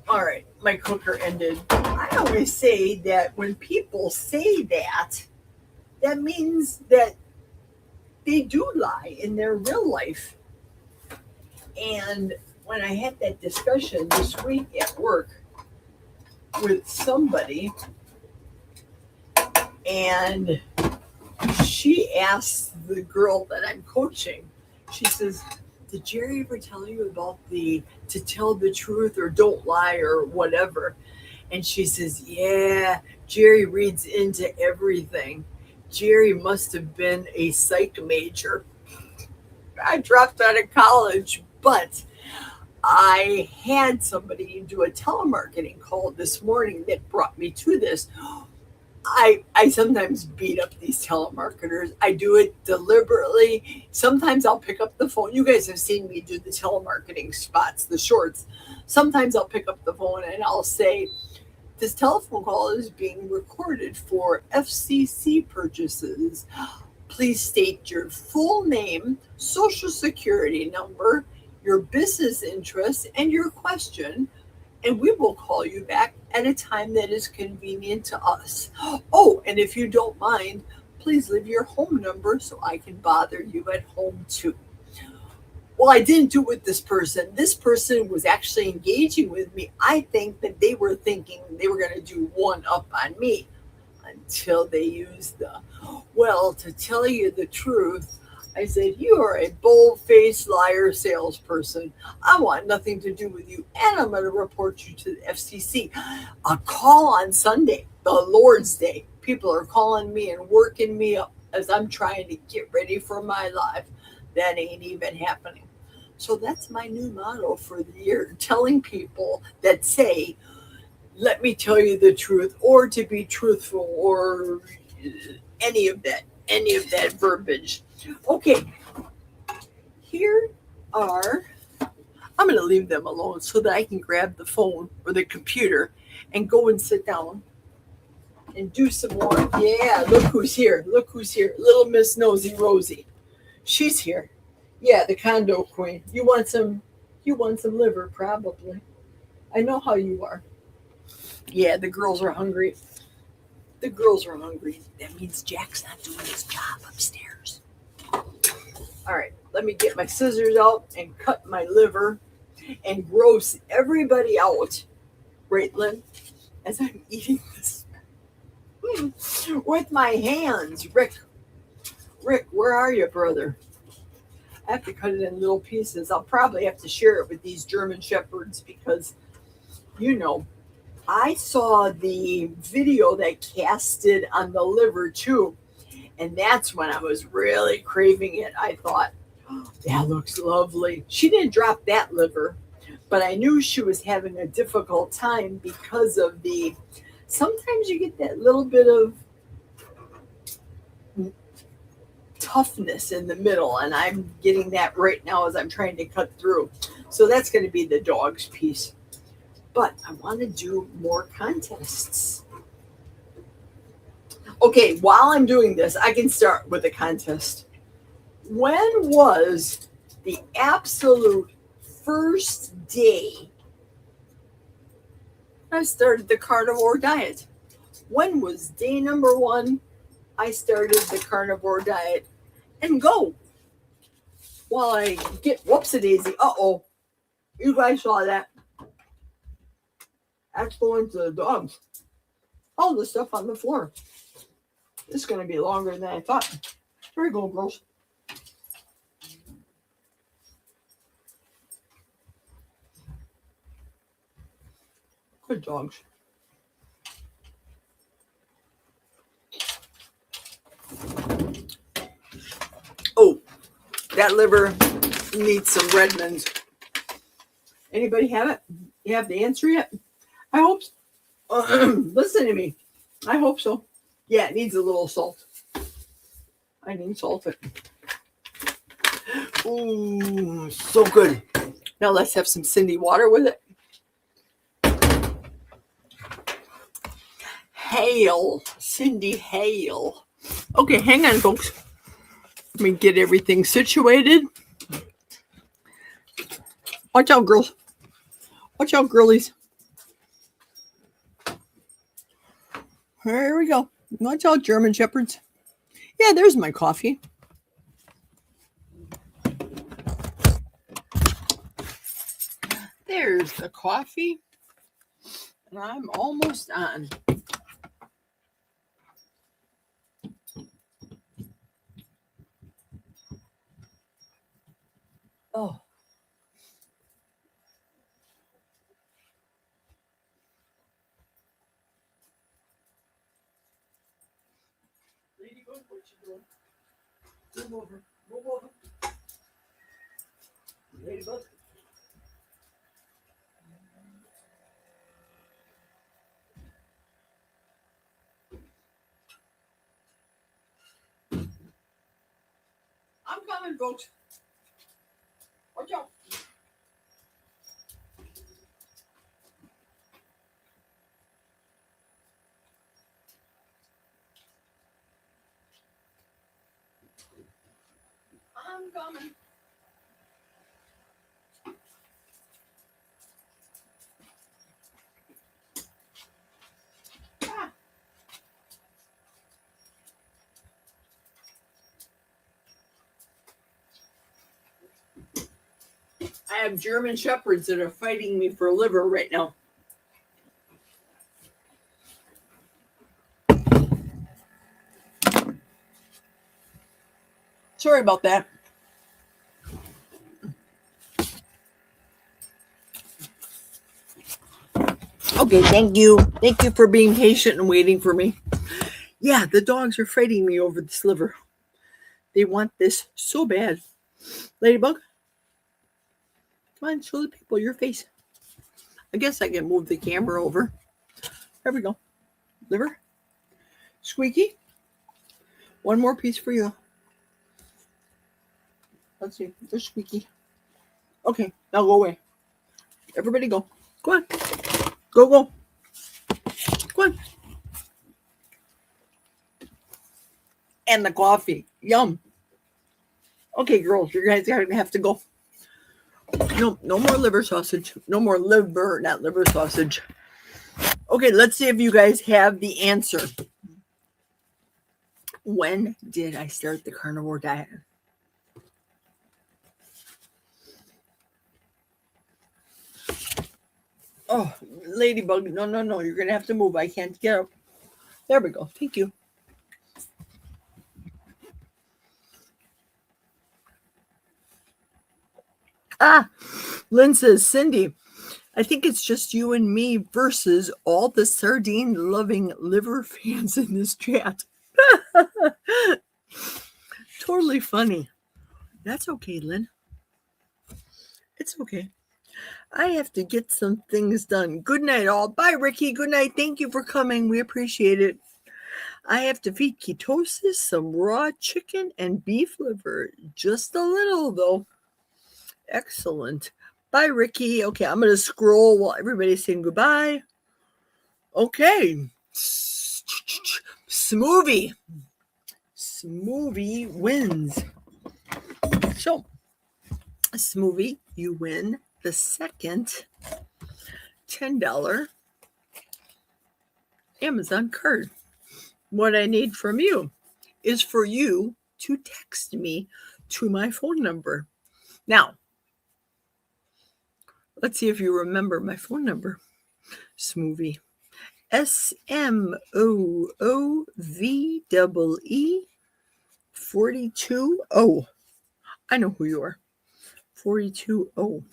All right, my cooker ended. I always say that when people say that, that means that they do lie in their real life. And when I had that discussion this week at work with somebody, and she asked the girl that I'm coaching, she says, did Jerry ever tell you about the to tell the truth or don't lie or whatever? And she says, yeah, Jerry reads into everything. Jerry must have been a psych major. I dropped out of college, but I had somebody do a telemarketing call this morning that brought me to this. I sometimes beat up these telemarketers. I do it deliberately. Sometimes I'll pick up the phone. You guys have seen me do the telemarketing spots, the shorts. Sometimes I'll pick up the phone and I'll say, this telephone call is being recorded for FCC purchases. Please state your full name, social security number, your business interests, and your question, and we will call you back at a time that is convenient to us. Oh, and if you don't mind, please leave your home number so I can bother you at home too. Well, I didn't do it with this person. This person was actually engaging with me. I think that they were thinking they were going to do one up on me until they used the, well, to tell you the truth, I said, you are a bold faced liar salesperson. I want nothing to do with you, and I'm going to report you to the FCC. A call on Sunday, the Lord's Day. People are calling me and working me up as I'm trying to get ready for my life. That ain't even happening. So that's my new motto for the year, telling people that say, let me tell you the truth, or to be truthful, or any of that verbiage. Okay, here are, I'm going to leave them alone so that I can grab the phone or the computer and go and sit down and do some more. Yeah, look who's here. Look who's here. Little Miss Nosy Rosie. She's here. Yeah, the condo queen. You want some liver, probably. I know how you are. Yeah, the girls are hungry. The girls are hungry. That means Jack's not doing his job upstairs. All right, let me get my scissors out and cut my liver and gross everybody out, right, Lynn, as I'm eating this with my hands. Rick, where are you, brother? I have to cut it in little pieces. I'll probably have to share it with these German Shepherds because, you know, I saw the video that casted on the liver too. And that's when I was really craving it. I thought, oh, that looks lovely. She didn't drop that liver, but I knew she was having a difficult time because of the, sometimes you get that little bit of toughness in the middle, and I'm getting that right now as I'm trying to cut through. So that's going to be the dog's piece. But I want to do more contests. Okay, while I'm doing this, I can start with a contest. When was the absolute first day I started the carnivore diet? When was day number 1 I started the carnivore diet? And go. While I get whoops-a-daisy. Uh-oh. You guys saw that. That's going to the dogs. All the stuff on the floor. This is going to be longer than I thought. Here we go, girls. Good dogs. Oh, that liver needs some Redmonds. Anybody have it? You have the answer yet? I hope so. Listen to me. I hope so. Yeah, it needs a little salt. I need salt it. Ooh, so good. Now let's have some Cindy water with it. Hail, Cindy, hail. Okay, hang on, folks. Let me get everything situated. Watch out, girls. Watch out, girlies. Here we go. Watch out, German Shepherds. Yeah, there's my coffee. There's the coffee. And I'm almost on. Oh. Ladybug, what you doing? Move over. Move over. Ladybug. I'm coming, folks. Watch out. I'm coming. have German Shepherds that are fighting me for liver right now. Sorry about that. Okay, thank you. Thank you for being patient and waiting for me. Yeah, the dogs are fighting me over this liver. They want this so bad. Ladybug, come on, show the people your face. I guess I can move the camera over. There we go. Liver. Squeaky. One more piece for you. Let's see. There's Squeaky. Okay, now go away. Everybody go. Go on. Go, go. Go on. And the coffee. Yum. Okay, girls, you guys are gonna have to go. No more liver sausage. No more liver, not liver sausage. Okay, let's see if you guys have the answer. When did I start the carnivore diet? Oh, Ladybug, no. You're going to have to move. I can't get up. There we go. Thank you. Lynn says, Cindy, I think it's just you and me versus all the sardine-loving liver fans in this chat. Totally funny. That's okay, Lynn. It's okay. I have to get some things done. Good night, all. Bye, Ricky. Good night. Thank you for coming. We appreciate it. I have to feed ketosis, some raw chicken, and beef liver. Just a little, though. Excellent. Bye, Ricky. Okay, I'm going to scroll while everybody's saying goodbye. Okay. Smoothie. Smoothie wins. So, Smoothie, you win the second $10 Amazon card. What I need from you is for you to text me to my phone number. Now, let's see if you remember my phone number. Smoothie. SMOOVEE 420. I know who you are. 420.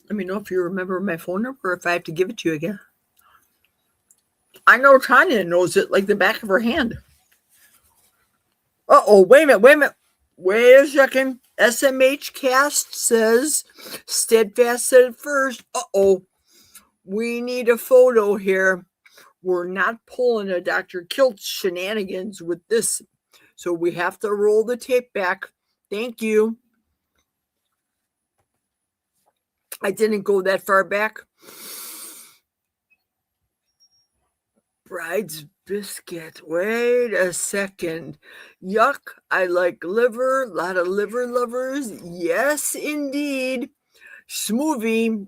Let me know if you remember my phone number or if I have to give it to you again. I know Tanya knows it like the back of her hand. Wait a minute. Wait a second. SMH Cast says, Steadfast said it first. We need a photo here. We're not pulling a Dr. Kilt shenanigans with this. So we have to roll the tape back. Thank you. I didn't go that far back. Bride's biscuit. Wait a second. Yuck. I like liver. A lot of liver lovers. Yes, indeed. Smoothie.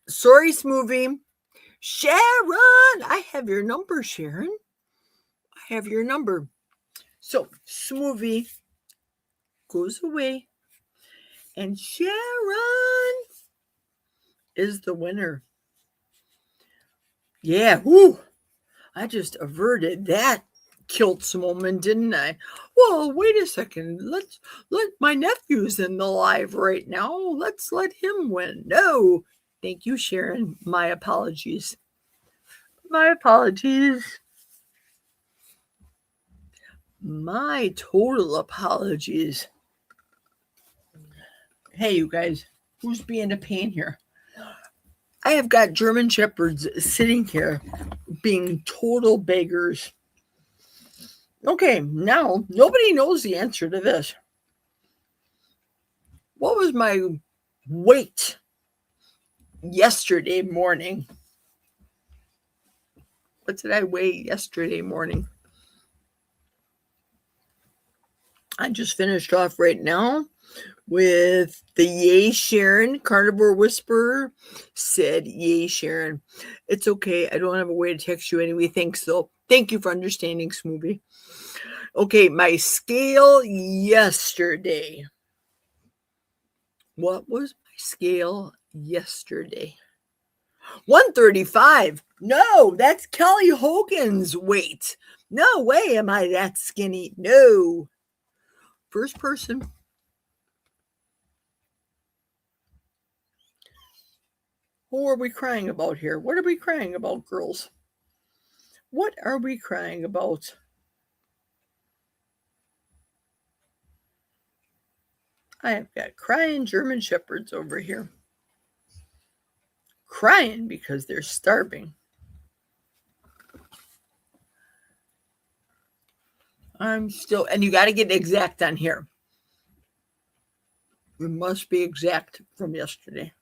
Sorry, Smoothie. Sharon. I have your number, Sharon. I have your number. So, Smoothie goes away. And Sharon is the winner. Yeah, whoo. I just averted that Kilts moment, didn't I? Well, wait a second. Let my nephew's in the live right now. Let's let him win. No. Thank you, Sharon. My apologies. My apologies. My total apologies. Hey, you guys. Who's being a pain here? I have got German Shepherds sitting here being total beggars. Okay, now nobody knows the answer to this. What was my weight yesterday morning? What did I weigh yesterday morning? I just finished off right now with the Yay Sharon. Carnivore Whisperer said, Yay Sharon. It's okay. I don't have a way to text you anyway. Thanks, though. Thank you for understanding, Smoothie. Okay, my scale yesterday What was my scale yesterday? 135. No, that's Kelly Hogan's weight. No way am I that skinny. No. First person. Who are we crying about here? What are we crying about, girls? What are we crying about? I have got crying German Shepherds over here. Crying because they're starving. I'm still, and you got to get exact on here. It must be exact from yesterday.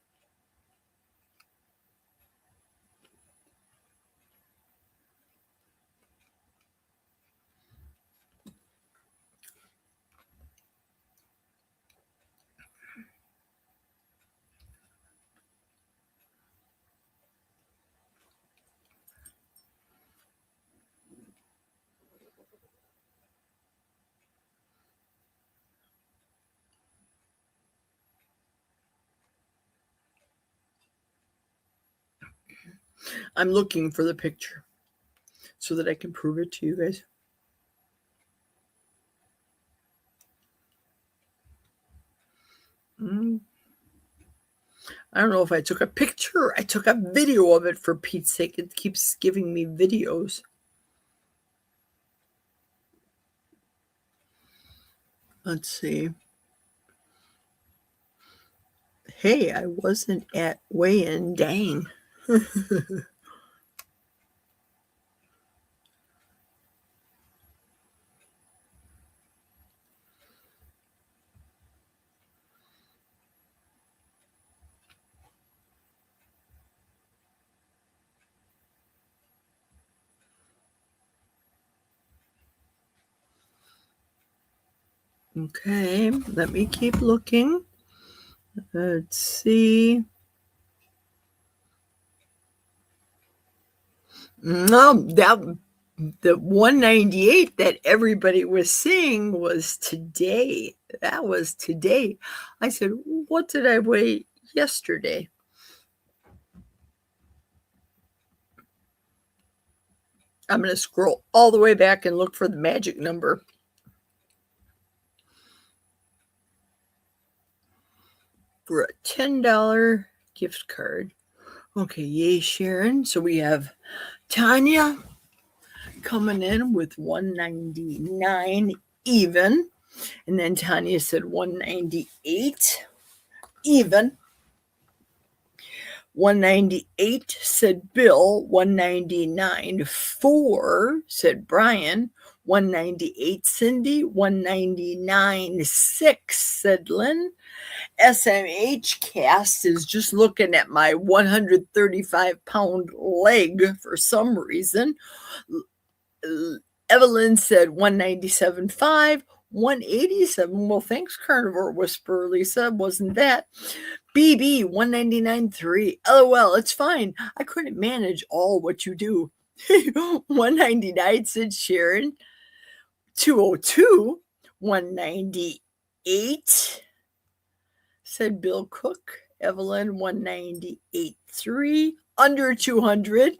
I'm looking for the picture so that I can prove it to you guys. I don't know if I took a picture or I took a video of it, for Pete's sake. It keeps giving me videos. Let's see. Hey, I wasn't at weigh-in. Dang. Okay, let me keep looking. Let's see. No, the 198 that everybody was seeing was today. That was today. I said, what did I weigh yesterday? I'm going to scroll all the way back and look for the magic number. For a $10 gift card. Okay, yay, Sharon. So we have Tanya coming in with 199 even. And then Tanya said 198 even. 198 said Bill. 199 4 said Brian. 198 Cindy. 199 6 said Lynn. SMH Cast is just looking at my 135-pound leg for some reason. Evelyn said 197.5, 187. Well, thanks, Carnivore Whisperer, Lisa. Wasn't that? BB 199.3. LOL, it's fine. I couldn't manage all what you do. 199 said Sharon. 202. 198 said Bill Cook. Evelyn 198.3. Under 200.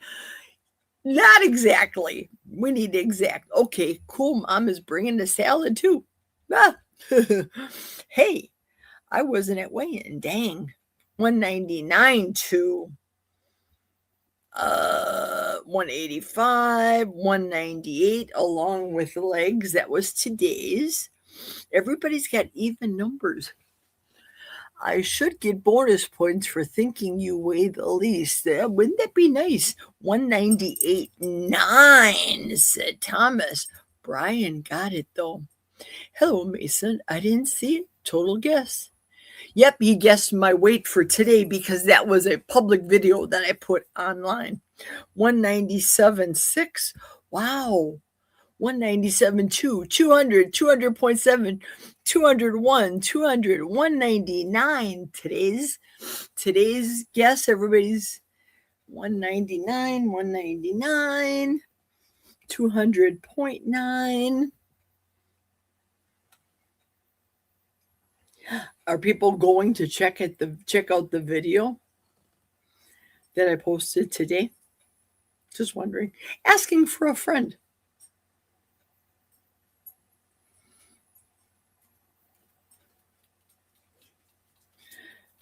Not exactly. We need exact. Okay, cool. Mom is bringing the salad too. Ah. Hey, I wasn't at weigh-in. Dang. 199 to 185, 198 along with the legs. That was today's. Everybody's got even numbers. I should get bonus points for thinking you weigh the least. Wouldn't that be nice? 198.9, said Thomas. Brian got it, though. Hello, Mason. I didn't see it. Total guess. Yep, he guessed my weight for today because that was a public video that I put online. 197.6. Wow. 197.2, 200, 200.7, 201, 200, 199. Today's guess, everybody's 199, 199, 200.9. Are people going to check out the video that I posted today? Just wondering. Asking for a friend.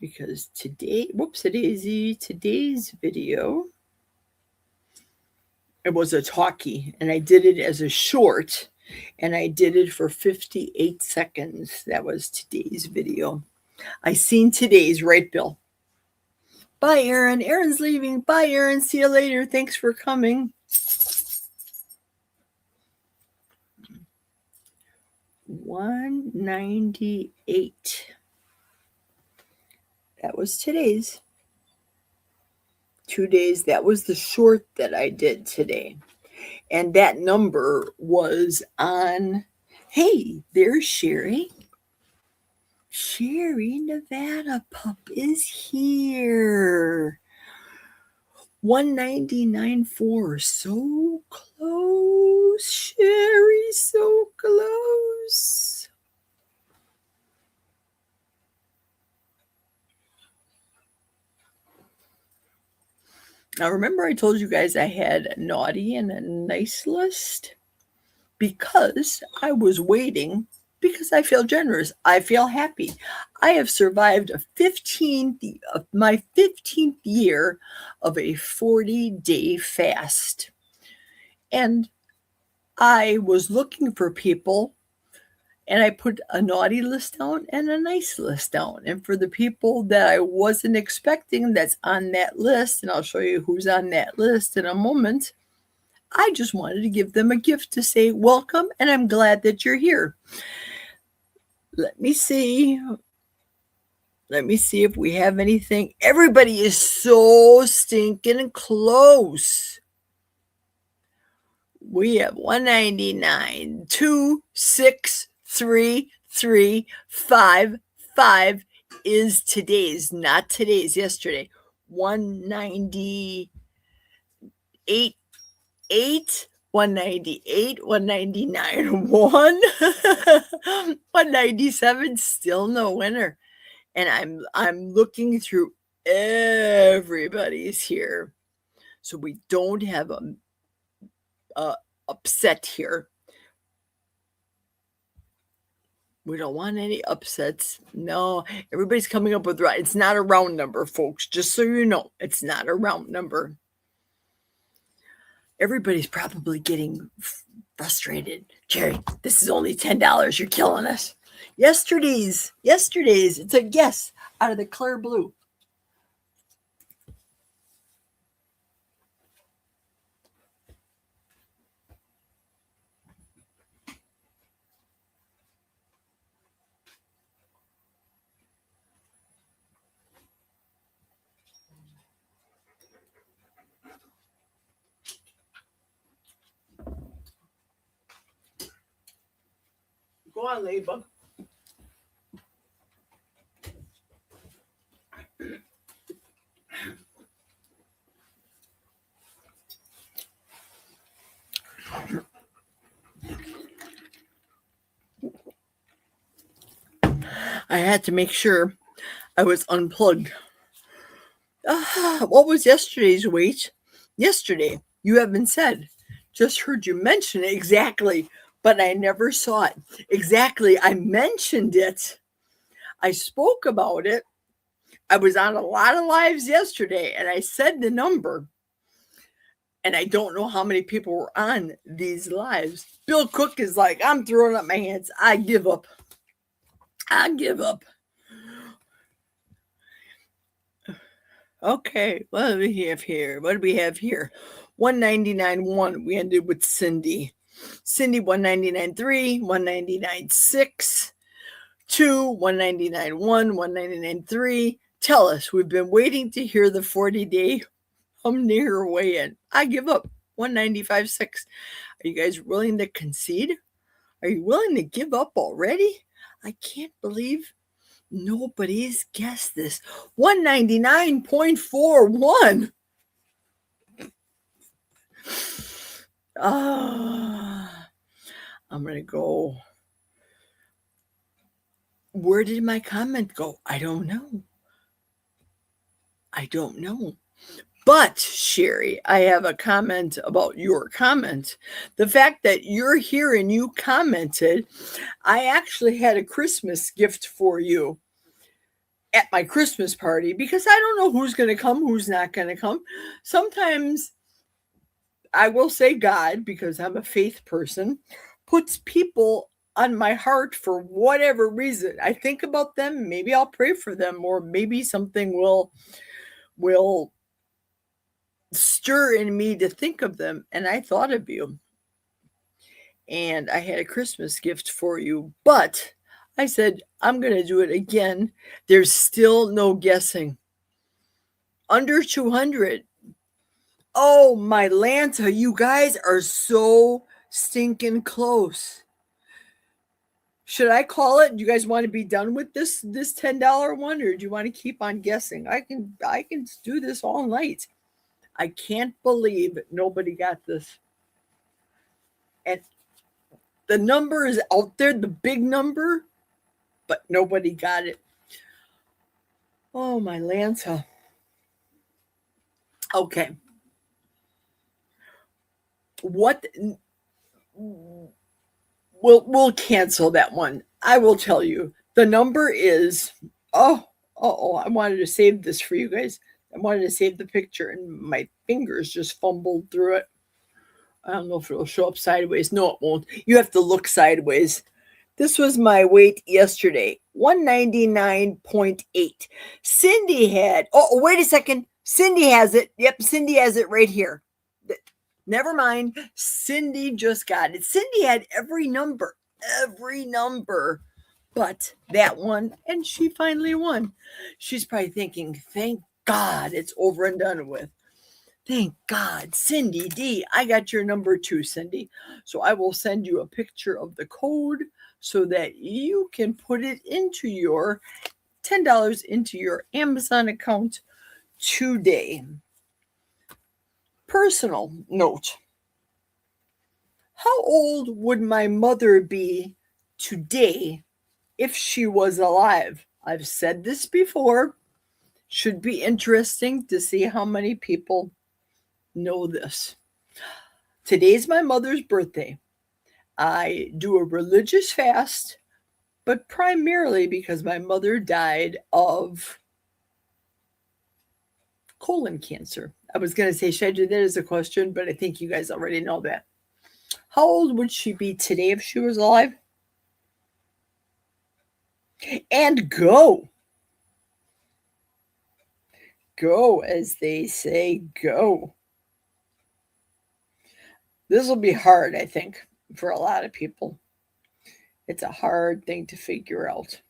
Because today, whoopsie-daisy, today's video, it was a talkie, and I did it as a short, and I did it for 58 seconds. That was today's video. I seen today's, right, Bill? Bye, Aaron. Aaron's leaving. Bye, Aaron. See you later. Thanks for coming. 198. That was today's. 2 days. That was the short that I did today. And that number was on. Hey, there's Sherry. Sherry Nevada Pup is here. 199.4. So close, Sherry. So close. Now, remember I told you guys I had a naughty and a nice list? Because I was waiting, because I feel generous. I feel happy. I have survived my 15th year of a 40-day fast. And I was looking for people, and I put a naughty list down and a nice list down. And for the people that I wasn't expecting that's on that list, and I'll show you who's on that list in a moment, I just wanted to give them a gift to say welcome, and I'm glad that you're here. Let me see if we have anything. Everybody is so stinking close. We have 199, 2, 6, 3, 3, 5, 5 is today's, not today's, yesterday. 198, 8, 198, 199, 1, 197, still no winner. And I'm looking through everybody's here. So we don't have a upset here. We don't want any upsets. No, everybody's coming up with right. It's not a round number, folks. Just so you know, it's not a round number. Everybody's probably getting frustrated. Jerry, this is only $10. You're killing us. Yesterday's. It's a guess out of the clear blue. Go on, Ladybug. I had to make sure I was unplugged. What was yesterday's weight? Yesterday, you haven't said. Just heard you mention it exactly, but I never saw it. Exactly, I mentioned it. I spoke about it. I was on a lot of lives yesterday, and I said the number. And I don't know how many people were on these lives. Bill Cook is like, I'm throwing up my hands. I give up. Okay, what do we have here? 199.1. We ended with Cindy. Cindy 199.3, 199.6, 2, 199.1, 199.3. Tell us, we've been waiting to hear the 40-day near weigh in. I give up. 195.6. Are you guys willing to concede? Are you willing to give up already? I can't believe nobody's guessed this. 199.41. I'm going to go Where did my comment go? I don't know. But, Sherry, I have a comment about your comment. The fact that you're here and you commented, I actually had a Christmas gift for you at my Christmas party because I don't know who's going to come, who's not going to come. Sometimes I will say God, because I'm a faith person, puts people on my heart for whatever reason. I think about them, maybe I'll pray for them, or maybe something will stir in me to think of them, and I thought of you. And I had a Christmas gift for you, but I said, I'm going to do it again. There's still no guessing. Under 200. Oh, my Lanta, you guys are so stinking close. Should I call it? Do you guys want to be done with this $10 one, or do you want to keep on guessing? I can do this all night. I can't believe nobody got this. And the number is out there, the big number, but nobody got it. Oh, my Lanta. Okay. What? We'll cancel that one. I will tell you. The number is, I wanted to save this for you guys. I wanted to save the picture, and my fingers just fumbled through it. I don't know if it'll show up sideways. No, it won't. You have to look sideways. This was my weight yesterday, 199.8. Cindy had, wait a second. Cindy has it. Yep, Cindy has it right here. Never mind. Cindy just got it. Cindy had every number but that one, and she finally won. She's probably thinking, thank God it's over and done with. Thank God. Cindy D, I got your number too, Cindy. So I will send you a picture of the code so that you can put it into your $10 into your Amazon account today. Personal note. How old would my mother be today if she was alive? I've said this before. Should be interesting to see how many people know this. Today's my mother's birthday. I do a religious fast, but primarily because my mother died of colon cancer. I was going to say, should I do that as a question? But I think you guys already know that. How old would she be today if she was alive? And go. Go, as they say, go. This will be hard, I think, for a lot of people. It's a hard thing to figure out.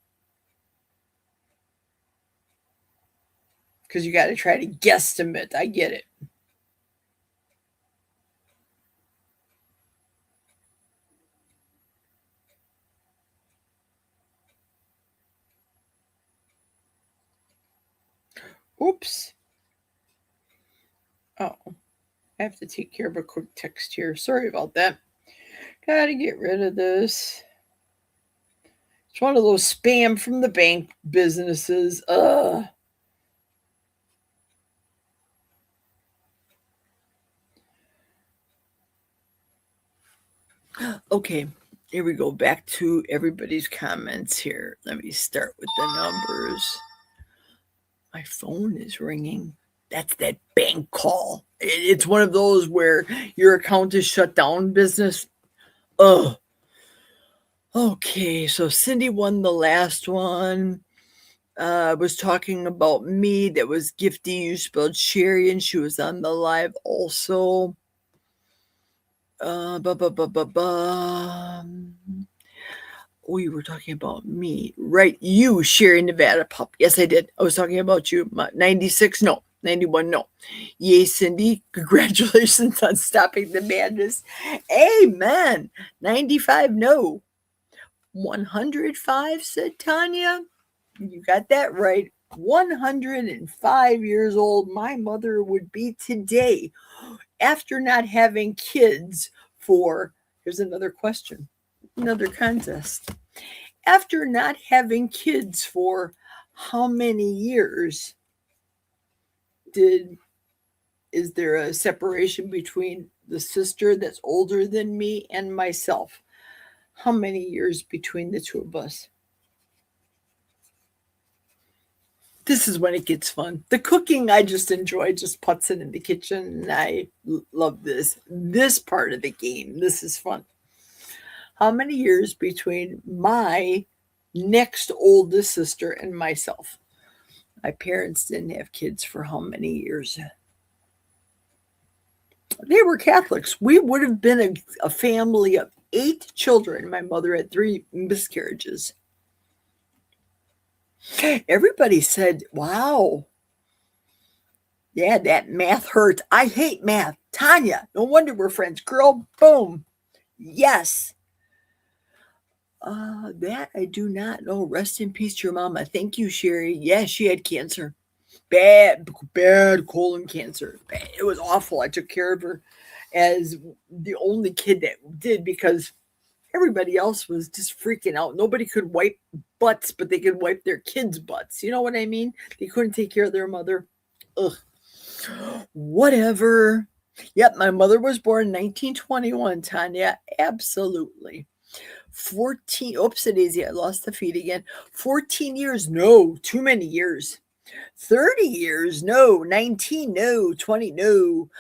Because you got to try to guesstimate. I get it. Oops. Oh, I have to take care of a quick text here. Sorry about that. Got to get rid of this. It's one of those spam from the bank businesses. Okay, here we go. Back to everybody's comments here. Let me start with the numbers. My phone is ringing. That's that bank call. It's one of those where your account is shut down business. Okay, so Cindy won the last one. Was talking about me. That was Gifty. You spelled Sherry, and she was on the live also. We were talking about me, right? You, Sherry Nevada Pup. Yes, I did. I was talking about you. 96, no. 91, no. Yay, Cindy. Congratulations on stopping the madness. Amen. 95, no. 105, said Tanya. You got that right. 105 years old, my mother would be today after not having kids for, here's another question, another contest. After not having kids for how many years is there a separation between the sister that's older than me and myself? How many years between the two of us? This is when it gets fun. The cooking I just enjoy, just putzing in the kitchen, and I love this part of the game. This is fun. How many years between my next oldest sister and myself? My parents didn't have kids for how many years? They were Catholics. We would have been a family of 8 children. My mother had 3 miscarriages. Everybody said, wow. Yeah, that math hurts. I hate math. Tanya, no wonder we're friends. Girl, boom. Yes. That I do not know. Rest in peace to your mama. Thank you, Sherry. Yeah, she had cancer. Bad colon cancer. Bad. It was awful. I took care of her as the only kid that did, because everybody else was just freaking out. Nobody could wipe butts, but they could wipe their kids' butts. You know what I mean? They couldn't take care of their mother. Ugh. Whatever. Yep, my mother was born in 1921, Tanya. Absolutely. 14. Oops, daisy. I lost the feed again. 14 years. No, too many years. 30 years. No. 19. No. 20. No.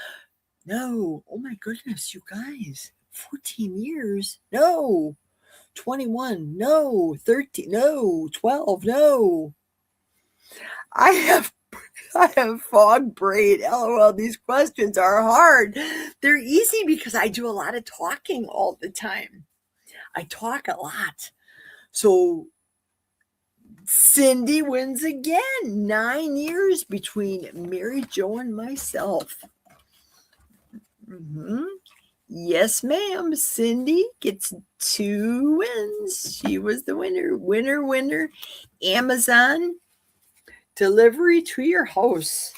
No. Oh my goodness, you guys. 14 years. No. 21. No. 13. No. 12. No. I have fog braid. LOL, these questions are hard. They're easy because I do a lot of talking all the time. I talk a lot. So Cindy wins again. 9 years between Mary Jo and myself. Yes, ma'am. Cindy gets 2 wins. She was the winner. Winner. Amazon delivery to your house.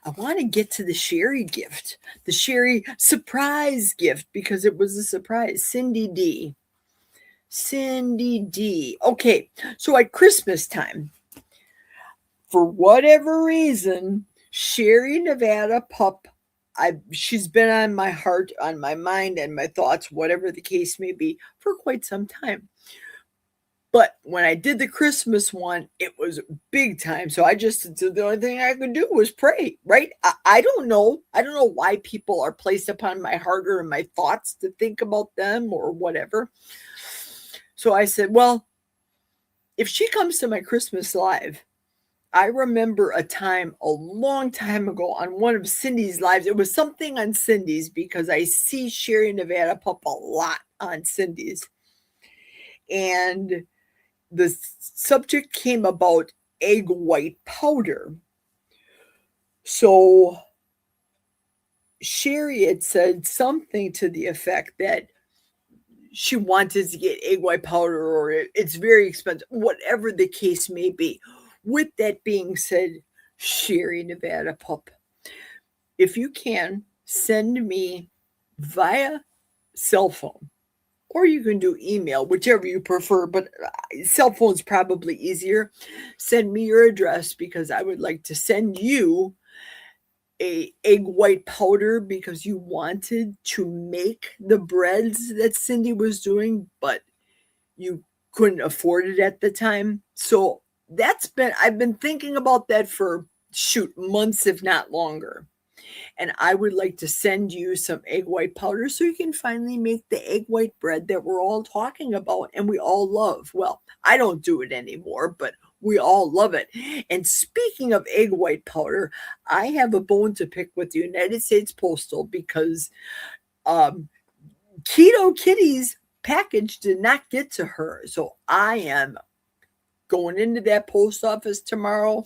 I want to get to the Sherry gift, the Sherry surprise gift, because it was a surprise. Cindy D. Okay, so at Christmas time, for whatever reason, Sherry Nevada Pup, she's been on my heart, on my mind, and my thoughts, whatever the case may be, for quite some time. But when I did the Christmas one, it was big time. So the only thing I could do was pray, right? I don't know. I don't know why people are placed upon my heart or my thoughts to think about them or whatever. So I said, well, if she comes to my Christmas live, I remember a time a long time ago on one of Cindy's lives. It was something on Cindy's, because I see Sherry Nevada Pup a lot on Cindy's. And the subject came about egg white powder. So Sherry had said something to the effect that she wanted to get egg white powder, or it's very expensive, whatever the case may be. With that being said, Sherry Nevada Pup, if you can, send me via cell phone, or you can do email, whichever you prefer, but cell phone's probably easier. Send me your address, because I would like to send you a egg white powder, because you wanted to make the breads that Cindy was doing, but you couldn't afford it at the time. So I've been thinking about that for months, if not longer. And I would like to send you some egg white powder so you can finally make the egg white bread that we're all talking about and we all love. Well, I don't do it anymore, but we all love it. And speaking of egg white powder, I have a bone to pick with the United States Postal, because Keto Kitty's package did not get to her. So I am going into that post office tomorrow,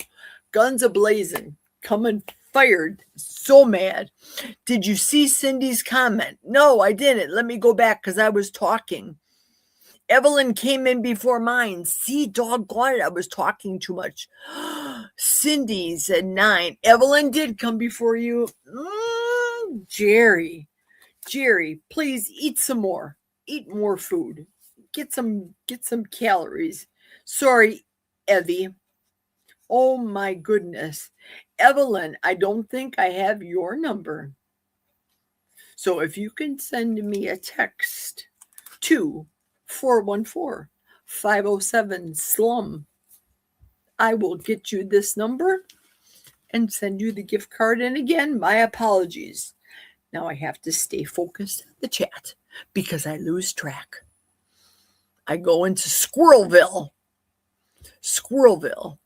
guns a-blazing, coming fired, so mad. Did you see Cindy's comment? No, I didn't. Let me go back, because I was talking. Evelyn came in before mine. See, doggone it, I was talking too much. Cindy's at 9. Evelyn did come before you. Jerry, please eat some more. Eat more food. get some calories. Sorry, Evie. Oh my goodness. Evelyn, I don't think I have your number. So if you can send me a text to 414-507 slum, I will get you this number and send you the gift card. And again, my apologies. Now I have to stay focused on the chat because I lose track. I go into Squirrelville. Squirrelville.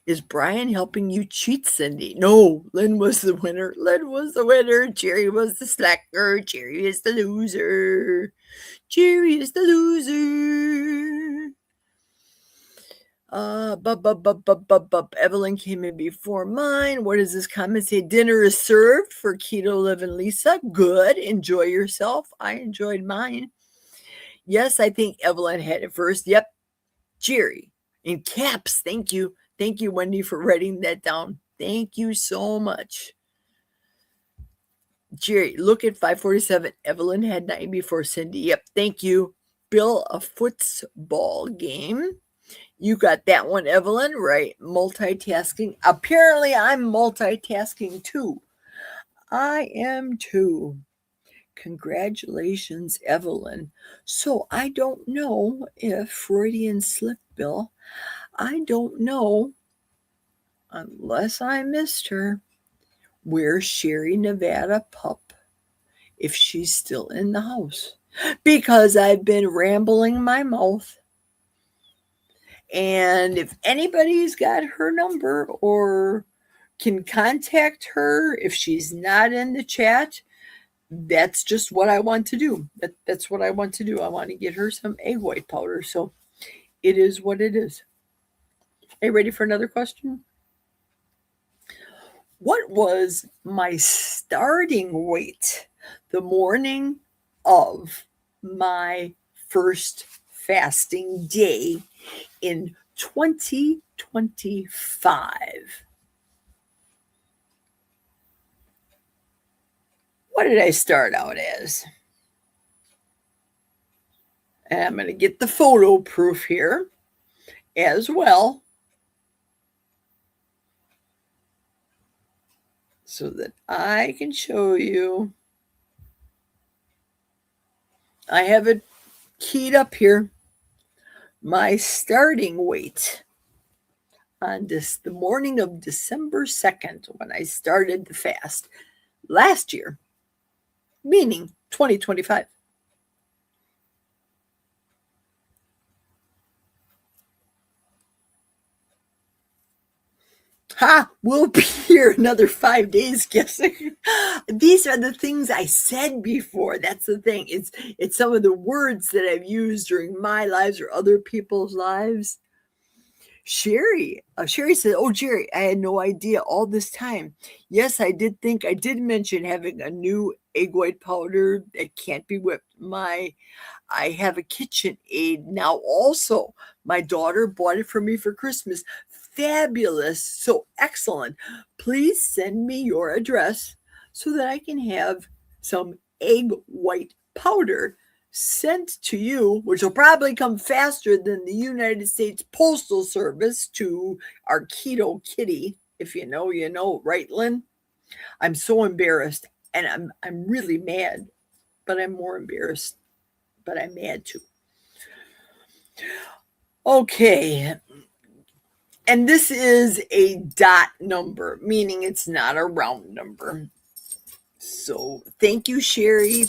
Is Brian helping you cheat, Cindy? No, Lynn was the winner. Lynn was the winner. Jerry was the slacker. Jerry is the loser. Jerry is the loser. Evelyn came in before mine. What does this comment say? Dinner is served for Keto Live and Lisa. Good. Enjoy yourself. I enjoyed mine. Yes, I think Evelyn had it first. Yep. Jerry. In caps. Thank you. Thank you, Wendy, for writing that down. Thank you so much. Jerry, look at 547. Evelyn had 9 before Cindy. Yep. Thank you. Bill, a football game. You got that one, Evelyn, right? Multitasking. Apparently, I'm multitasking too. I am too. Congratulations, Evelyn. So I don't know if Freudian slip, Bill. I don't know, unless I missed her, where's Sherry Nevada Pup, if she's still in the house. Because I've been rambling my mouth. And if anybody's got her number or can contact her if she's not in the chat, that's just what I want to do. That's what I want to do. I want to get her some egg white powder. So it is what it is. Are you ready for another question? What was my starting weight the morning of my first fasting day in 2025? What did I start out as? And I'm going to get the photo proof here as well, so that I can show you. I have it keyed up here. My starting weight on the morning of December 2nd, when I started the fast last year, meaning 2025. We'll be here another 5 days guessing. These are the things I said before. That's the thing. It's some of the words that I've used during my lives or other people's lives. Sherry said, "Oh, Jerry, I had no idea all this time." Yes, I did mention having a new egg white powder that can't be whipped. I have a KitchenAid now also. My daughter bought it for me for Christmas. Fabulous. So excellent. Please send me your address so that I can have some egg white powder sent to you, which will probably come faster than the United States Postal Service to our keto kitty. If you know, you know, right, Lynn? I'm so embarrassed, and I'm really mad, but I'm more embarrassed, but I'm mad too. Okay. And this is a dot number, meaning it's not a round number. So thank you, Sherry.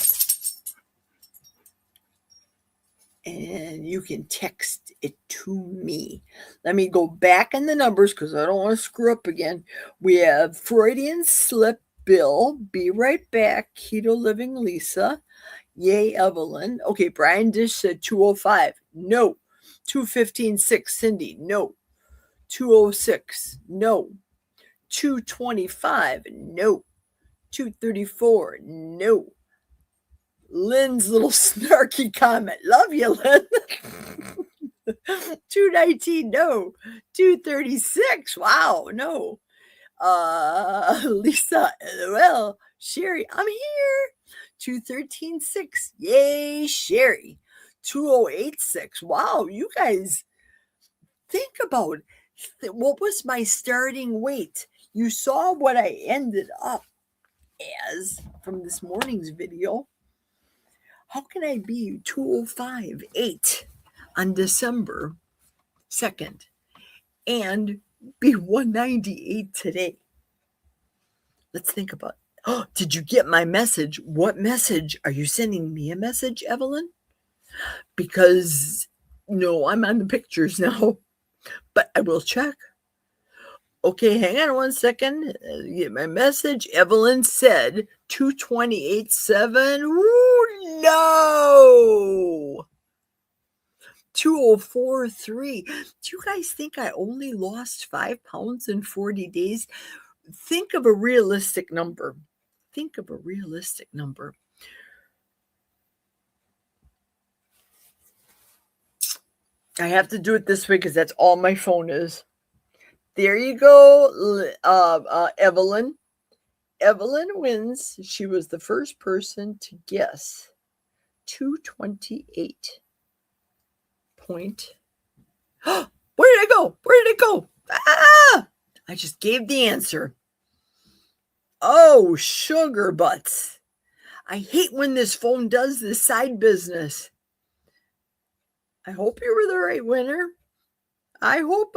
And you can text it to me. Let me go back in the numbers because I don't want to screw up again. We have Freudian slip, Bill. Be right back. Keto Living, Lisa. Yay, Evelyn. Okay, Brian Dish said 205. No. 215.6, Cindy. No. 206. No. 225. No. 234. No. Lynn's little snarky comment. Love you, Lynn. 219. No. 236. Wow. No. Lisa. LOL. Sherry. I'm here. 213.6. Yay, Sherry. 2086. Wow, you guys think about what was my starting weight. You saw what I ended up as from this morning's video. How can I be 205.8 on December 2nd and be 198 today? Let's think about it. Oh, did you get my message? What message? Are you sending me a message, Evelyn? Because no, I'm on the pictures now, but I will check. Okay, hang on 1 second. Get my message. Evelyn said 228.7. Ooh, no. 204.3. Do you guys think I only lost 5 pounds in 40 days? Think of a realistic number. Think of a realistic number. I have to do it this way because that's all my phone is. There you go, Evelyn. Evelyn wins. She was the first person to guess 228 point. Where did I go? Where did it go? Ah! I just gave the answer. Oh, sugar butts. I hate when this phone does this side business. I hope you were the right winner. I hope.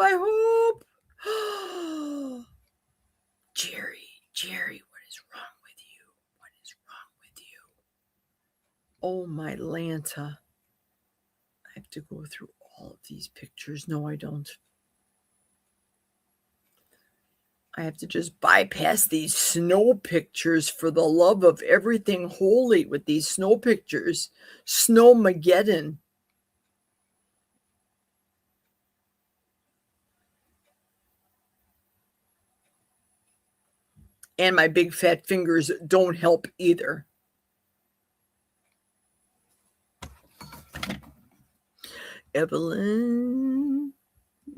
Jerry, what is wrong with you? What is wrong with you? Oh, my Lanta. I have to go through all of these pictures. No, I don't. I have to just bypass these snow pictures for the love of everything holy with these snow pictures. Snowmageddon. And my big fat fingers don't help either. Evelyn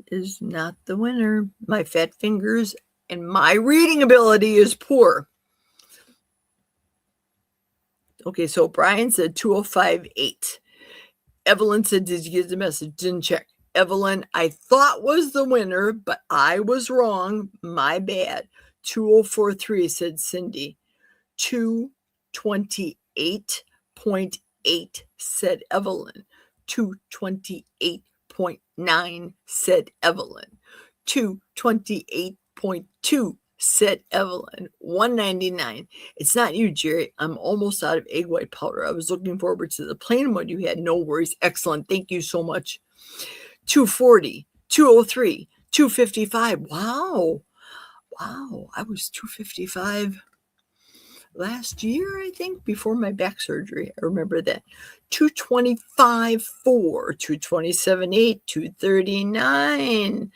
is not the winner. My fat fingers and my reading ability is poor. Okay, so Brian said 205.8. Evelyn said, did you get the message? Didn't check. Evelyn, I thought was the winner, but I was wrong. My bad. 204.3, said Cindy. 228.8, said Evelyn. 228.9, said Evelyn. 228.2, said Evelyn. 199. It's not you, Jerry. I'm almost out of egg white powder. I was looking forward to the plain one you had. No worries. Excellent. Thank you so much. 240, 203, 255. Wow. I was 255 last year, I think, before my back surgery. I remember that. 225.4, 227.8, 239.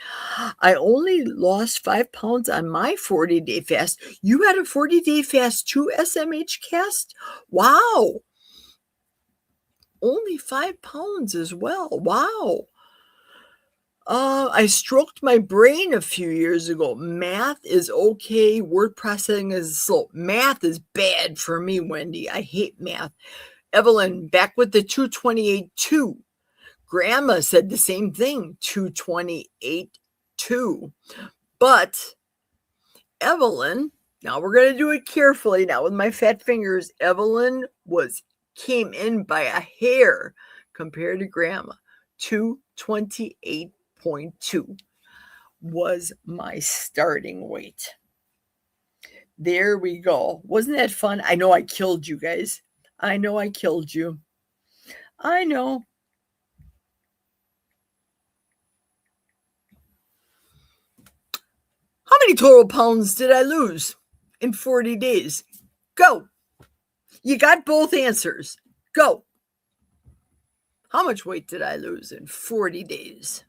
I only lost 5 pounds on my 40-day fast. You had a 40-day fast too, SMH Cast? Wow. Only 5 pounds as well. Wow. I stroked my brain a few years ago. Math is okay. Word processing is slow. Math is bad for me, Wendy. I hate math. Evelyn, back with the 228.2. Grandma said the same thing, 228.2. But Evelyn, now we're going to do it carefully. Now with my fat fingers, Evelyn came in by a hair compared to Grandma. 228.2 was my starting weight. There we go. Wasn't that fun? I know I killed you guys. I know I killed you. I know. How many total pounds did I lose in 40 days? Go. You got both answers. Go. How much weight did I lose in 40 days?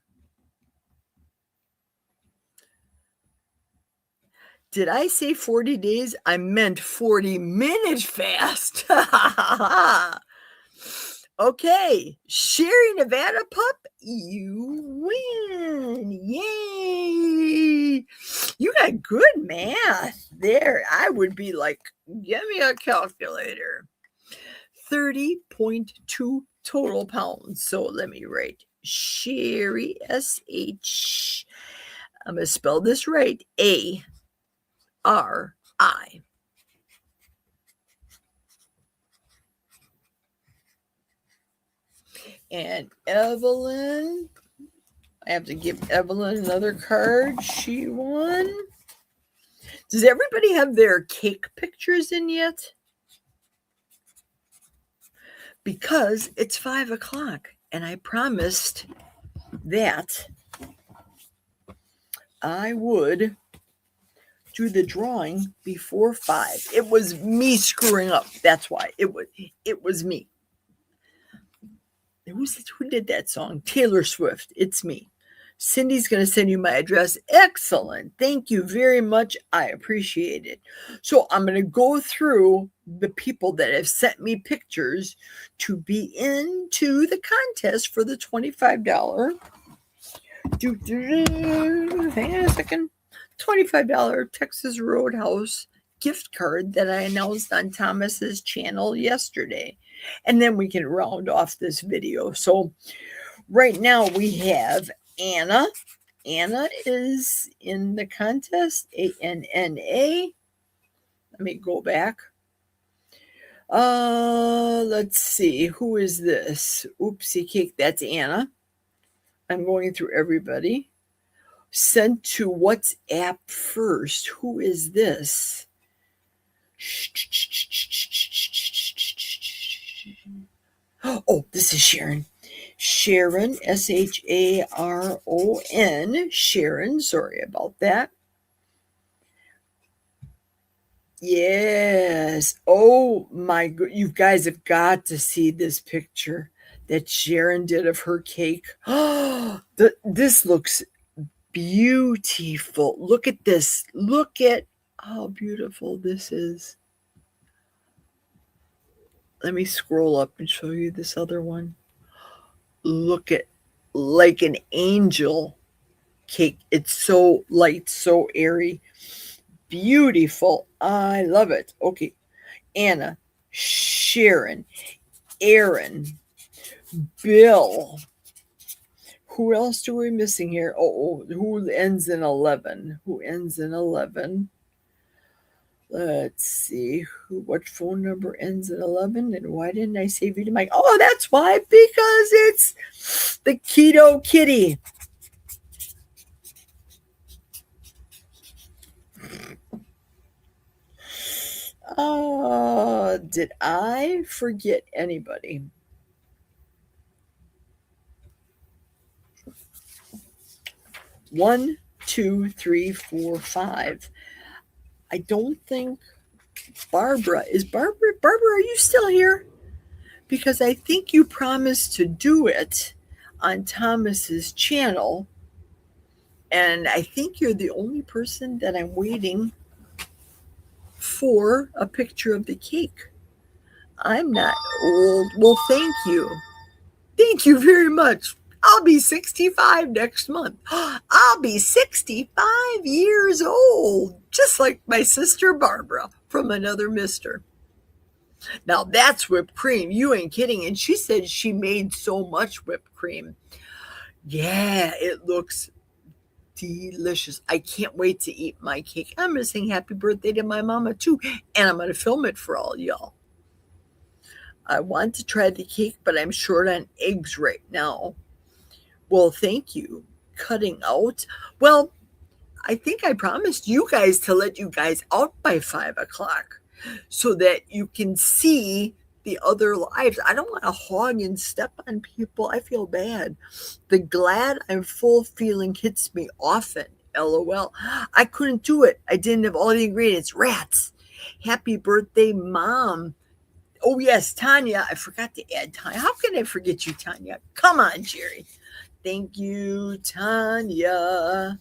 Did I say 40 days? I meant 40-minute fast. Okay. Sherry Nevada Pup, you win. Yay. You got good math there. I would be like, give me a calculator. 30.2 total pounds. So let me write Sherry, S-H, I'm going to spell this right, A-R-I. And Evelyn, I have to give Evelyn another card. She won. Does everybody have their cake pictures in yet? Because it's 5 o'clock and I promised that I would do the drawing before 5. It was me screwing up. That's why. It was me. Who did that song? Taylor Swift. It's me. Cindy's going to send you my address. Excellent. Thank you very much. I appreciate it. So I'm going to go through the people that have sent me pictures to be into the contest for the $25. Hang on a second. $25 Texas Roadhouse gift card that I announced on Thomas's channel yesterday. And then we can round off this video. So right now we have Anna. Anna is in the contest. ANNA. Let me go back. Let's see. Who is this? Oopsie cake. That's Anna. I'm going through everybody. Sent to WhatsApp first. Who is this? Oh, this is Sharon. Sharon, Sharon. Sharon, sorry about that. Yes. Oh my God. You guys have got to see this picture that Sharon did of her cake. Oh, this looks beautiful. Look at this. Look at how beautiful this is. Let me scroll up and show you this other one. Look at, like an angel cake. It's so light, so airy. Beautiful. I love it. Okay. Anna, Sharon, Aaron, Bill. Who else are we missing here? Oh, who ends in 11? Who ends in 11? Let's see. What phone number ends in 11? And why didn't I save you to my... Oh, that's why. Because it's the Keto Kitty. Did I forget anybody? One, two, three, four, five. I don't think Barbara is. Barbara, are you still here? Because I think you promised to do it on Thomas's channel, and I think you're the only person that I'm waiting for a picture of the cake. I'm not old. Well, thank you. Thank you very much. I'll be 65 next month. I'll be 65 years old, just like my sister Barbara from another mister. Now that's whipped cream. You ain't kidding. And she said she made so much whipped cream. Yeah, it looks delicious. I can't wait to eat my cake. I'm going to sing happy birthday to my mama too. And I'm going to film it for all y'all. I want to try the cake, but I'm short on eggs right now. Well, thank you. Cutting out. Well, I think I promised you guys to let you guys out by 5 o'clock so that you can see the other lives. I don't want to hog and step on people. I feel bad. The glad I'm full feeling hits me often. LOL. I couldn't do it. I didn't have all the ingredients. Rats. Happy birthday, Mom. Oh, yes, Tanya. I forgot to add Tanya. How can I forget you, Tanya? Come on, Jerry. Thank you, Tanya.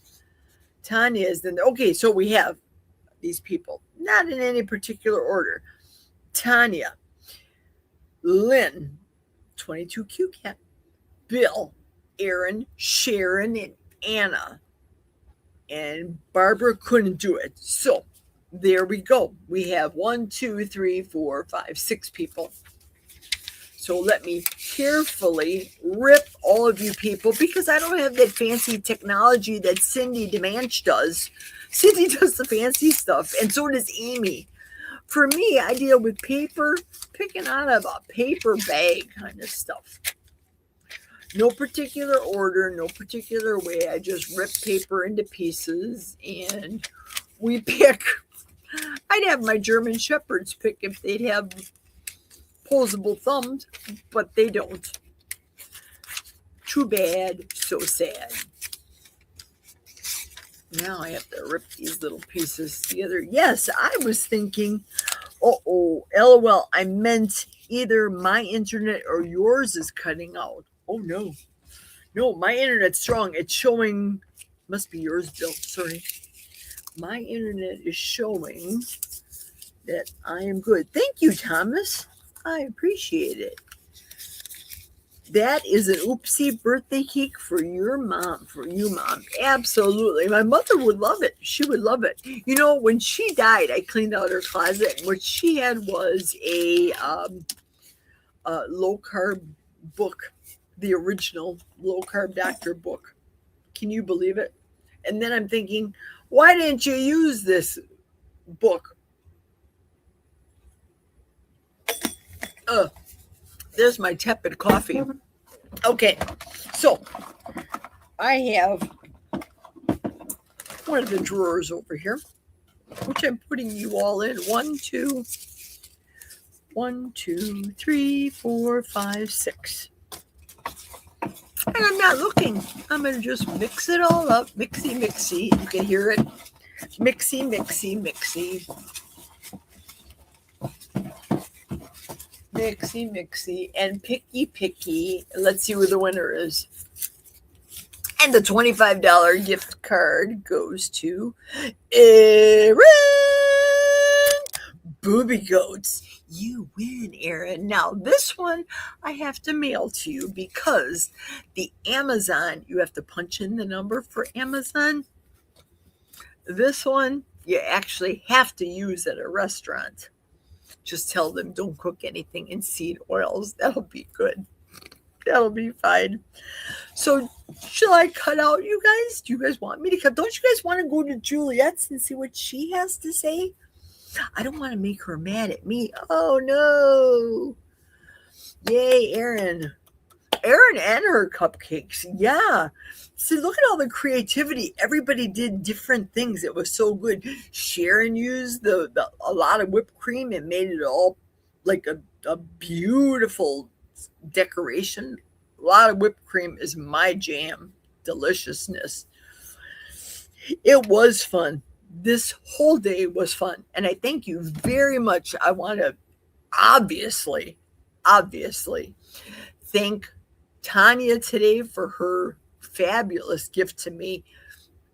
Tanya is then. Okay, so we have these people, not in any particular order. Tanya, Lynn, 22Q Cat, Bill, Aaron, Sharon, and Anna. And Barbara couldn't do it. So there we go. We have 1, 2, 3, 4, 5, 6 people. So let me carefully rip all of you people, because I don't have that fancy technology that Cindy DeManch does. Cindy does the fancy stuff, and so does Amy. For me, I deal with paper, picking out of a paper bag kind of stuff. No particular order, no particular way. I just rip paper into pieces and we pick. I'd have my German Shepherds pick if they'd have posable thumbs, but they don't. Too bad, so sad. Now I have to rip these little pieces together. Yes, I was thinking, LOL, I meant either my internet or yours is cutting out. Oh, no. No, my internet's strong. It's showing, must be yours, Bill. Sorry. My internet is showing that I am good. Thank you, Thomas. I appreciate it. That is an oopsie birthday cake for your mom, for you, Mom. Absolutely. My mother would love it. She would love it. You know, when she died, I cleaned out her closet, and what she had was a low-carb book, the original low-carb doctor book. Can you believe it? And then I'm thinking, why didn't you use this book? There's my tepid coffee. Okay, so I have one of the drawers over here, which I'm putting you all in. 1, 2, 3, 4, 5, 6. And I'm not looking. I'm going to just mix it all up. Mixy, mixy. You can hear it. Mixy, mixy, mixy. Mixy, mixy, and picky, picky. Let's see where the winner is. And the $25 gift card goes to Aaron Booby Goats. You win, Aaron. Now, this one I have to mail to you because the Amazon, you have to punch in the number for Amazon. This one, you actually have to use at a restaurant. Just tell them don't cook anything in seed oils. That'll be good. That'll be fine. So, shall I cut out, you guys? Do you guys want me to cut? Don't you guys want to go to Juliet's and see what she has to say? I don't want to make her mad at me. Oh, no. Yay, Erin. Erin and her cupcakes. Yeah. See, look at all the creativity. Everybody did different things. It was so good. Sharon used a lot of whipped cream and made it all like a beautiful decoration. A lot of whipped cream is my jam. Deliciousness. It was fun. This whole day was fun. And I thank you very much. I want to obviously thank Tanya today for her fabulous gift to me.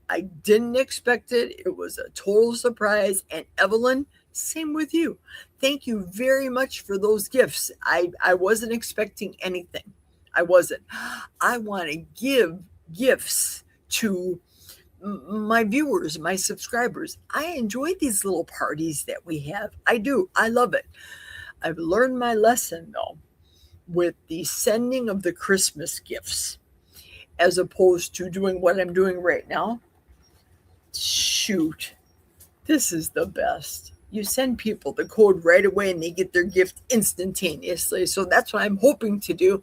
I didn't expect it. It was a total surprise. And Evelyn, same with you. Thank you very much for those gifts. I wasn't expecting anything. I wasn't. I want to give gifts to my viewers, my subscribers. I enjoy these little parties that we have. I do. I love it. I've learned my lesson, though, with the sending of the Christmas gifts, as opposed to doing what I'm doing right now. Shoot, this is the best. You send people the code right away and they get their gift instantaneously. So that's what I'm hoping to do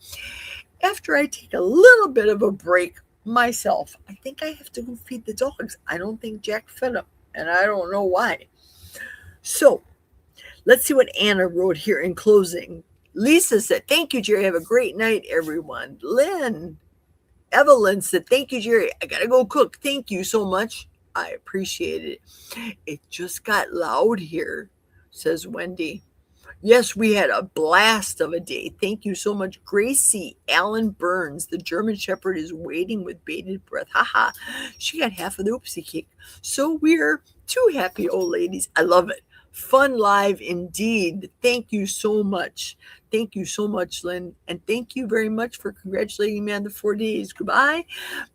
after I take a little bit of a break myself. I think I have to go feed the dogs. I don't think Jack fed them, and I don't know why. So let's see what Anna wrote here in closing. Lisa said, thank you, Jerry. Have a great night, everyone. Lynn, Evelyn said, thank you, Jerry. I got to go cook. Thank you so much. I appreciate it. It just got loud here, says Wendy. Yes, we had a blast of a day. Thank you so much, Gracie. Alan Burns, the German Shepherd, is waiting with bated breath. Haha, she got half of the oopsie cake. So we're two happy old ladies. I love it. Fun live indeed. Thank you so much. Thank you so much, Lynn. And thank you very much for congratulating me on the 4 days. Goodbye.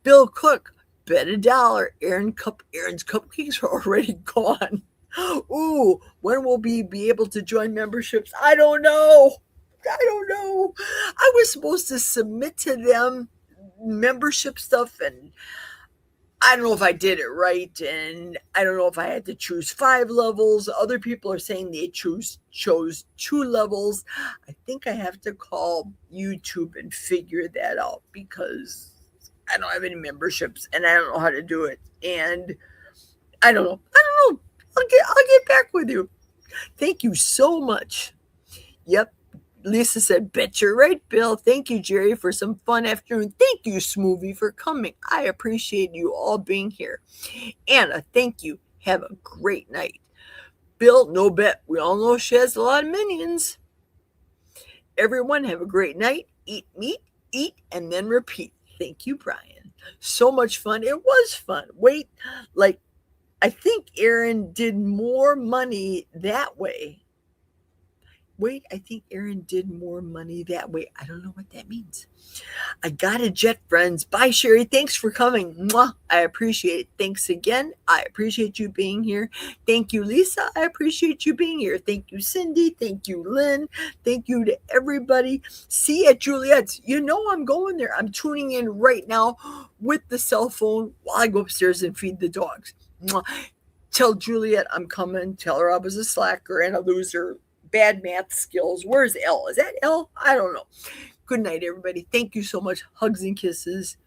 Bill Cook, bet $1. Aaron's cupcakes are already gone. Ooh, when will we be able to join memberships? I don't know. I don't know. I was supposed to submit to them membership stuff, and I don't know if I did it right, and I don't know if I had to choose 5 levels. Other people are saying they chose 2 levels. I think I have to call YouTube and figure that out because I don't have any memberships and I don't know how to do it. And I don't know. I'll get back with you. Thank you so much. Yep. Lisa said, bet you're right, Bill. Thank you, Jerry, for some fun afternoon. Thank you, Smoothie, for coming. I appreciate you all being here. Anna, thank you. Have a great night. Bill, no bet. We all know she has a lot of minions. Everyone, have a great night. Eat meat, eat, and then repeat. Thank you, Brian. So much fun. It was fun. Wait, I think Aaron did more money that way. I think Aaron did more money that way. I don't know what that means. I got a jet, friends. Bye, Sherry. Thanks for coming. Mwah. I appreciate it. Thanks again. I appreciate you being here. Thank you, Lisa. I appreciate you being here. Thank you, Cindy. Thank you, Lynn. Thank you to everybody. See you at Juliet's. You know I'm going there. I'm tuning in right now with the cell phone while I go upstairs and feed the dogs. Mwah. Tell Juliet I'm coming. Tell her I was a slacker and a loser. Bad math skills. Where's L? Is that L? I don't know. Good night, everybody. Thank you so much. Hugs and kisses.